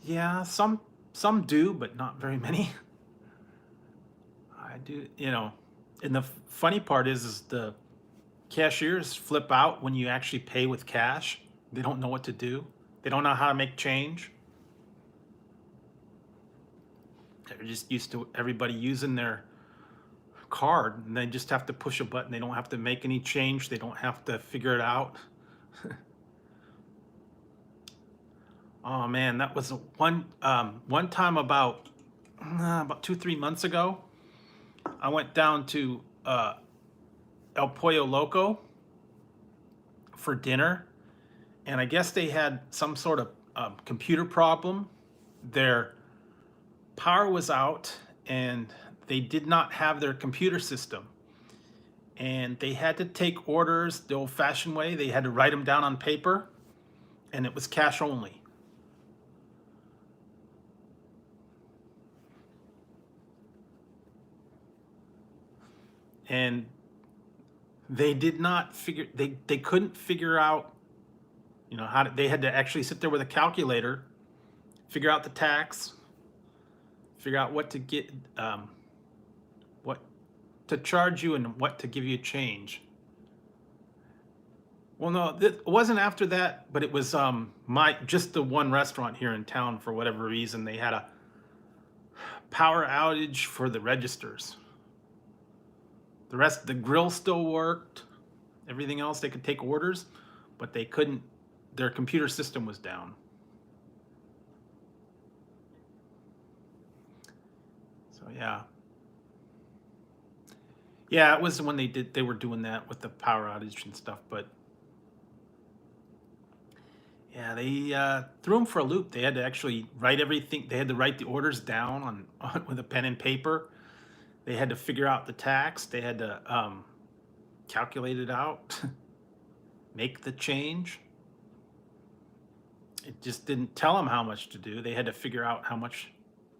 Yeah, some do, but not very many. I do, and the funny part is the cashiers flip out when you actually pay with cash. They don't know what to do. They don't know how to make change. They're just used to everybody using their card, and they just have to push a button. They don't have to make any change. They don't have to figure it out. Oh man, that was one time about 2-3 months ago. I went down to El Pollo Loco for dinner, and I guess they had some sort of computer problem. Their power was out, and they did not have their computer system. And they had to take orders the old-fashioned way. They had to write them down on paper, and it was cash only. and they did not figure, they couldn't figure out, you know, they had to actually sit there with a calculator, figure out the tax, figure out what to get, what to charge you and what to give you change. Well, no, it wasn't after that, but it was just the one restaurant here in town, for whatever reason, they had a power outage for the registers. The rest, the grill still worked, everything else they could take orders, but they couldn't, their computer system was down. So yeah. Yeah, it was when they were doing that with the power outage and stuff, but yeah, they threw them for a loop. They had to actually write everything. They had to write the orders down on with a pen and paper. They had to figure out the tax. They had to calculate it out, make the change. It just didn't tell them how much to do. They had to figure out how much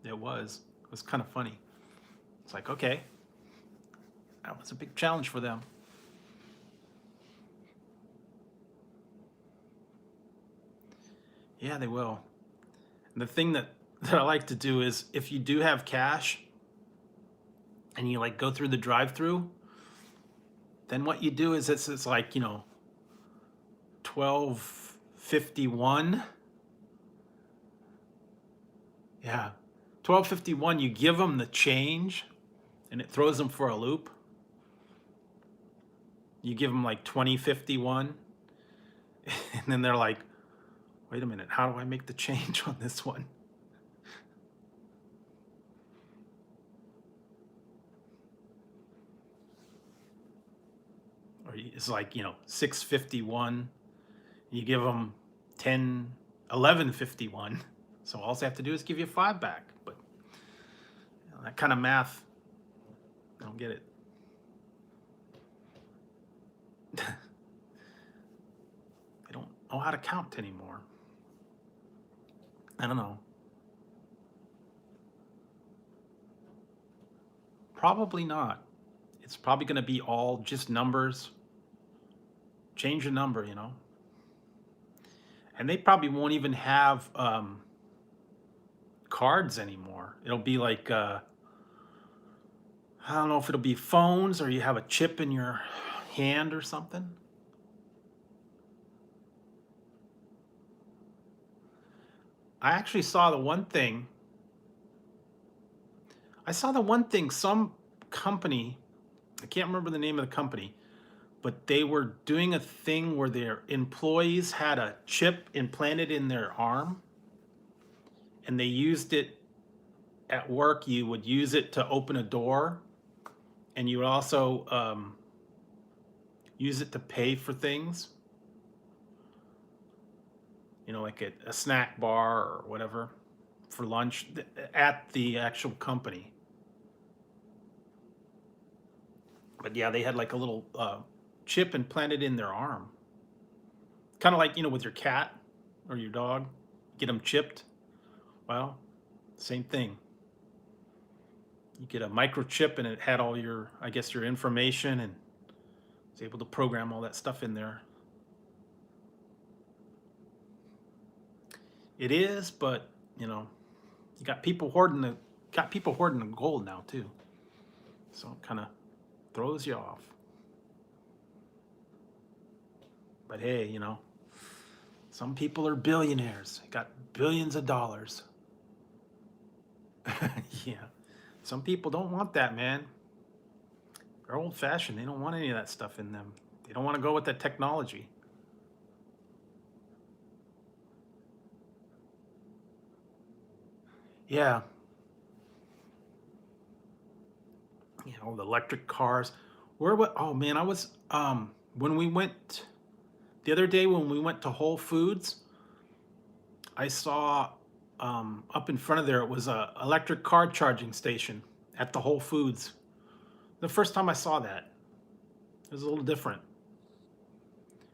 it was. It was kind of funny. It's like, okay, that was a big challenge for them. Yeah, they will. And the thing that I like to do is, if you do have cash and you like go through the drive-through, then what you do is it's like, you know, 12.51. Yeah, 12.51. You give them the change, and it throws them for a loop. You give them like 20.51, and then they're like, wait a minute, how do I make the change on this one? Or it's like, you know, 6.51. You give them 11.51. So all they have to do is give you 5 back. But you know, that kind of math, I don't get it. They don't know how to count anymore. I don't know. Probably not. It's probably going to be all just numbers. Change a number, you know. And they probably won't even have cards anymore. It'll be like, I don't know if it'll be phones, or you have a chip in your hand or something. I actually saw the one thing. Some company, I can't remember the name of the company, but they were doing a thing where their employees had a chip implanted in their arm, and they used it at work. You would use it to open a door, and you would also use it to pay for things, you know, like a snack bar or whatever for lunch at the actual company. But yeah, they had like a little chip implanted in their arm. Kind of like, you know, with your cat or your dog, get them chipped. Well, same thing. You get a microchip, and it had all your, I guess, your information, and was able to program all that stuff in there. It is, but you know, you got people hoarding the gold now too. So it kind of throws you off. But hey, you know, some people are billionaires, got billions of dollars. Yeah. Some people don't want that, man. They're old fashioned. They don't want any of that stuff in them. They don't want to go with that technology. Yeah. You know, the electric cars. Oh man, I was, when we went, the other day when we went to Whole Foods, I saw up in front of there, it was a electric car charging station at the Whole Foods. The first time I saw that, it was a little different.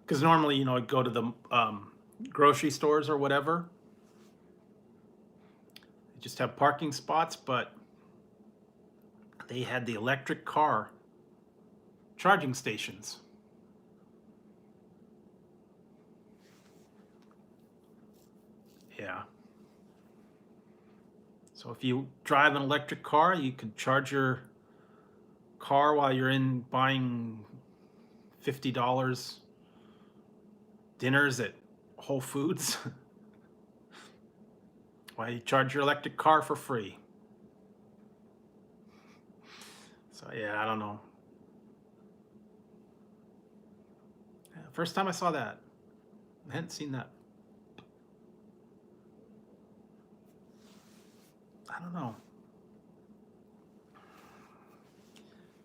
Because normally, you know, I'd go to the grocery stores or whatever. They just have parking spots, but they had the electric car charging stations. Yeah. So if you drive an electric car, you could charge your car while you're in buying $50 dinners at Whole Foods. Why you charge your electric car for free. So yeah, I don't know. First time I saw that. I hadn't seen that. I don't know.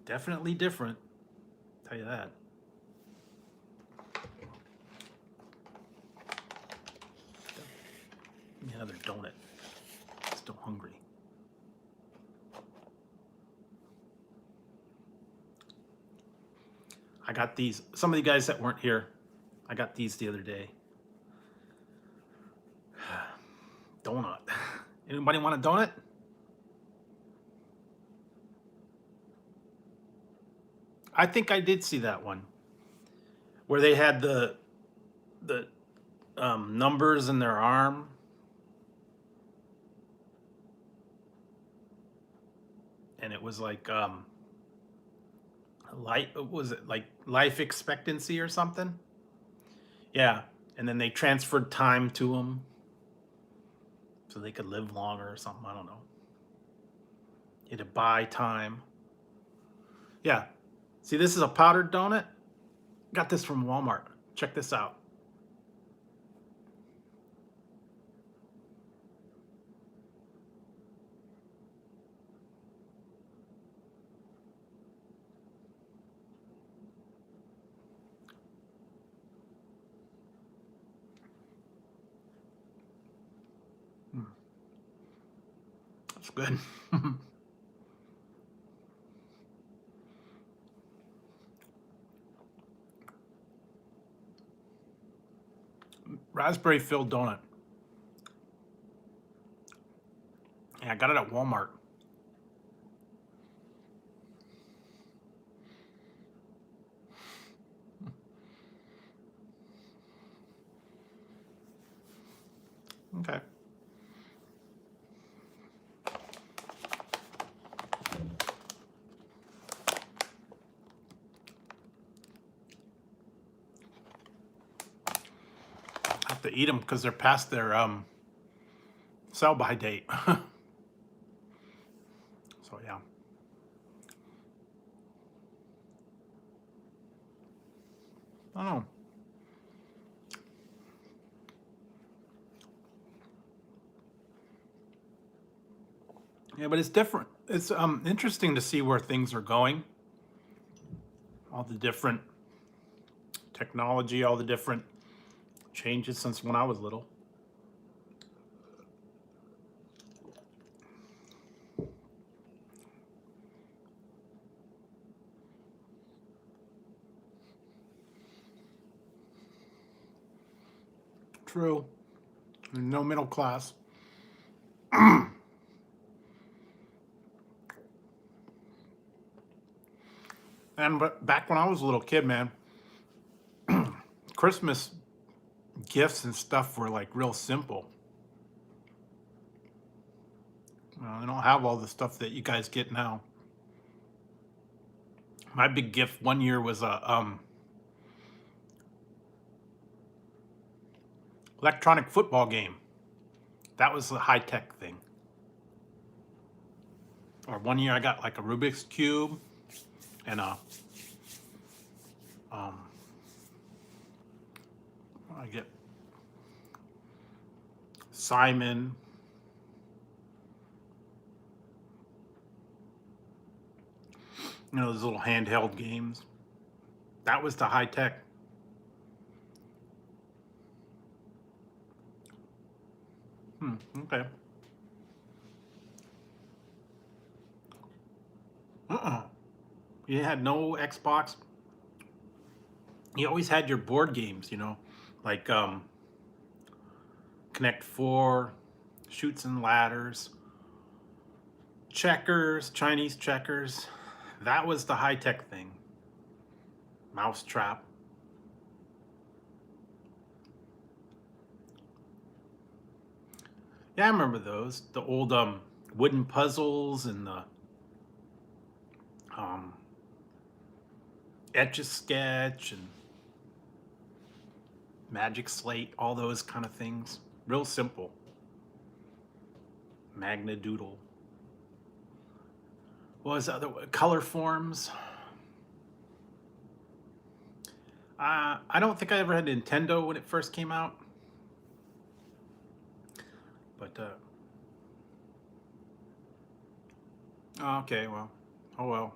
Definitely different. I'll tell you that. Another donut. Still hungry. I got these. Some of you guys that weren't here, I got these the other day. Donut. Anybody want a donut? I think I did see that one, where they had the numbers in their arm. And it was like was it like life expectancy or something? Yeah, and then they transferred time to them so they could live longer or something. I don't know. You had to buy time. Yeah. See, this is a powdered donut. Got this from Walmart. Check this out. That's good. Raspberry filled donut. Yeah, I got it at Walmart. Okay. Have to eat them because they're past their sell-by date. So yeah. I don't know. Yeah, but it's different. It's interesting to see where things are going. All the different technology, all the different changes since when I was little. True. No middle class. But back when I was a little kid, man, Christmas gifts and stuff were like real simple. I don't have all the stuff that you guys get now. My big gift one year was a electronic football game. That was the high-tech thing. Or one year I got like a Rubik's Cube and a I get Simon. You know, those little handheld games. That was the high tech. Okay. You had no Xbox. You always had your board games, you know, like Connect 4, Chutes and Ladders, checkers, Chinese checkers. That was the high-tech thing. Mousetrap. Yeah, I remember those. The old wooden puzzles and the um, Etch-a-Sketch and Magic Slate, all those kind of things. Real simple. Magna Doodle. What was other color forms? I don't think I ever had Nintendo when it first came out, but oh, okay, well, oh well.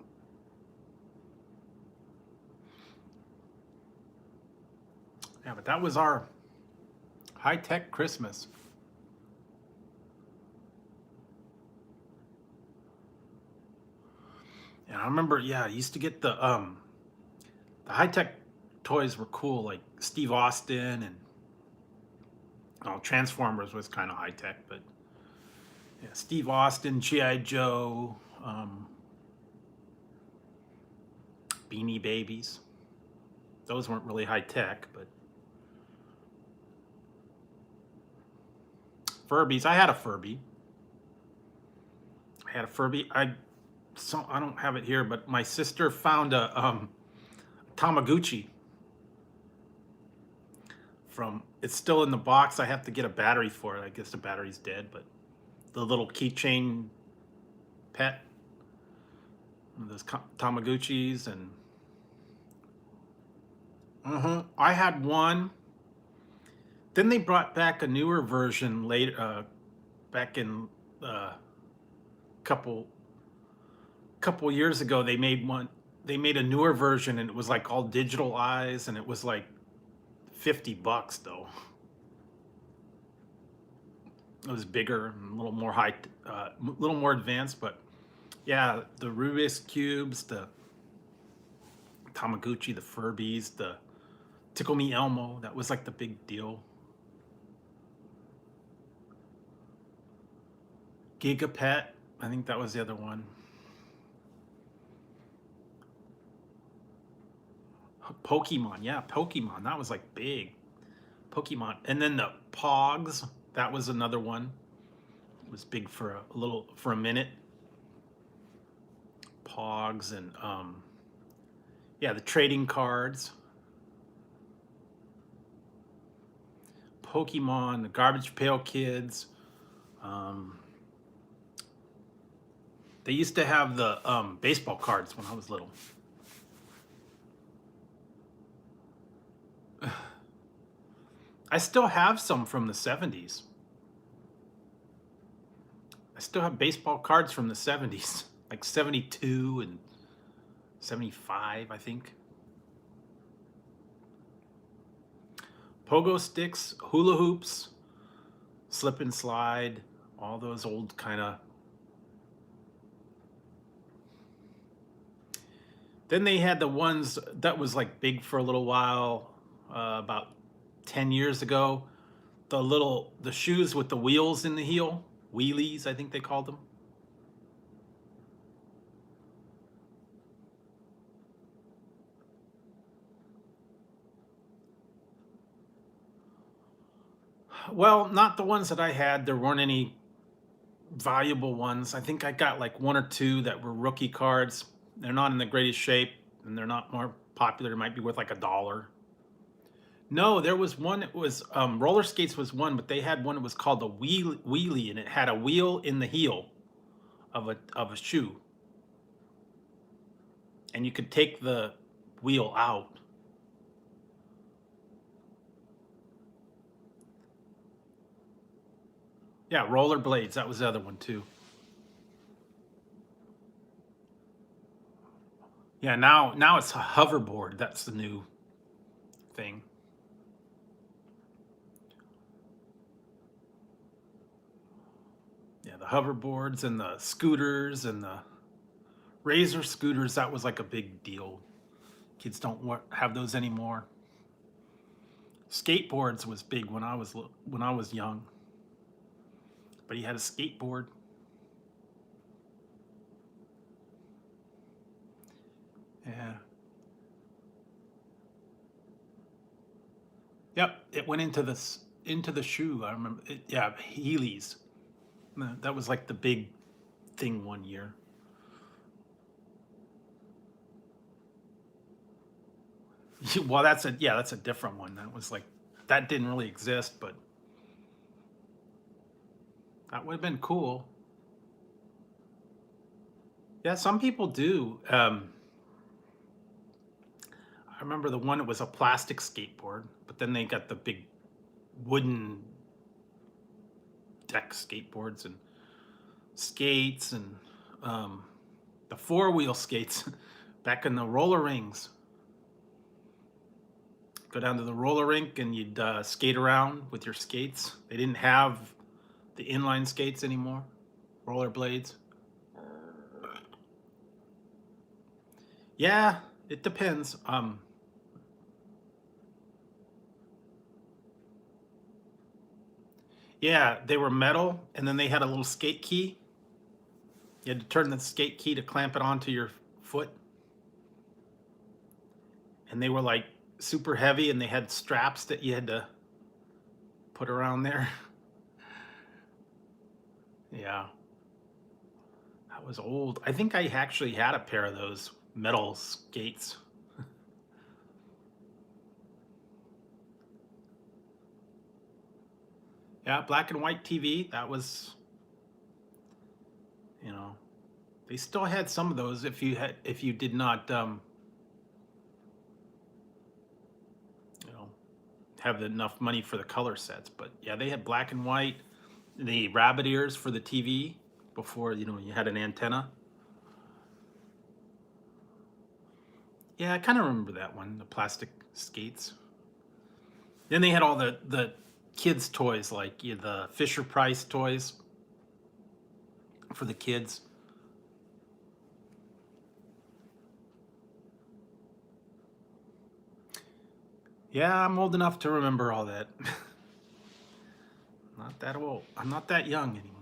Yeah, but that was our high-tech Christmas. And I remember, yeah, I used to get the high-tech toys were cool, like Steve Austin and Transformers was kind of high-tech, but yeah, Steve Austin, G.I. Joe, Beanie Babies. Those weren't really high-tech, but Furbies. I had a Furby. I don't have it here, but my sister found a Tamagotchi from. It's still in the box. I have to get a battery for it. I guess the battery's dead, but the little keychain pet. One of those Tamagotchis and. I had one. Then they brought back a newer version later, back in couple years ago. They made one. They made a newer version, and it was like all digital eyes, and it was like $50 though. It was bigger and a little more little more advanced, but yeah, the Rubik's cubes, the Tamagotchi, the Furbies, the Tickle Me Elmo. That was like the big deal. Gigapet, I think that was the other one. Pokemon, yeah, Pokemon. That was like big. Pokemon. And then the Pogs, that was another one. It was big for a minute. Pogs and yeah, the trading cards. Pokemon, the Garbage Pail Kids. They used to have the baseball cards when I was little. I still have some from the 70s. I still have baseball cards from the 70s, like 72 and 75, I think. Pogo sticks, hula hoops, slip and slide, all those old kind of. Then they had the ones that was like big for a little while, about 10 years ago. The shoes with the wheels in the heel, wheelies, I think they called them. Well, not the ones that I had. There weren't any valuable ones. I think I got like one or two that were rookie cards. They're not in the greatest shape, and they're not more popular. They might be worth like $1. No, there was one. It was roller skates was one, but they had one. It was called the wheelie, and it had a wheel in the heel of a shoe, and you could take the wheel out. Yeah, rollerblades. That was the other one too. Yeah, now it's a hoverboard. That's the new thing. Yeah, the hoverboards and the scooters and the Razor scooters. That was like a big deal. Kids don't have those anymore. Skateboards was big when I was young. But he had a skateboard. Yeah. Yep, it went into the shoe. I remember. Yeah, Heelys. That was like the big thing one year. Well, that's a different one. That was like that didn't really exist, but that would have been cool. Yeah, some people do. I remember the one that was a plastic skateboard, but then they got the big wooden deck skateboards and skates and um, the four-wheel skates back in the roller rings. Go down to the roller rink and you'd skate around with your skates. They didn't have the inline skates anymore, roller blades. Yeah, it depends. Yeah, they were metal, and then they had a little skate key. You had to turn the skate key to clamp it onto your foot, and they were like super heavy, and they had straps that you had to put around there. Yeah, that was old. I think I actually had a pair of those metal skates. Yeah, black and white TV. That was, you know, they still had some of those if you did not you know have enough money for the color sets. But yeah, they had black and white, the rabbit ears for the TV before you had an antenna. Yeah, I kind of remember that one, the plastic skates. Then they had all the kids' toys like the Fisher Price toys for the kids. Yeah, I'm old enough to remember all that. Not that old. I'm not that young anymore.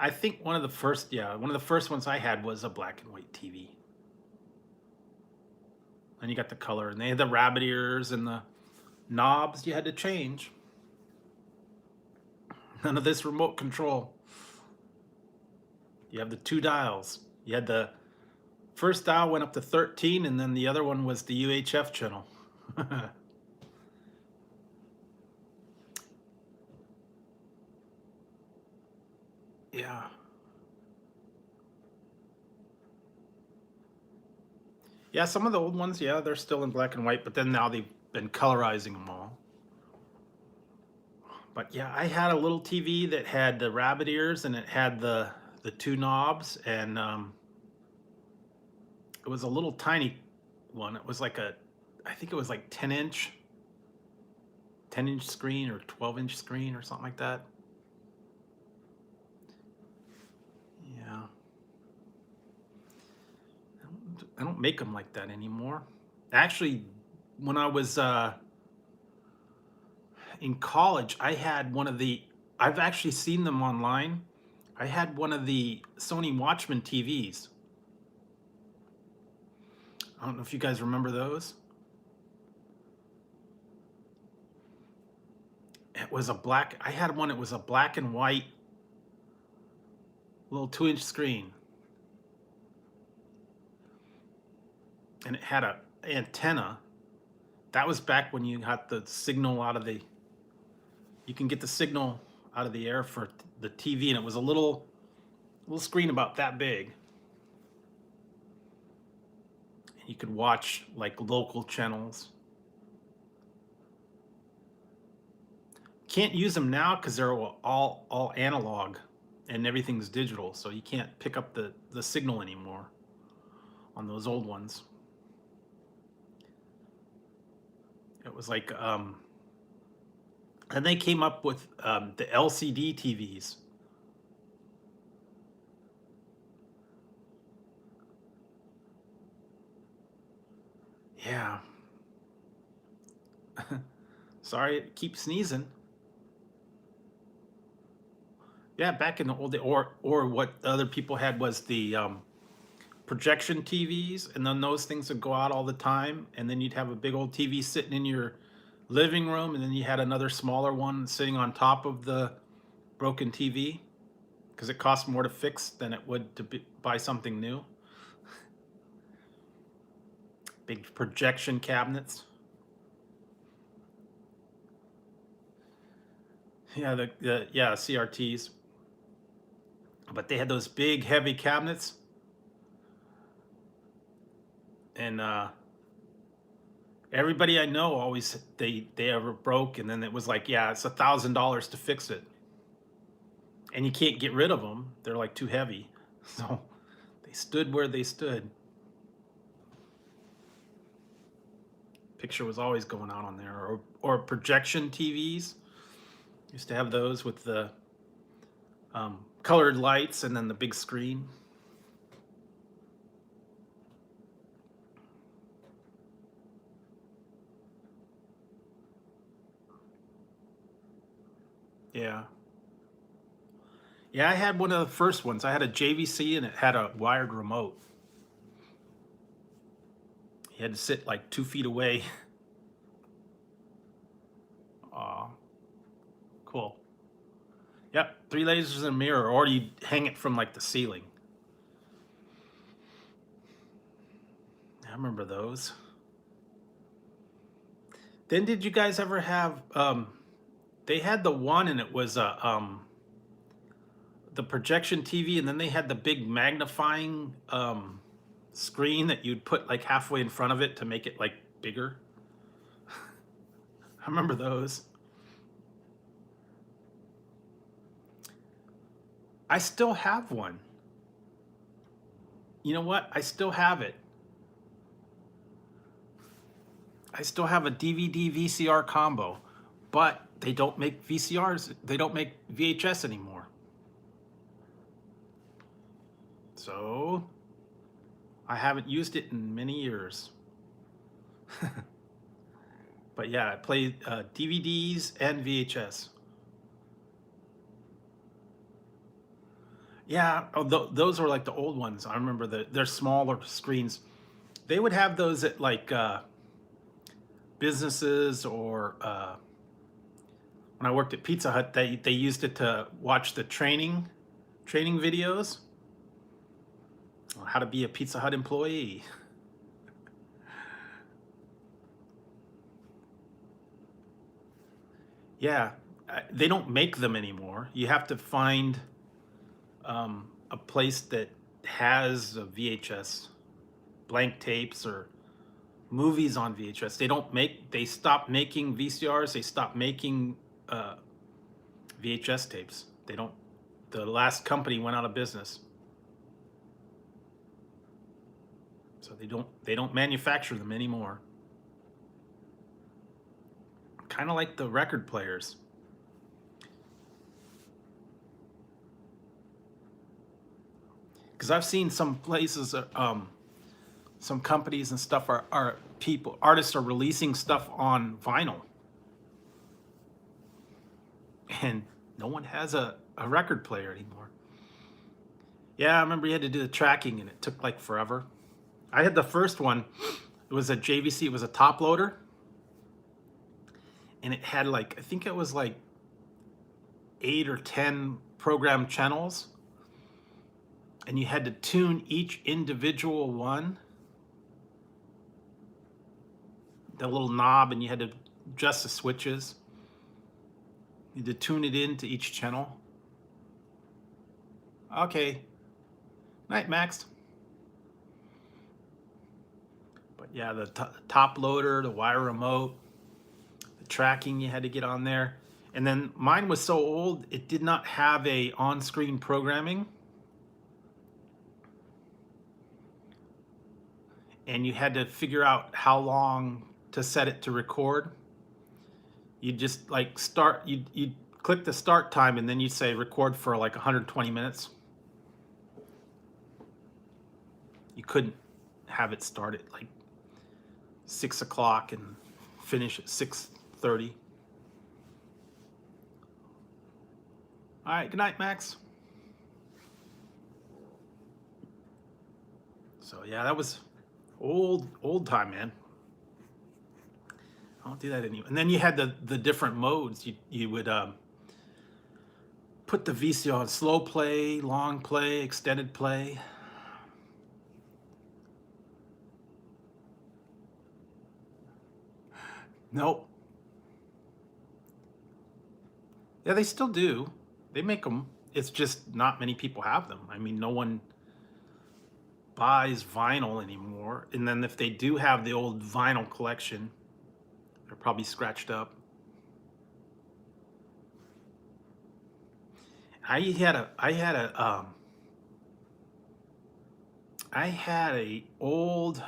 I think one of the first ones I had was a black and white TV. And you got the color, and they had the rabbit ears and the knobs you had to change. None of this remote control. You have the two dials. You had the first dial went up to 13, and then the other one was the UHF channel. Yeah. Yeah, some of the old ones, yeah, they're still in black and white, but then now they've been colorizing them all. But yeah, I had a little TV that had the rabbit ears and it had the two knobs, and it was a little tiny one. It was like I think it was like 10-inch screen or 12-inch screen or something like that. Yeah. I don't make them like that anymore. Actually, when I was in college, I had one of the. I've actually seen them online. I had one of the Sony Watchman TVs. I don't know if you guys remember those. It was a black. I had one. It was a black and white, little 2-inch screen, and it had a antenna. That was back when you got the signal out of the. You can get the signal out of the air for the TV, and it was a little screen about that big. You could watch like local channels. Can't use them now because they're all analog and everything's digital, so you can't pick up the signal anymore on those old ones. It was like and they came up with the LCD TVs. Yeah. Sorry, it keeps sneezing. Yeah, back in the old day, or what other people had was the projection TVs, and then those things would go out all the time, and then you'd have a big old TV sitting in your living room, and then you had another smaller one sitting on top of the broken TV because it cost more to fix than it would to buy something new. Big projection cabinets. Yeah, the CRTs. But they had those big heavy cabinets, and everybody I know always they ever broke, and then it was like, yeah, it's $1,000 to fix it, and you can't get rid of them. They're like too heavy, so they stood where they stood. Picture was always going out on there, or projection TVs. Used to have those with the colored lights and then the big screen. Yeah. Yeah, I had one of the first ones. I had a JVC and it had a wired remote. You had to sit like 2 feet away. Aw, cool. Yep, 3 lasers in a mirror, or you hang it from like the ceiling. I remember those. Then did you guys ever have they had the one and it was the projection TV, and then they had the big magnifying screen that you'd put like halfway in front of it to make it like bigger. I remember those. I still have one. You know what? I still have it. I still have a DVD VCR combo, but they don't make VCRs. They don't make VHS anymore. So I haven't used it in many years. But yeah, I played DVDs and VHS. Yeah, oh, those were like the old ones. I remember they're smaller screens. They would have those at like businesses, or when I worked at Pizza Hut, they used it to watch the training videos on how to be a Pizza Hut employee. Yeah, they don't make them anymore. You have to find a place that has a VHS, blank tapes, or movies on VHS. They stopped making VCRs. They stopped making VHS tapes. The last company went out of business. So they don't manufacture them anymore. Kind of like the record players. Because I've seen some places, some companies and stuff artists are releasing stuff on vinyl, and no one has a record player anymore. Yeah, I remember you had to do the tracking, and it took like forever. I had the first one. It was a JVC. It was a top loader, and it had like, I think it was like 8 or 10 program channels, and you had to tune each individual one, the little knob, and you had to adjust the switches. You had to tune it into each channel. Okay. Night, Max. But yeah, the top loader, the wire remote, the tracking you had to get on there. And then mine was so old, it did not have a on-screen programming. And you had to figure out how long to set it to record. You just like you'd click the start time, and then you'd say record for like 120 minutes. You couldn't have it start at like 6 o'clock and finish at 6:30. All right, good night, Max. So yeah, that was old time, man. I don't do that anymore. And then you had the different modes. You would put the VCR on slow play, long play, extended play. Nope. Yeah, they still do. They make them. It's just not many people have them. I mean, no one buys vinyl anymore. And then if they do have the old vinyl collection, they're probably scratched up. I had a old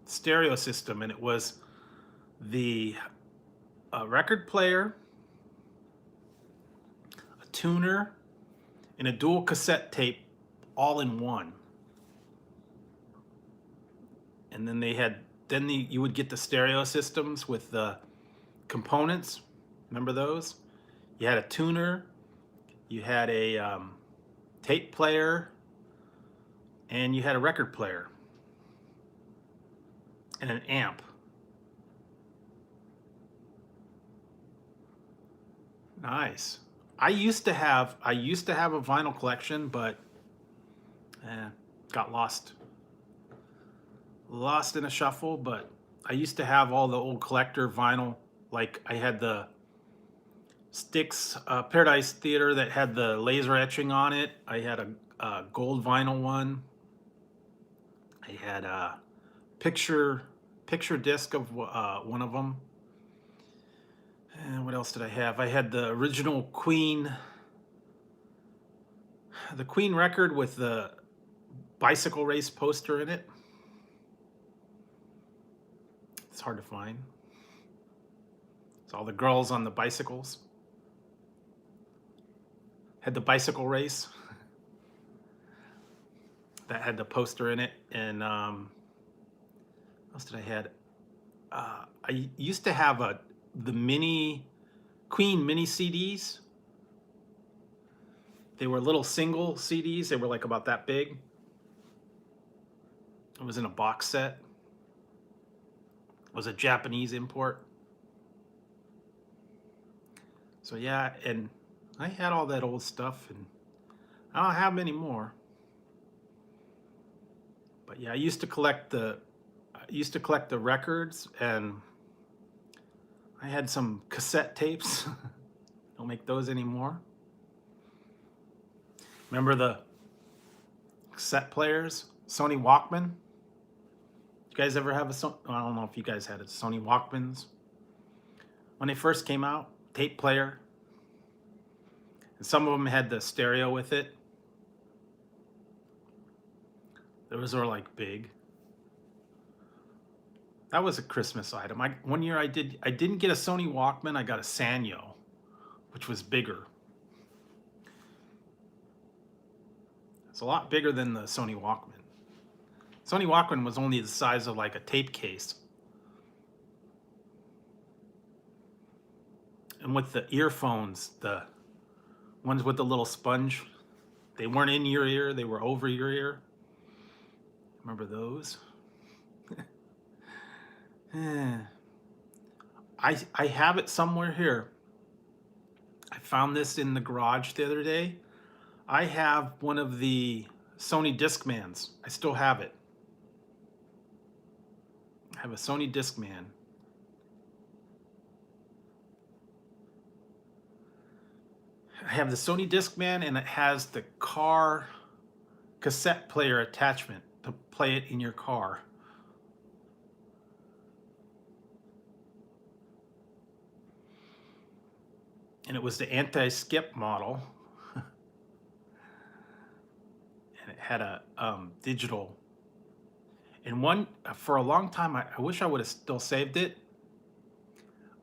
stereo system, and it was the record player, a tuner, and a dual cassette tape all in one. And then you would get the stereo systems with the components. Remember those? You had a tuner, you had a tape player, and you had a record player and an amp. Nice. I used to have a vinyl collection, but got lost in a shuffle. But I used to have all the old collector vinyl. Like I had the Styx Paradise Theater that had the laser etching on it. I had a gold vinyl one. I had a picture disc of one of them. And what else did I have? I had the original Queen record with the bicycle race poster in it. It's hard to find. It's all the girls on the bicycles. Had the bicycle race that had the poster in it. And what else did I had? I used to have the Queen mini CDs. They were little single CDs. They were like about that big. It was in a box set. It was a Japanese import. So yeah, and I had all that old stuff, and I don't have many more. But yeah, I used to collect the records, and I had some cassette tapes. Don't make those anymore. Remember the cassette players? Sony Walkman? You guys ever have I don't know if you guys had it. Sony Walkmans. When they first came out, tape player. And some of them had the stereo with it. Those were like big. That was a Christmas item. One year I didn't get a Sony Walkman. I got a Sanyo, which was bigger. It's a lot bigger than the Sony Walkman. Sony Walkman was only the size of like a tape case. And with the earphones, the ones with the little sponge, they weren't in your ear, they were over your ear. Remember those? I have it somewhere here. I found this in the garage the other day. I have one of the Sony Discmans. I still have it. I have a Sony Discman. I have the Sony Discman, and it has the car cassette player attachment to play it in your car. And it was the anti-skip model. And it had a digital. And for a long time, I wish I would have still saved it.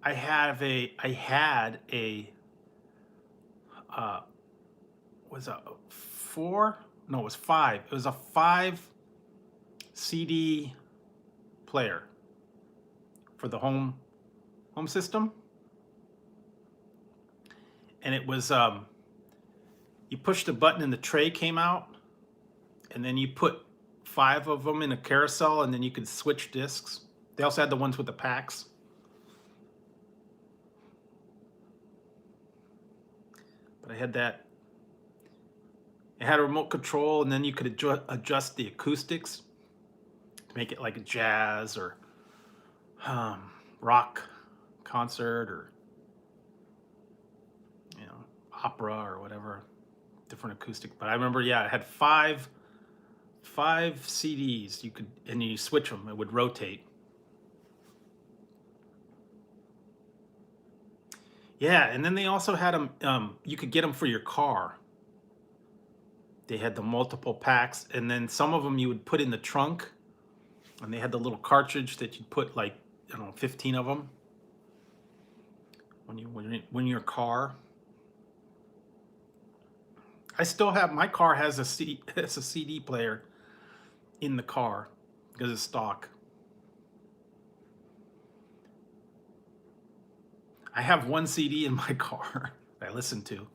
I had a was a 4? No, it was 5. It was a 5 CD player for the home system. And it was You push the button and the tray came out, and then you put 5 of them in a carousel, and then you could switch discs. They also had the ones with the packs. But I had that. It had a remote control, and then you could adjust the acoustics to make it like a jazz or rock concert, or opera or whatever, different acoustic. But I remember, yeah, it had five CDs. You could, and you switch them. It would rotate. Yeah, and then they also had them. You could get them for your car. They had the multiple packs, and then some of them you would put in the trunk, and they had the little cartridge that you'd put, like, I don't know, 15 of them when you're in your car. I still have, my car has a CD player in the car because it's stock. I have one CD in my car that I listen to.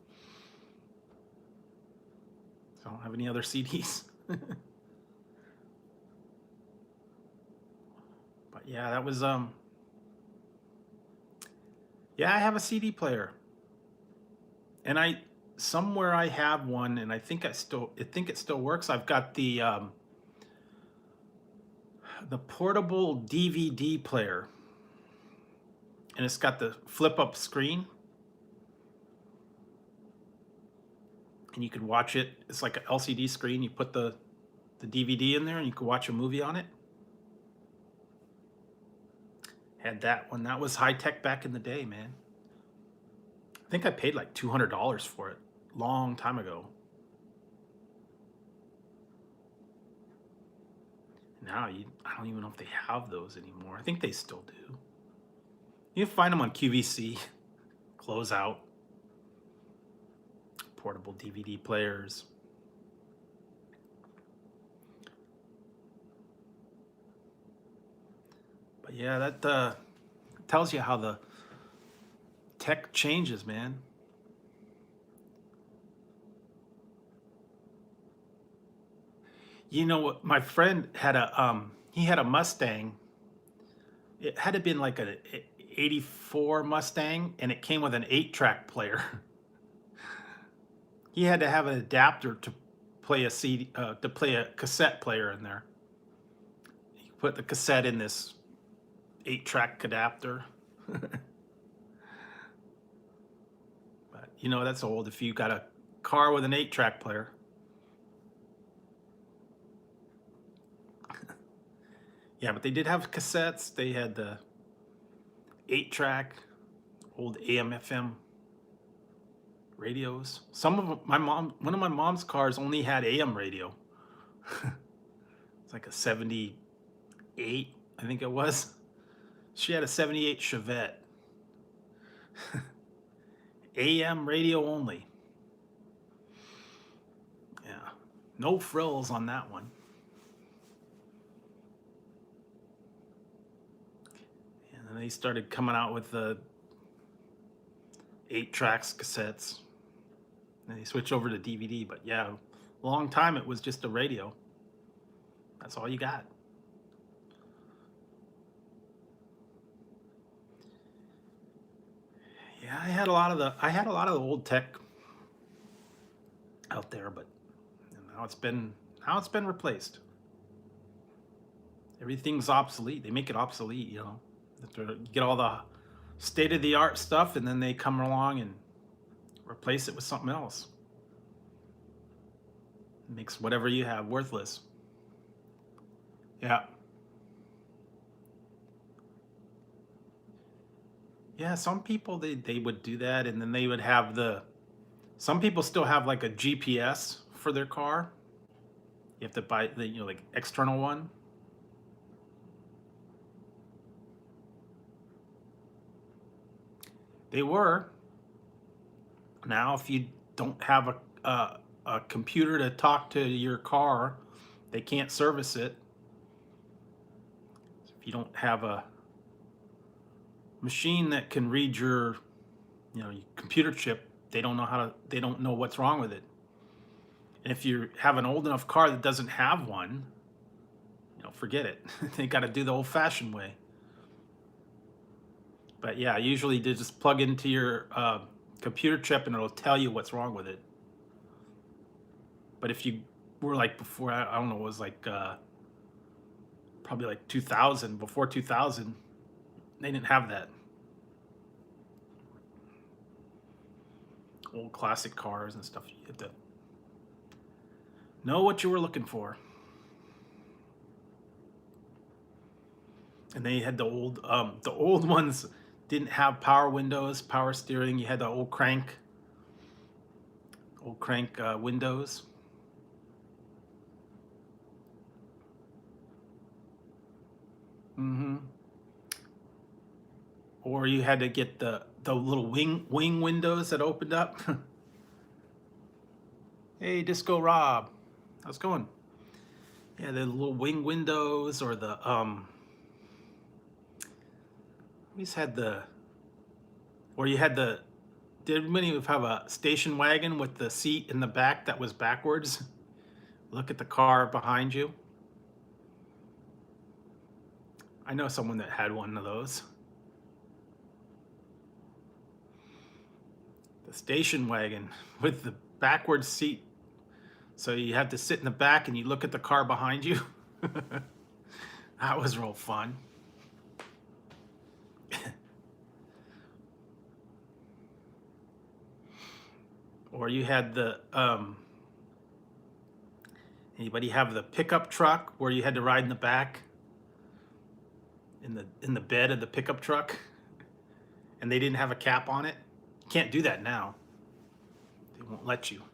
So I don't have any other CDs. But yeah, that was yeah, I have a CD player. And somewhere I have one, and I think it still works. I've got the portable DVD player, and it's got the flip up screen, and you can watch it. It's like an LCD screen. You put the DVD in there, and you can watch a movie on it. Had that one. That was high tech back in the day, man. I think I paid like $200 for it long time ago. Now I don't even know if they have those anymore. I think they still do. You can find them on QVC, Closeout, portable DVD players. But yeah, that tells you how the tech changes, man. You know what? My friend had he had a Mustang. It had to been like an '84 Mustang, and it came with an 8-track player. He had to have an adapter to play a CD, to play a cassette player in there. You put the cassette in this 8-track adapter. But that's old if you got a car with an 8-track player. Yeah, but they did have cassettes. They had the 8-track, old AM/FM radios. Some of them, one of my mom's cars only had AM radio. It's like a 78, I think it was. She had a 78 Chevette. AM radio only. Yeah, no frills on that one. And then they started coming out with the 8-tracks cassettes. And they switched over to DVD. But yeah, a long time it was just a radio. That's all you got. Yeah, I had a lot of the old tech out there, but now it's been replaced. Everything's obsolete. They make it obsolete, You get all the state-of-the-art stuff, and then they come along and replace it with something else. It makes whatever you have worthless. Yeah. Yeah, some people they would do that, and then they would have some people still have like a GPS for their car. You have to buy the like external one. They were. Now, if you don't have a computer to talk to your car, they can't service it. If you don't have a machine that can read your computer chip, they don't know what's wrong with it. And if you have an old enough car that doesn't have one, forget it. They got to do the old-fashioned way. But yeah, usually they just plug into your computer chip and it'll tell you what's wrong with it. But if you were like before, I don't know, it was like probably like 2000, before 2000, they didn't have that. Old classic cars and stuff, you have to know what you were looking for. And they had the old ones didn't have power windows, power steering. You had the old crank windows. Or you had to get the little wing windows that opened up. Hey, Disco Rob, how's it going? Yeah, the little wing windows, or the we just had or you had did many have a station wagon with the seat in the back that was backwards? Look at the car behind you. I know someone that had one of those. The station wagon with the backwards seat. So you have to sit in the back and you look at the car behind you. That was real fun. Or you had the anybody have the pickup truck where you had to ride in the back in the bed of the pickup truck, and they didn't have a cap on it? You can't do that now. They won't let you. You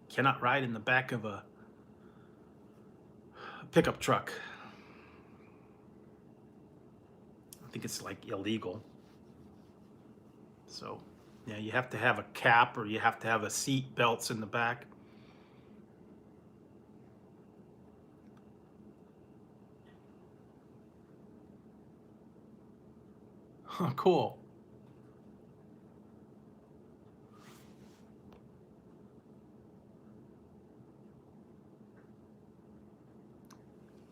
cannot ride in the back of a pickup truck. I think it's like illegal. So yeah, you have to have a cap, or you have to have a seat belts in the back. Cool.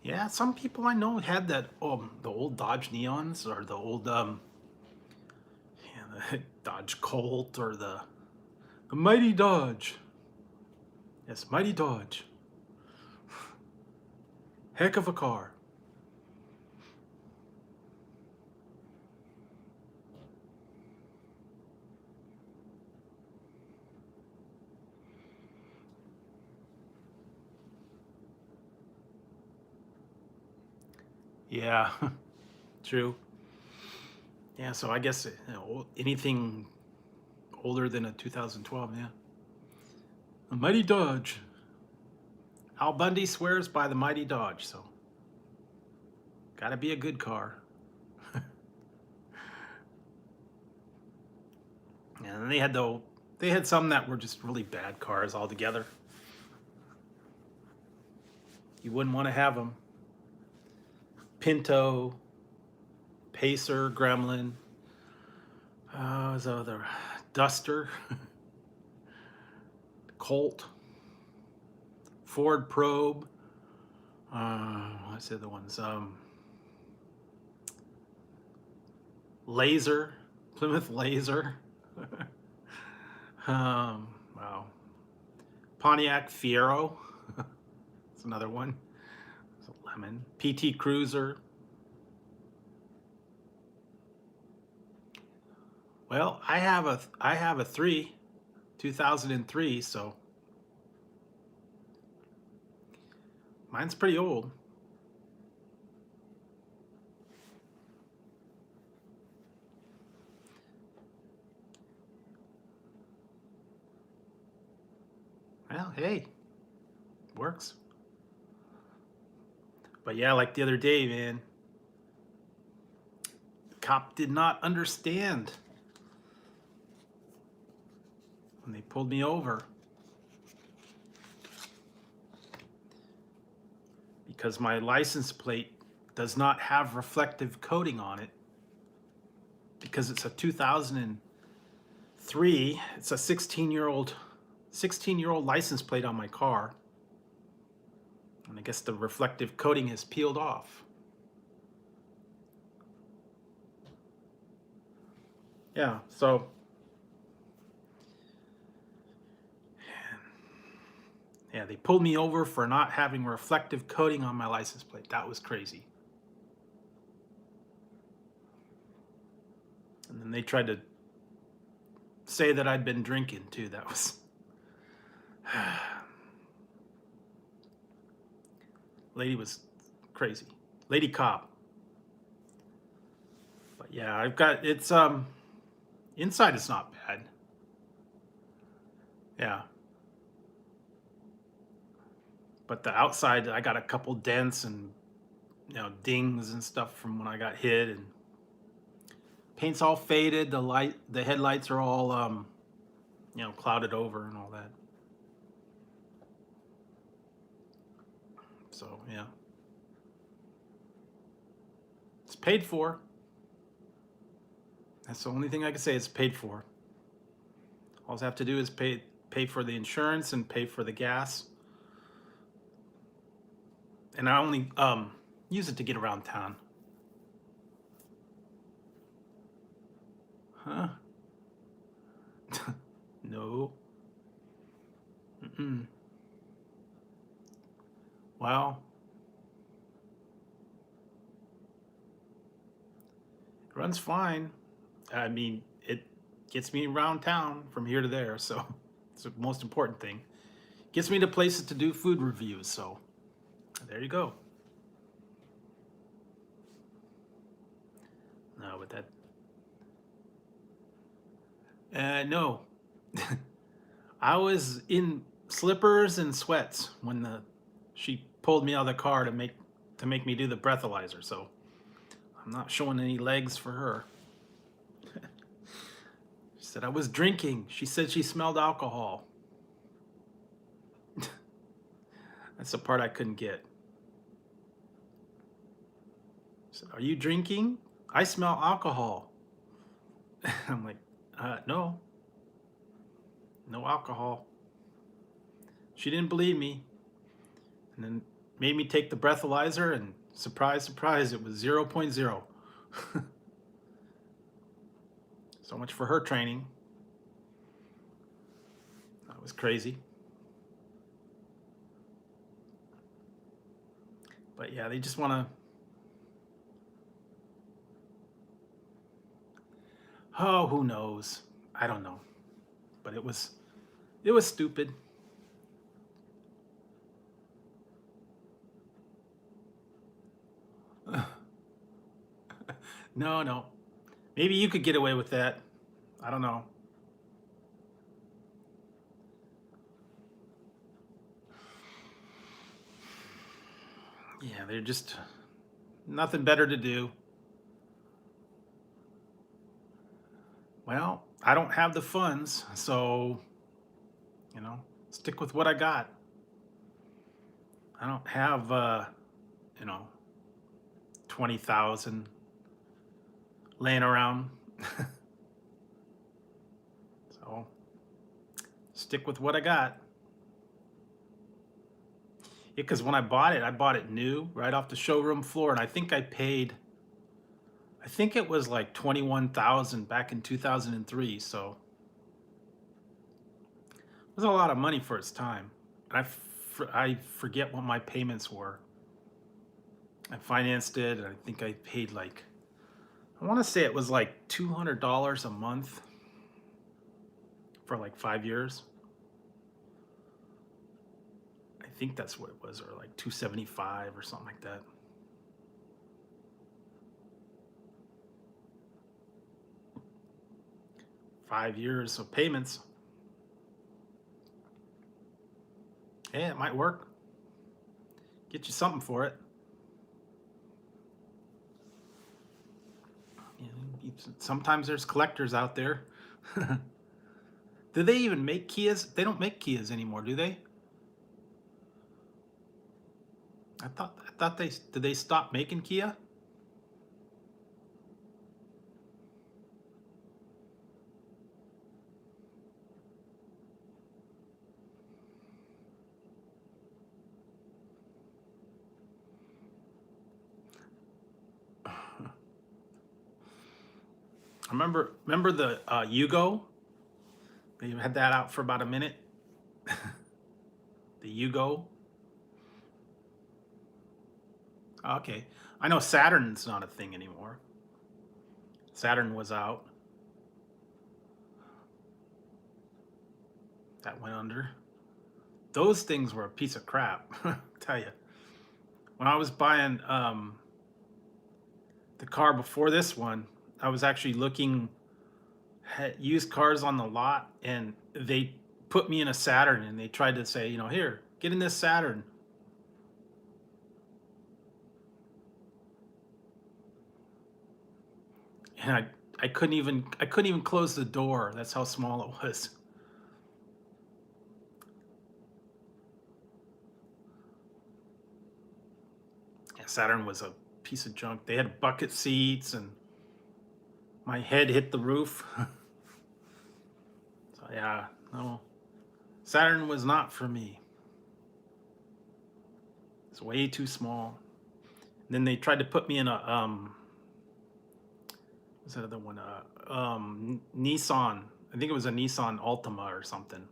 Yeah, some people I know had that, the old Dodge Neons, or the old the Dodge Colt, or the Mighty Dodge. Yes, Mighty Dodge. Heck of a car. Yeah, true. Yeah, so I guess anything older than a 2012, yeah. A Mighty Dodge. Al Bundy swears by the Mighty Dodge, so gotta be a good car. And they had some that were just really bad cars altogether. You wouldn't want to have them. Pinto, Pacer, Gremlin, the Duster, Colt, Ford Probe, what's the other ones? Laser, Plymouth Laser. Wow. Pontiac Fiero. That's another one. It's a lemon. PT Cruiser. Well, I have a 2003, so mine's pretty old. Well, hey, works. But yeah, like the other day, man, the cop did not understand when they pulled me over, because my license plate does not have reflective coating on it, because it's a 2003, it's a 16-year-old 16-year-old license plate on my car. And I guess the reflective coating has peeled off. Yeah, so yeah, they pulled me over for not having reflective coating on my license plate. That was crazy. And then they tried to say that I'd been drinking too. That was lady was crazy. Lady cop. But yeah, I've got it's inside is not bad. Yeah. But the outside I got a couple dents and dings and stuff from when I got hit, and paint's all faded, the headlights are all clouded over and all that. So yeah. It's paid for. That's the only thing I can say. It's paid for. All I have to do is pay for the insurance and pay for the gas. And I only use it to get around town. Huh? No. Mm-mm. Well, it runs fine. I mean, it gets me around town from here to there, so it's the most important thing. Gets me to places to do food reviews, so there you go. No, but that no. I was in slippers and sweats when she pulled me out of the car to make me do the breathalyzer, so I'm not showing any legs for her. She said I was drinking. She said she smelled alcohol. That's the part I couldn't get. She said, "Are you drinking? I smell alcohol." I'm like, no alcohol. She didn't believe me, and then made me take the breathalyzer, and surprise, surprise, it was 0.0. So much for her training. That was crazy. But yeah, they just want to. Oh, who knows? I don't know. But it was stupid. No. Maybe you could get away with that. I don't know. Yeah, they're just nothing better to do. Well, I don't have the funds, so stick with what I got. I don't have 20,000 laying around. So stick with what I got. Yeah, because when I bought it new, right off the showroom floor, and I think it was like 21,000 back in 2003. So it was a lot of money for its time. And I forget what my payments were. I financed it, and I think I paid I want to say it was like $200 a month for like 5 years. I think that's what it was, or like $275 or something like that. Five years of payments. Hey, it might work. Get you something for it. Sometimes there's collectors out there. Do they even make Kias? They don't make Kias anymore, do they? I thought did they stop making Kia? remember the Yugo? They had that out for about a minute. The Yugo. Okay. I know Saturn's not a thing anymore. Saturn was out. That went under. Those things were a piece of crap. I tell you. When I was buying the car before this one, I was actually looking at used cars on the lot, and they put me in a Saturn, and they tried to say, you know, here, get in this Saturn. And I couldn't even close the door. That's how small it was. Yeah, Saturn was a piece of junk. They had bucket seats, and my head hit the roof. So yeah, no, Saturn was not for me. It's way too small. And then they tried to put me in a what's that other one? Nissan. I think it was a Nissan Altima or something.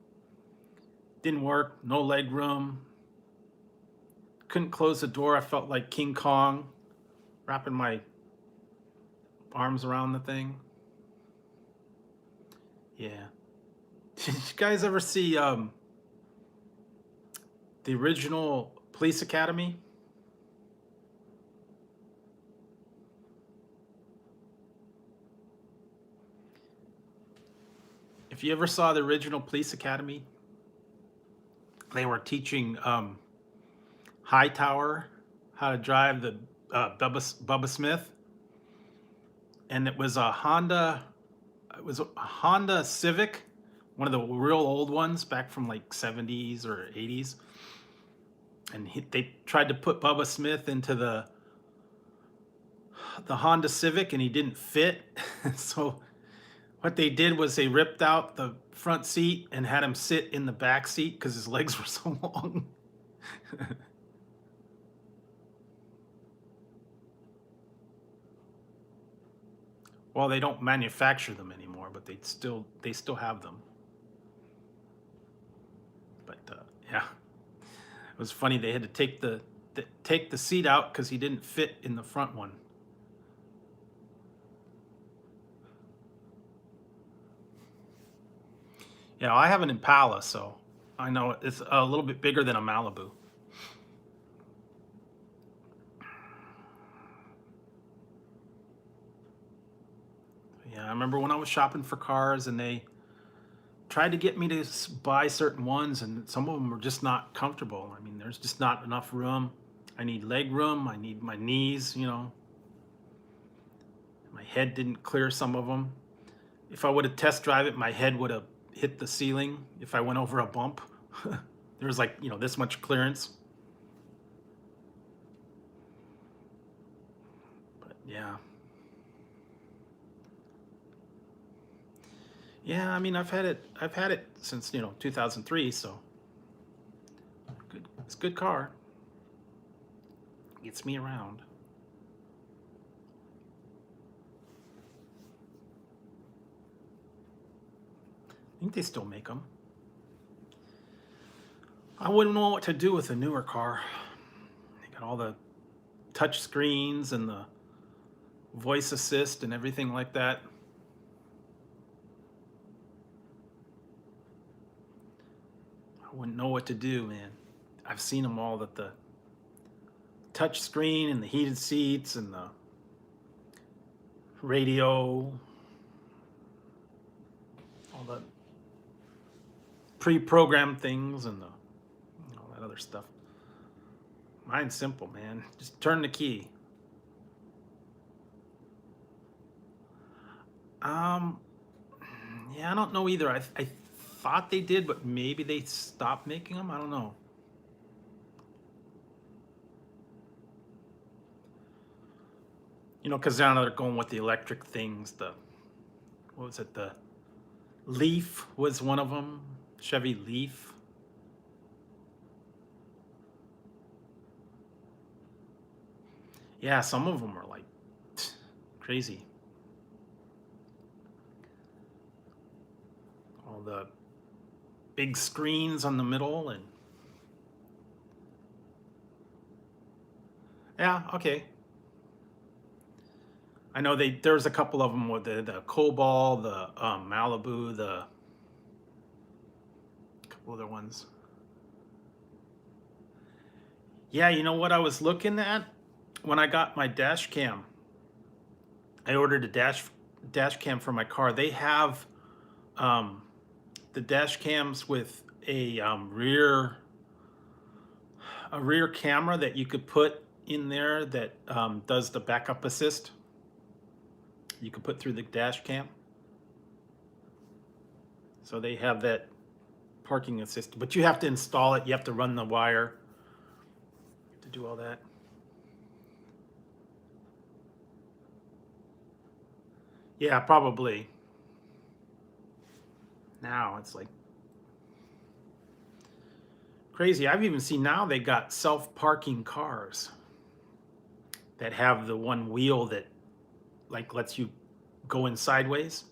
Didn't work. No leg room. Couldn't close the door. I felt like King Kong, wrapping my arms around the thing. Yeah. Did you guys ever see the original Police Academy? If you ever saw the original Police Academy, they were teaching Hightower how to drive the Bubba Smith, and it was a Honda. It was a Honda Civic, one of the real old ones back from like 70s or 80s. And they tried to put Bubba Smith into the Honda Civic, and he didn't fit. So what they did was they ripped out the front seat and had him sit in the back seat because his legs were so long. Well, they don't manufacture them anymore, but they still have them. But yeah, it was funny. They had to take the seat out because he didn't fit in the front one. Yeah, I have an Impala, so I know it's a little bit bigger than a Malibu. Yeah, I remember when I was shopping for cars, and they tried to get me to buy certain ones, and some of them were just not comfortable. I mean, there's just not enough room. I need leg room. I need my knees, you know. My head didn't clear some of them. If I would have test drive it, my head would have hit the ceiling if I went over a bump. There was like, you know, this much clearance. But yeah. Yeah, I mean, I've had it since, you know, 2003, so good. It's a good car. Gets me around. I think they still make them. I wouldn't know what to do with a newer car. They got all the touch screens and the voice assist and everything like that. I wouldn't know what to do, man. I've seen them all, that the touch screen and the heated seats and the radio, all the pre-programmed things, and all that other stuff. Mine's simple, man. Just turn the key. Yeah, I don't know either. I thought they did, but maybe they stopped making them. I don't know. You know, because now they're going with the electric things. What was it? The Leaf was one of them. Chevy Leaf. Yeah, some of them are like crazy. know, the big screens on the middle, and yeah, okay. I know there's a couple of them with the Cobalt, the Malibu, the couple other ones. Yeah, you know what I was looking at when I got my dash cam? I ordered a dash cam for my car. They have the dash cams with a rear camera that you could put in there that does the backup assist. You could put through the dash cam. So they have that parking assist, but you have to install it. You have to run the wire to do all that. Yeah, probably. Now it's like crazy. I've even seen now they got self-parking cars that have the one wheel that like lets you go in sideways.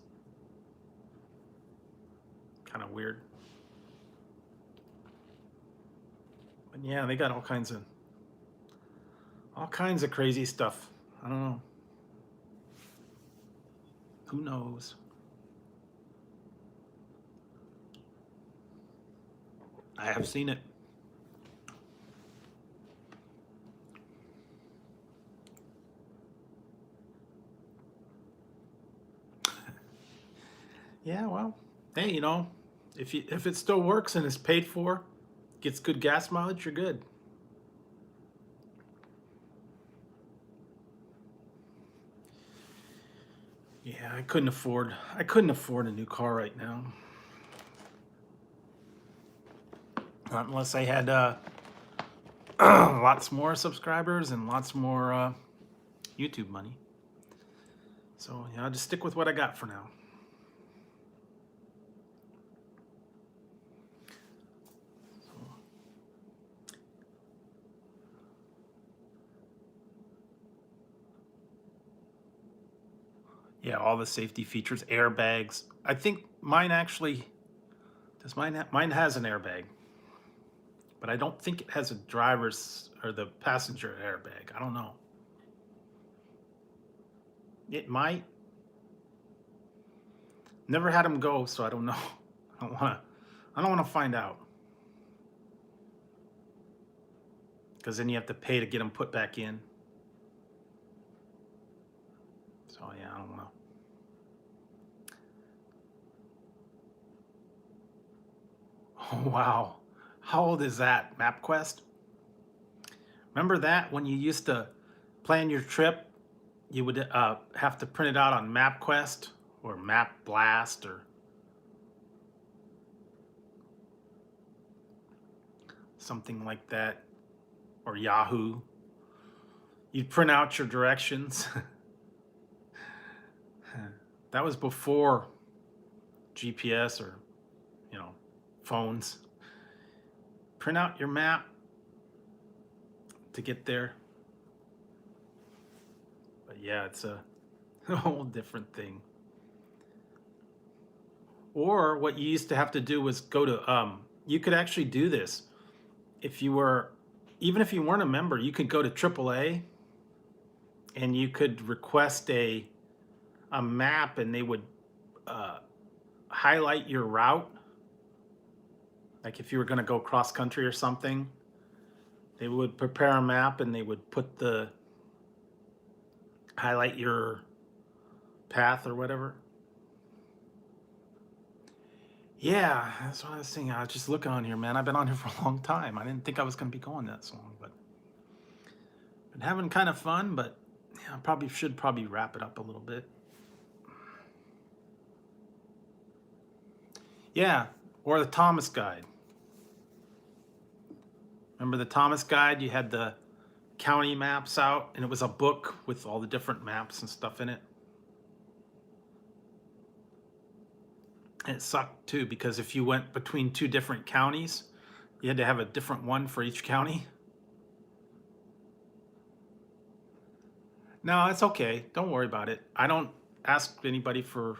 Kind of weird. But yeah, they got all kinds of crazy stuff. I don't know. Who knows? I have seen it. Yeah, well, hey, you know, if it still works and is paid for, gets good gas mileage, you're good. Yeah, I couldn't afford a new car right now. Not unless I had lots more subscribers and lots more YouTube money. So yeah, I'll just stick with what I got for now. Yeah, all the safety features, airbags. I think mine actually does. Mine has an airbag, but I don't think it has a driver's or the passenger airbag. I don't know. It might. Never had them go, so I don't know. I don't want to find out. Because then you have to pay to get them put back in. So yeah, I don't know. Oh wow, how old is that? MapQuest? Remember that when you used to plan your trip, you would have to print it out on MapQuest or Map Blast or something like that, or Yahoo. You'd print out your directions. That was before GPS or, you know, phones. Print out your map to get there. But yeah, it's a whole different thing. Or what you used to have to do was go to, you could actually do this. If you were, even if you weren't a member, you could go to AAA and you could request a map and they would highlight your route. Like if you were going to go cross country or something, they would prepare a map and they would highlight your path or whatever. Yeah, that's what I was saying. I was just looking on here, man. I've been on here for a long time. I didn't think I was going to be going that long, but been having kind of fun. But yeah, I should wrap it up a little bit. Yeah, or the Thomas Guide. Remember the Thomas Guide? You had the county maps out, and it was a book with all the different maps and stuff in it. And it sucked too, because if you went between two different counties, you had to have a different one for each county. No, it's okay. Don't worry about it. I don't ask anybody for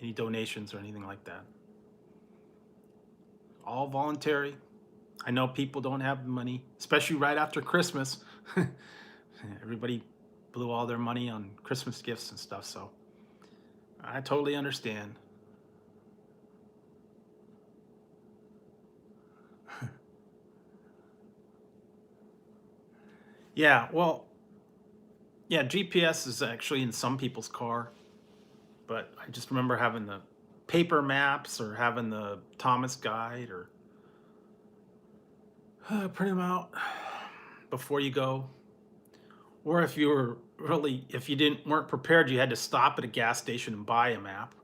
any donations or anything like that. all voluntary. I know people don't have money, especially right after Christmas. Everybody blew all their money on Christmas gifts and stuff, so I totally understand. Yeah, well, yeah, GPS is actually in some people's car, but I just remember having the paper maps or having the Thomas guide or print them out before you go. Or if you were really, if you weren't prepared, you had to stop at a gas station and buy a map.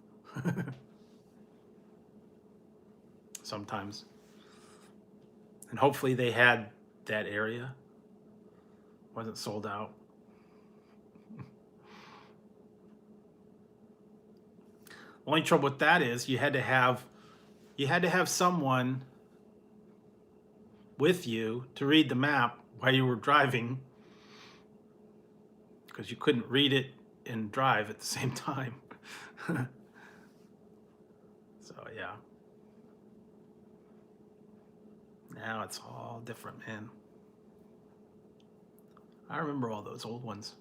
Sometimes. And hopefully they had that area. Wasn't sold out. The only trouble with that is you had to have someone with you to read the map while you were driving, because you couldn't read it and drive at the same time. So yeah. Now it's all different, man. I remember all those old ones.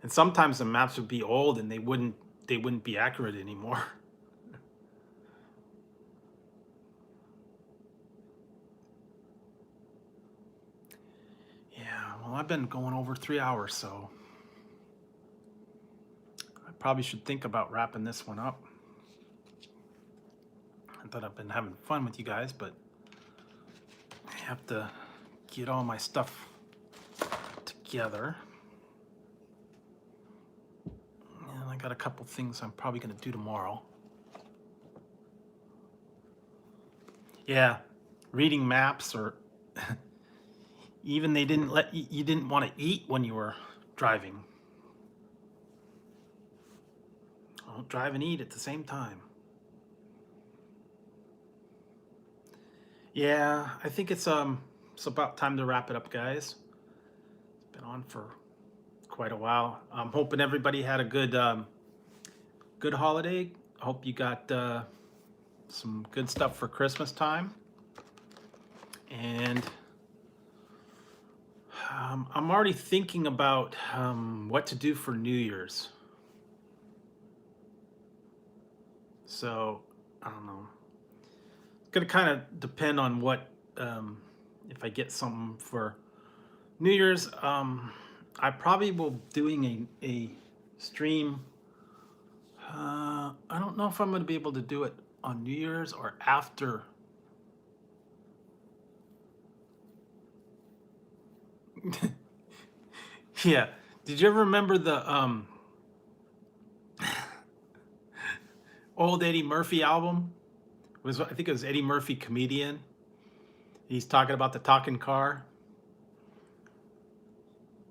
And sometimes the maps would be old and they wouldn't be accurate anymore. Yeah, well, I've been going over 3 hours, so I probably should think about wrapping this one up. I thought I've been having fun with you guys, but I have to get all my stuff together. And I got a couple things I'm probably going to do tomorrow. Yeah, reading maps, or even they didn't let you didn't want to eat when you were driving. Don't drive and eat at the same time. Yeah, I think it's about time to wrap it up, guys. It's been on for quite a while. I'm hoping everybody had a good holiday. I hope you got some good stuff for Christmas time. And I'm already thinking about what to do for New Year's. So I don't know. It's gonna kind of depend on what if I get something for New Year's. I probably will doing a stream. I don't know if I'm gonna be able to do it on New Year's or after. Yeah. Did you ever remember the old Eddie Murphy album? I think it was Eddie Murphy Comedian. He's talking about the talking car.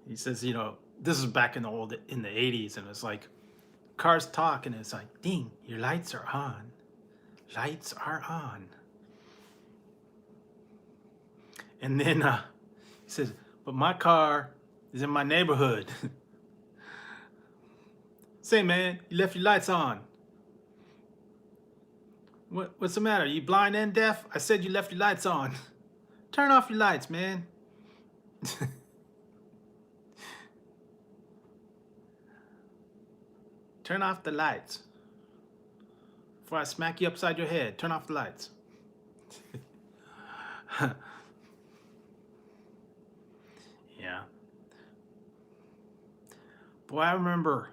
He says, you know, this is back in the 80s, and it's like cars talk, and it's like, ding, your lights are on. Lights are on. And then he says, but my car is in my neighborhood. Say, man, you left your lights on. What's the matter? You blind and deaf? I said you left your lights on. Turn off your lights, man. Turn off the lights. Before I smack you upside your head, turn off the lights. Yeah. Boy, I remember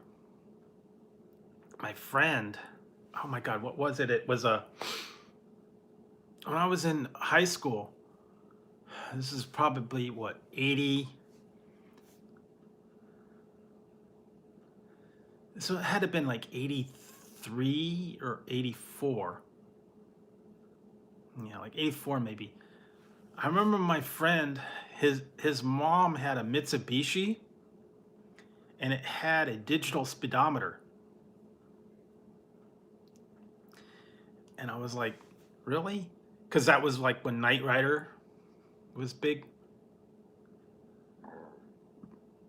my friend. Oh my God, what was it? It was when I was in high school. This is probably what, 80. So it had to have been like 83 or 84. Yeah, like 84 maybe. I remember my friend, his mom had a Mitsubishi, and it had a digital speedometer. And I was like, really? Because that was like when Knight Rider was big.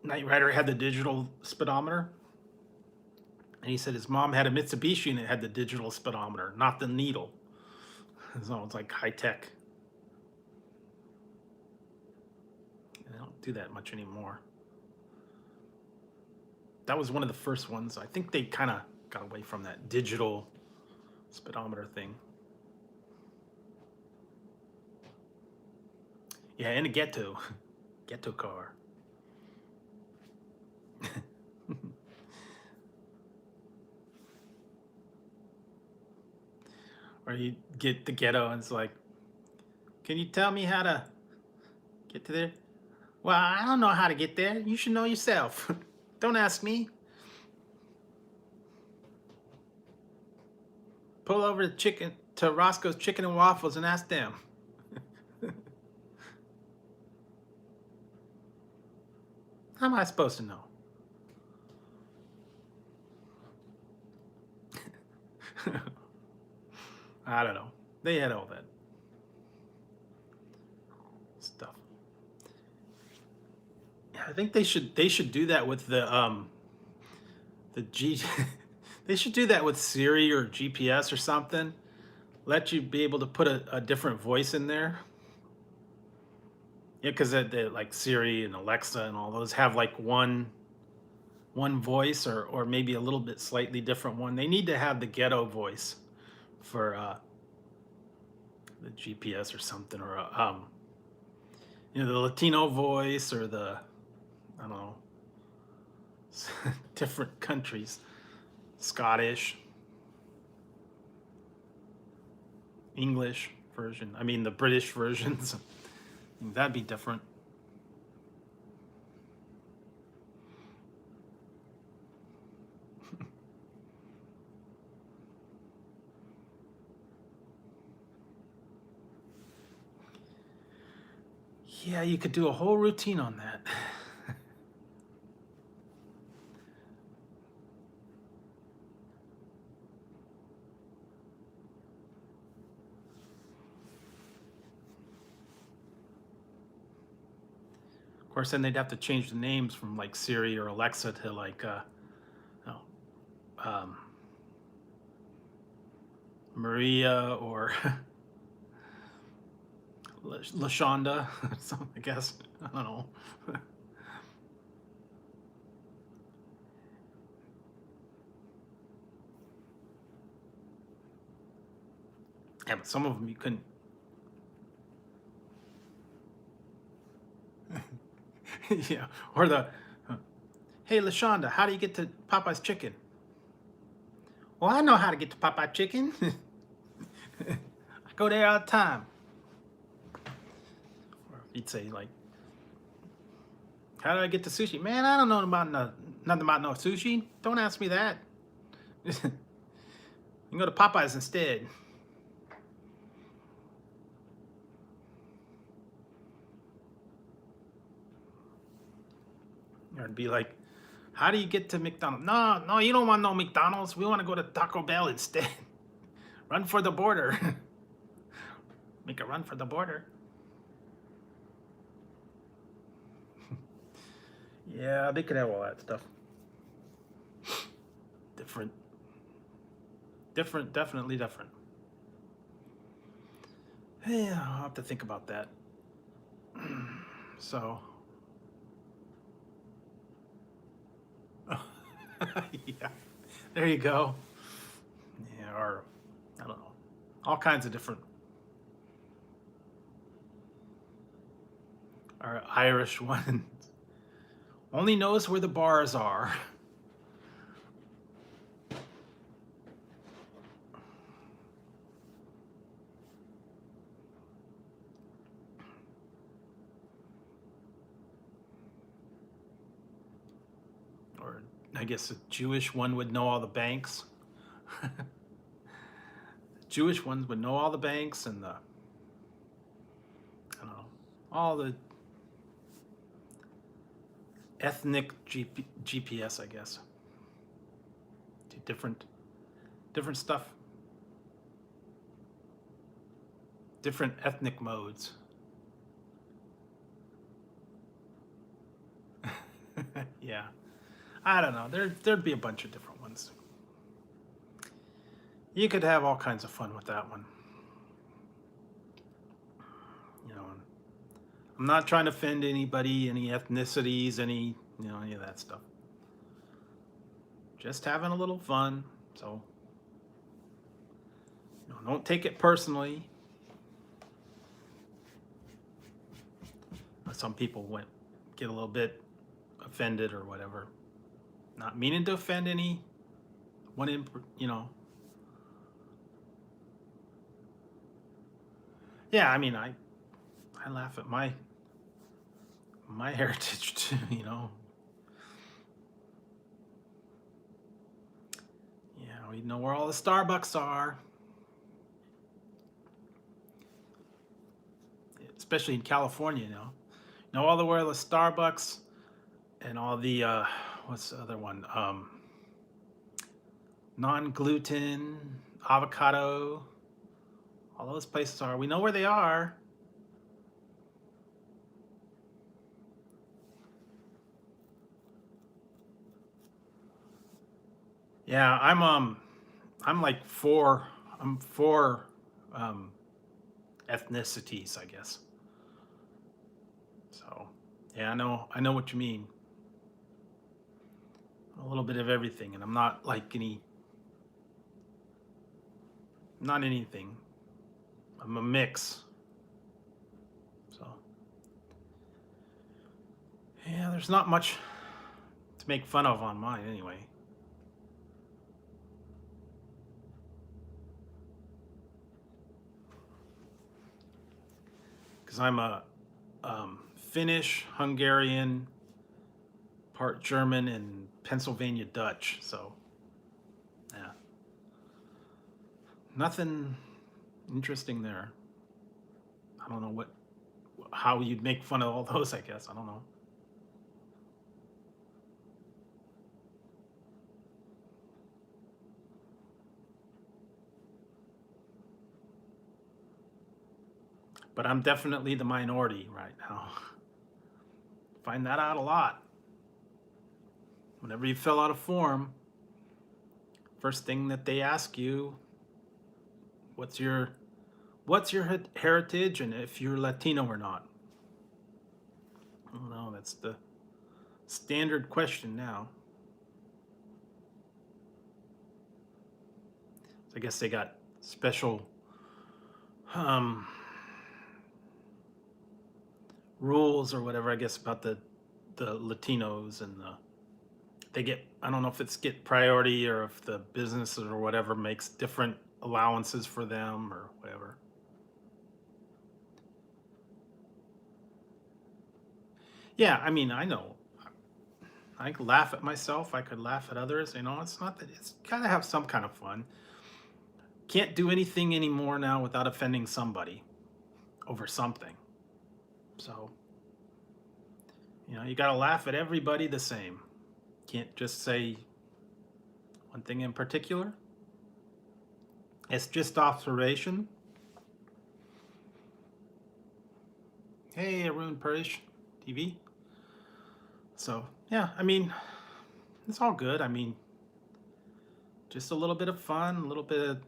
Knight Rider had the digital speedometer. And he said his mom had a Mitsubishi and it had the digital speedometer, not the needle. So it's like high tech. They don't do that much anymore. That was one of the first ones. I think they kind of got away from that digital speedometer thing. Yeah, and a ghetto car. Or you get the ghetto and it's like, can you tell me how to get to there? Well, I don't know how to get there. You should know yourself. Don't ask me. Pull over to Roscoe's Chicken and Waffles and ask them. How am I supposed to know? I don't know. They had all that stuff. Yeah, I think they should do that with the G they should do that with Siri or GPS or something. Let you be able to put a different voice in there. Yeah, because like Siri and Alexa and all those have like one voice or maybe a little bit slightly different one. They need to have the ghetto voice for the GPS or something, or the Latino voice, or the, I don't know, different countries, Scottish, English version. I mean the British versions. That'd be different. Yeah, you could do a whole routine on that. Of course, then they'd have to change the names from like Siri or Alexa to like Maria or LaShonda, something, I guess. I don't know. Yeah, but some of them you couldn't. Yeah, or hey LaShonda, how do you get to Popeye's Chicken? Well, I know how to get to Popeye's Chicken. I go there all the time. Or you'd say like, how do I get to sushi? Man, I don't know about nothing about no sushi. Don't ask me that. You can go to Popeye's instead. Or it'd be like, how do you get to McDonald's? No, you don't want no McDonald's. We want to go to Taco Bell instead. Run for the border. Make a run for the border. Yeah, they could have all that stuff. Different, definitely different. Yeah, I'll have to think about that. So, yeah, there you go. Yeah, or I don't know, all kinds of different. Or Irish ones. Only knows where the bars are. Or I guess a Jewish one would know all the banks. Jewish ones would know all the banks and I don't know, all the ethnic GPS, I guess. Different stuff. Different ethnic modes. Yeah. I don't know. There'd be a bunch of different ones. You could have all kinds of fun with that one. You know, I'm not trying to offend anybody, any ethnicities, any, any of that stuff. Just having a little fun. So, don't take it personally. Some people get a little bit offended or whatever. Not meaning to offend anyone Yeah, I mean, I laugh at my heritage too, we know where all the Starbucks are, especially in California, know all the where the Starbucks and all the what's the other one? Non-gluten, avocado, all those places are. We know where they are. Yeah, I'm like four ethnicities, I guess. So, yeah, I know what you mean. A little bit of everything, and I'm not like not anything. I'm a mix. So, yeah, there's not much to make fun of on mine anyway. Because I'm a Finnish, Hungarian, part German, and Pennsylvania Dutch. So, yeah, nothing interesting there. I don't know how you'd make fun of all those. I guess I don't know. But I'm definitely the minority right now. Find that out a lot. Whenever you fill out a form, first thing that they ask you, what's your heritage and if you're Latino or not. I don't know, that's the standard question now. So I guess they got special rules or whatever, I guess, about the Latinos and they get, I don't know if it's get priority or if the businesses or whatever makes different allowances for them or whatever. Yeah, I mean, I know. I could laugh at myself. I could laugh at others. It's not that it's gotta have some kind of fun. Can't do anything anymore now without offending somebody over something. So, you gotta laugh at everybody the same. Can't just say one thing in particular. It's just observation. Hey, Arun Parish TV. So, yeah, I mean, it's all good. I mean, just a little bit of fun, a little bit of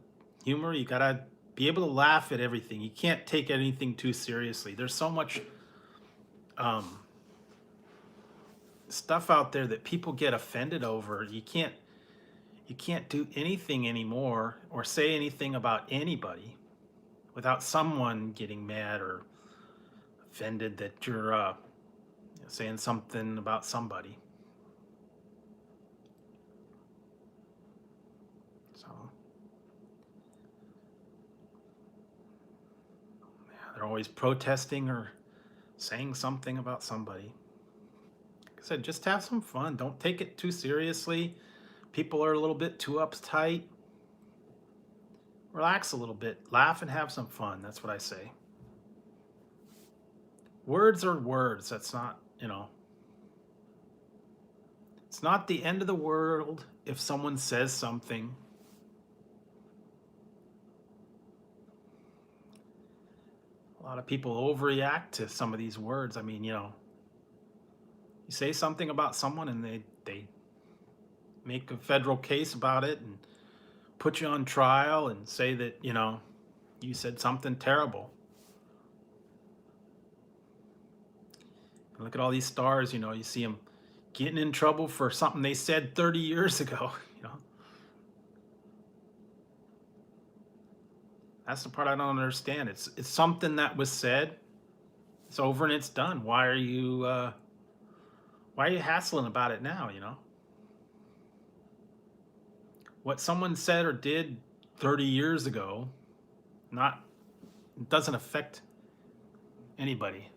humor. You gotta be able to laugh at everything. You can't take anything too seriously. There's so much stuff out there that people get offended over. You can't do anything anymore or say anything about anybody without someone getting mad or offended that you're saying something about somebody. So, yeah, they're always protesting or saying something about somebody. Like I said, just have some fun. Don't take it too seriously. People are a little bit too uptight. Relax a little bit. Laugh and have some fun. That's what I say. Words are words. That's not, it's not the end of the world if someone says something. A lot of people overreact to some of these words. I mean, you say something about someone and they make a federal case about it and put you on trial and say that, you said something terrible. Look at all these stars, you see them getting in trouble for something they said 30 years ago, you know. That's the part I don't understand. It's something that was said. It's over and it's done. Why are you hassling about it now, you know? What someone said or did 30 years ago, not it doesn't affect anybody.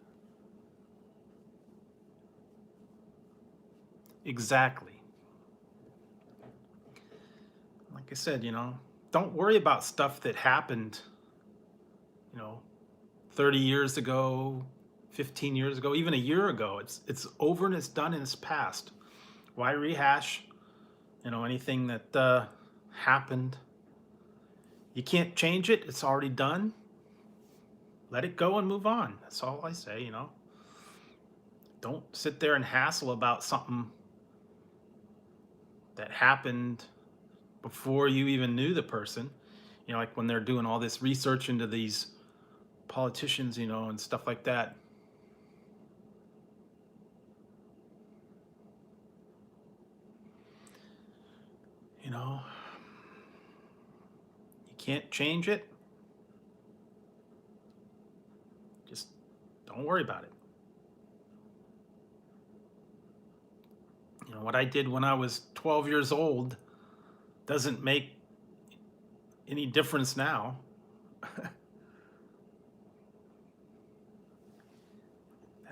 Exactly. Like I said, don't worry about stuff that happened, you know, 30 years ago, 15 years ago, even a year ago. It's over and it's done and it's past. Why rehash, anything that happened? You can't change it. It's already done. Let it go and move on. That's all I say, Don't sit there and hassle about something that happened before you even knew the person. Like when they're doing all this research into these politicians, and stuff like that. You can't change it. Just don't worry about it. What I did when I was 12 years old doesn't make any difference now. That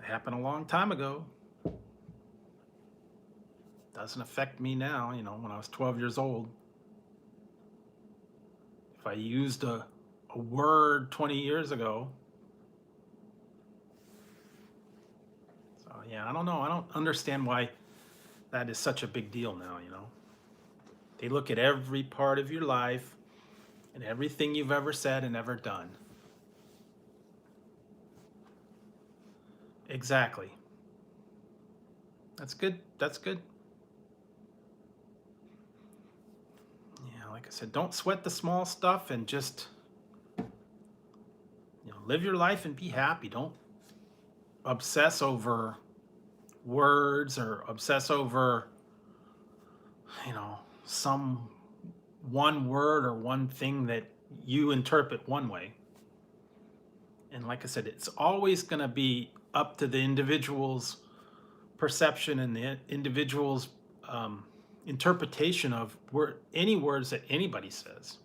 happened a long time ago. Doesn't affect me now, when I was 12 years old. If I used a word 20 years ago. So yeah, I don't know. I don't understand why that is such a big deal now, They look at every part of your life and everything you've ever said and ever done. Exactly. That's good. That's good. Yeah, like I said, don't sweat the small stuff and just, live your life and be happy. Don't obsess over words or obsess over, some one word or one thing that you interpret one way. And like I said, it's always going to be up to the individual's perception and the individual's interpretation of any words that anybody says.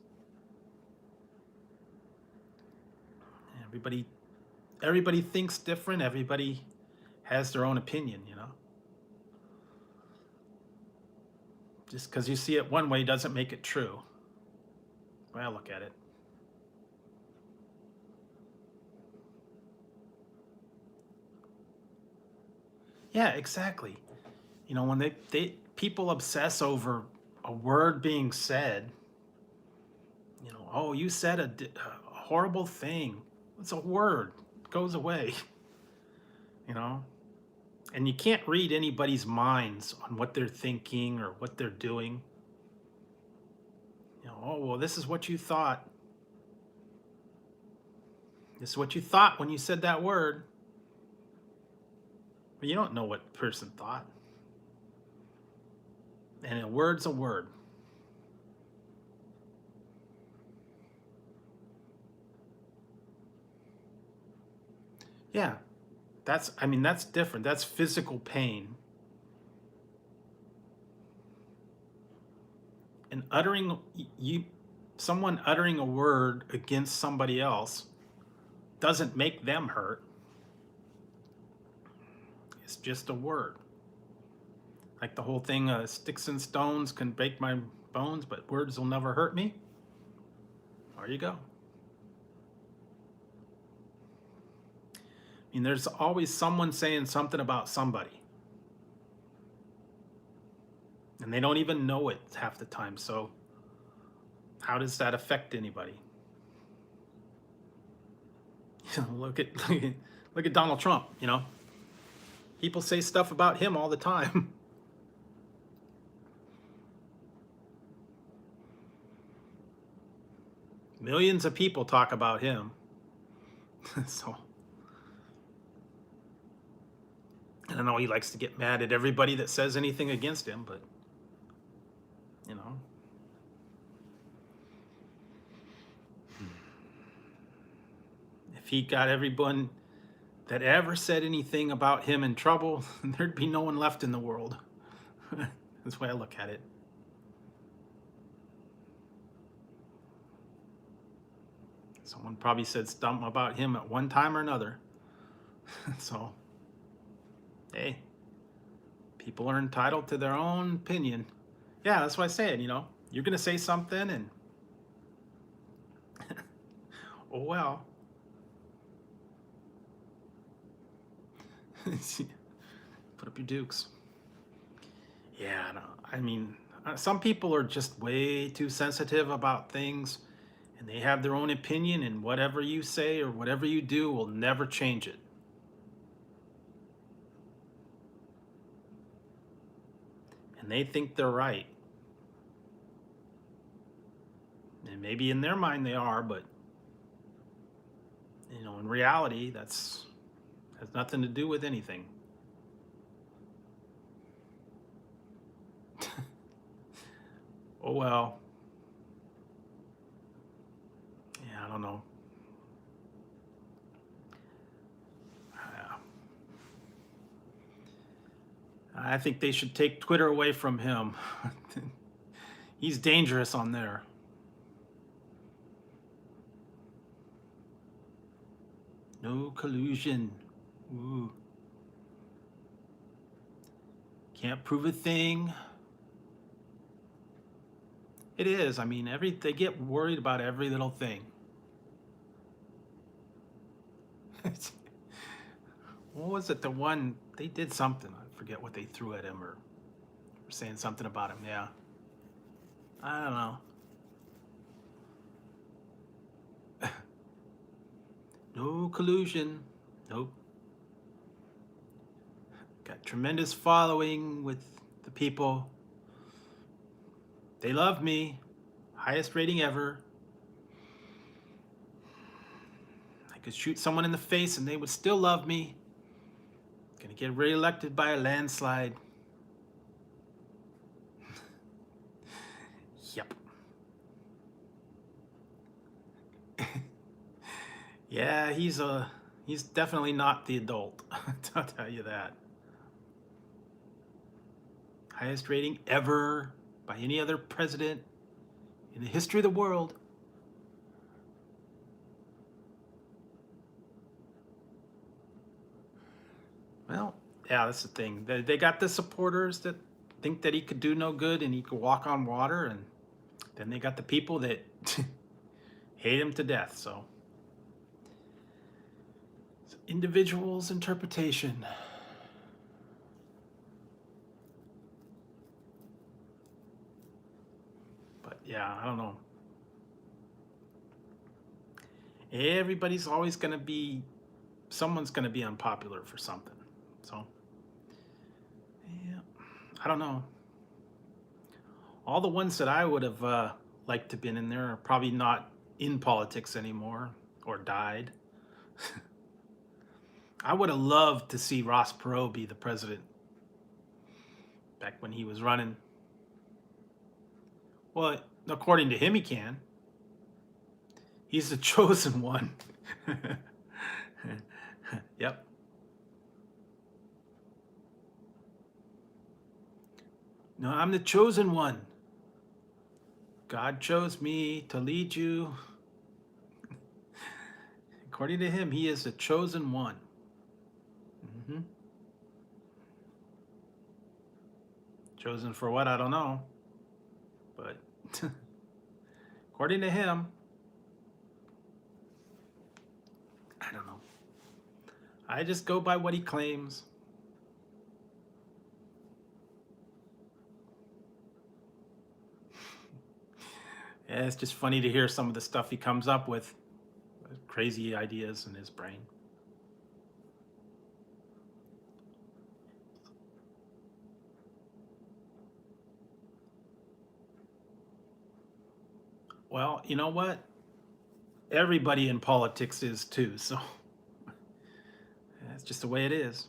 Everybody thinks different. Everybody has their own opinion, Just because you see it one way doesn't make it true. The way I look at it. Yeah, exactly. When they people obsess over a word being said, oh, you said a horrible thing. It's a word. It goes away. And you can't read anybody's minds on what they're thinking or what they're doing. Oh, well, this is what you thought. This is what you thought when you said that word. But you don't know what the person thought. And a word's a word. Yeah, that's different. That's physical pain. And someone uttering a word against somebody else doesn't make them hurt. It's just a word. Like the whole thing, sticks and stones can break my bones, but words will never hurt me. There you go. There's always someone saying something about somebody. And they don't even know it half the time. So how does that affect anybody? Look at Donald Trump, People say stuff about him all the time. Millions of people talk about him. So And I know he likes to get mad at everybody that says anything against him, but, you know, if he got everyone that ever said anything about him in trouble, there'd be no one left in the world. That's the way I look at it. Someone probably said something about him at one time or another. So, hey, people are entitled to their own opinion. Yeah, that's what I said, you know. You're going to say something and, oh well. Put up your dukes. Yeah, no, I mean, some people are just way too sensitive about things, and they have their own opinion, and whatever you say or whatever you do will never change it. And they think they're right. And maybe in their mind they are, but, you know, in reality, that's has nothing to do with anything. Oh well. Yeah, I don't know. I think they should take Twitter away from him. He's dangerous on there. No collusion. Ooh. Can't prove a thing. It is. I mean, they get worried about every little thing. What was it? The one they did something. I forget what they threw at him or saying something about him. Yeah. I don't know. No collusion. Nope. Got tremendous following with the people. They love me. Highest rating ever. I could shoot someone in the face and they would still love me. Gonna get reelected by a landslide. Yep. Yeah, he's definitely not the adult. I'll tell you that. Highest rating ever by any other president in the history of the world. Well, yeah, that's the thing. They got the supporters that think that he could do no good and he could walk on water, and then they got the people that hate him to death. So it's individual's interpretation. But yeah, I don't know. Everybody's always going to be, someone's going to be unpopular for something. So, yeah, I don't know. All the ones that I would have liked to been in there are probably not in politics anymore or died. I would have loved to see Ross Perot be the president back when he was running. Well, according to him, he can. He's the chosen one. Yep. No, I'm the chosen one. God chose me to lead you. According to him, he is the chosen one. Mm-hmm. Chosen for what? I don't know. But according to him, I don't know. I just go by what he claims. Yeah, it's just funny to hear some of the stuff he comes up with. Crazy ideas in his brain. Well, you know what? Everybody in politics is too, so that's just the way it is.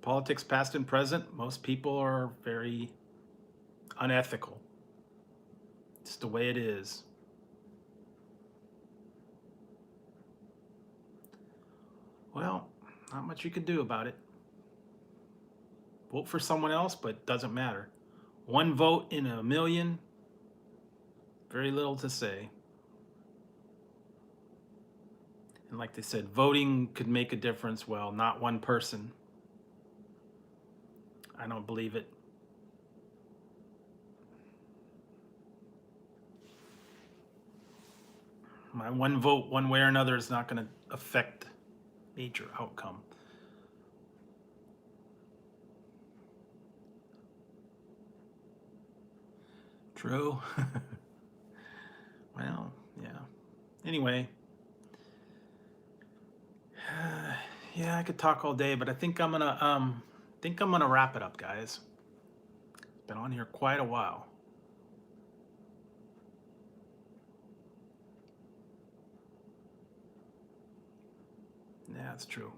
politics past and present, most people are very unethical. It's the way it is. Well, not much you can do about it. Vote for someone else, but it doesn't matter. One vote in a million, very little to say. And like they said, voting could make a difference. Well, not one person. I don't believe it. My one vote, one way or another, is not going to affect major outcome. True. Well, yeah. Anyway, yeah, I could talk all day, but I think I'm gonna wrap it up, guys. Been on here quite a while. Yeah, that's true.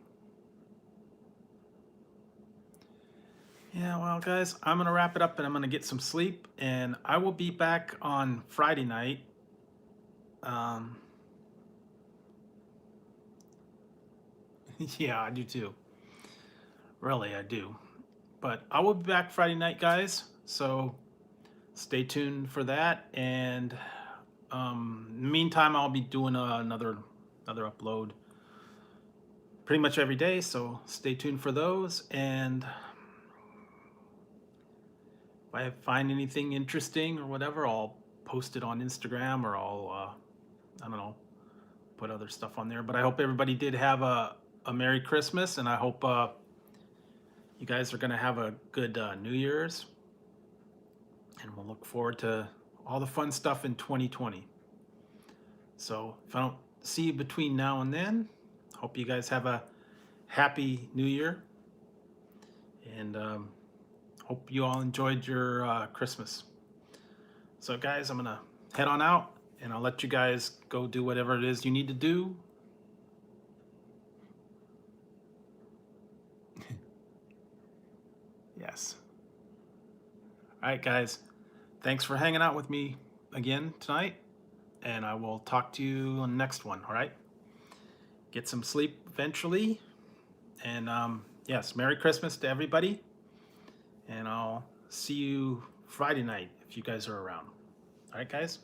Yeah, well, guys, I'm gonna wrap it up and I'm gonna get some sleep, and I will be back on Friday night. Um, yeah, I do too. Really, I do. But I will be back Friday night, guys. So stay tuned for that. And meantime, I'll be doing another upload pretty much every day. So stay tuned for those. And if I find anything interesting or whatever, I'll post it on Instagram, or I'll I don't know, put other stuff on there. But I hope everybody did have a Merry Christmas, and I hope you guys are gonna have a good New Year's, and we'll look forward to all the fun stuff in 2020. So if I don't see you between now and then, hope you guys have a happy New Year, and hope you all enjoyed your Christmas. So guys, I'm gonna head on out, and I'll let you guys go do whatever it is you need to do. Yes. All right, guys. Thanks for hanging out with me again tonight, and I will talk to you on the next one. All right. Get some sleep eventually, and yes, Merry Christmas to everybody, and I'll see you Friday night if you guys are around. All right, guys.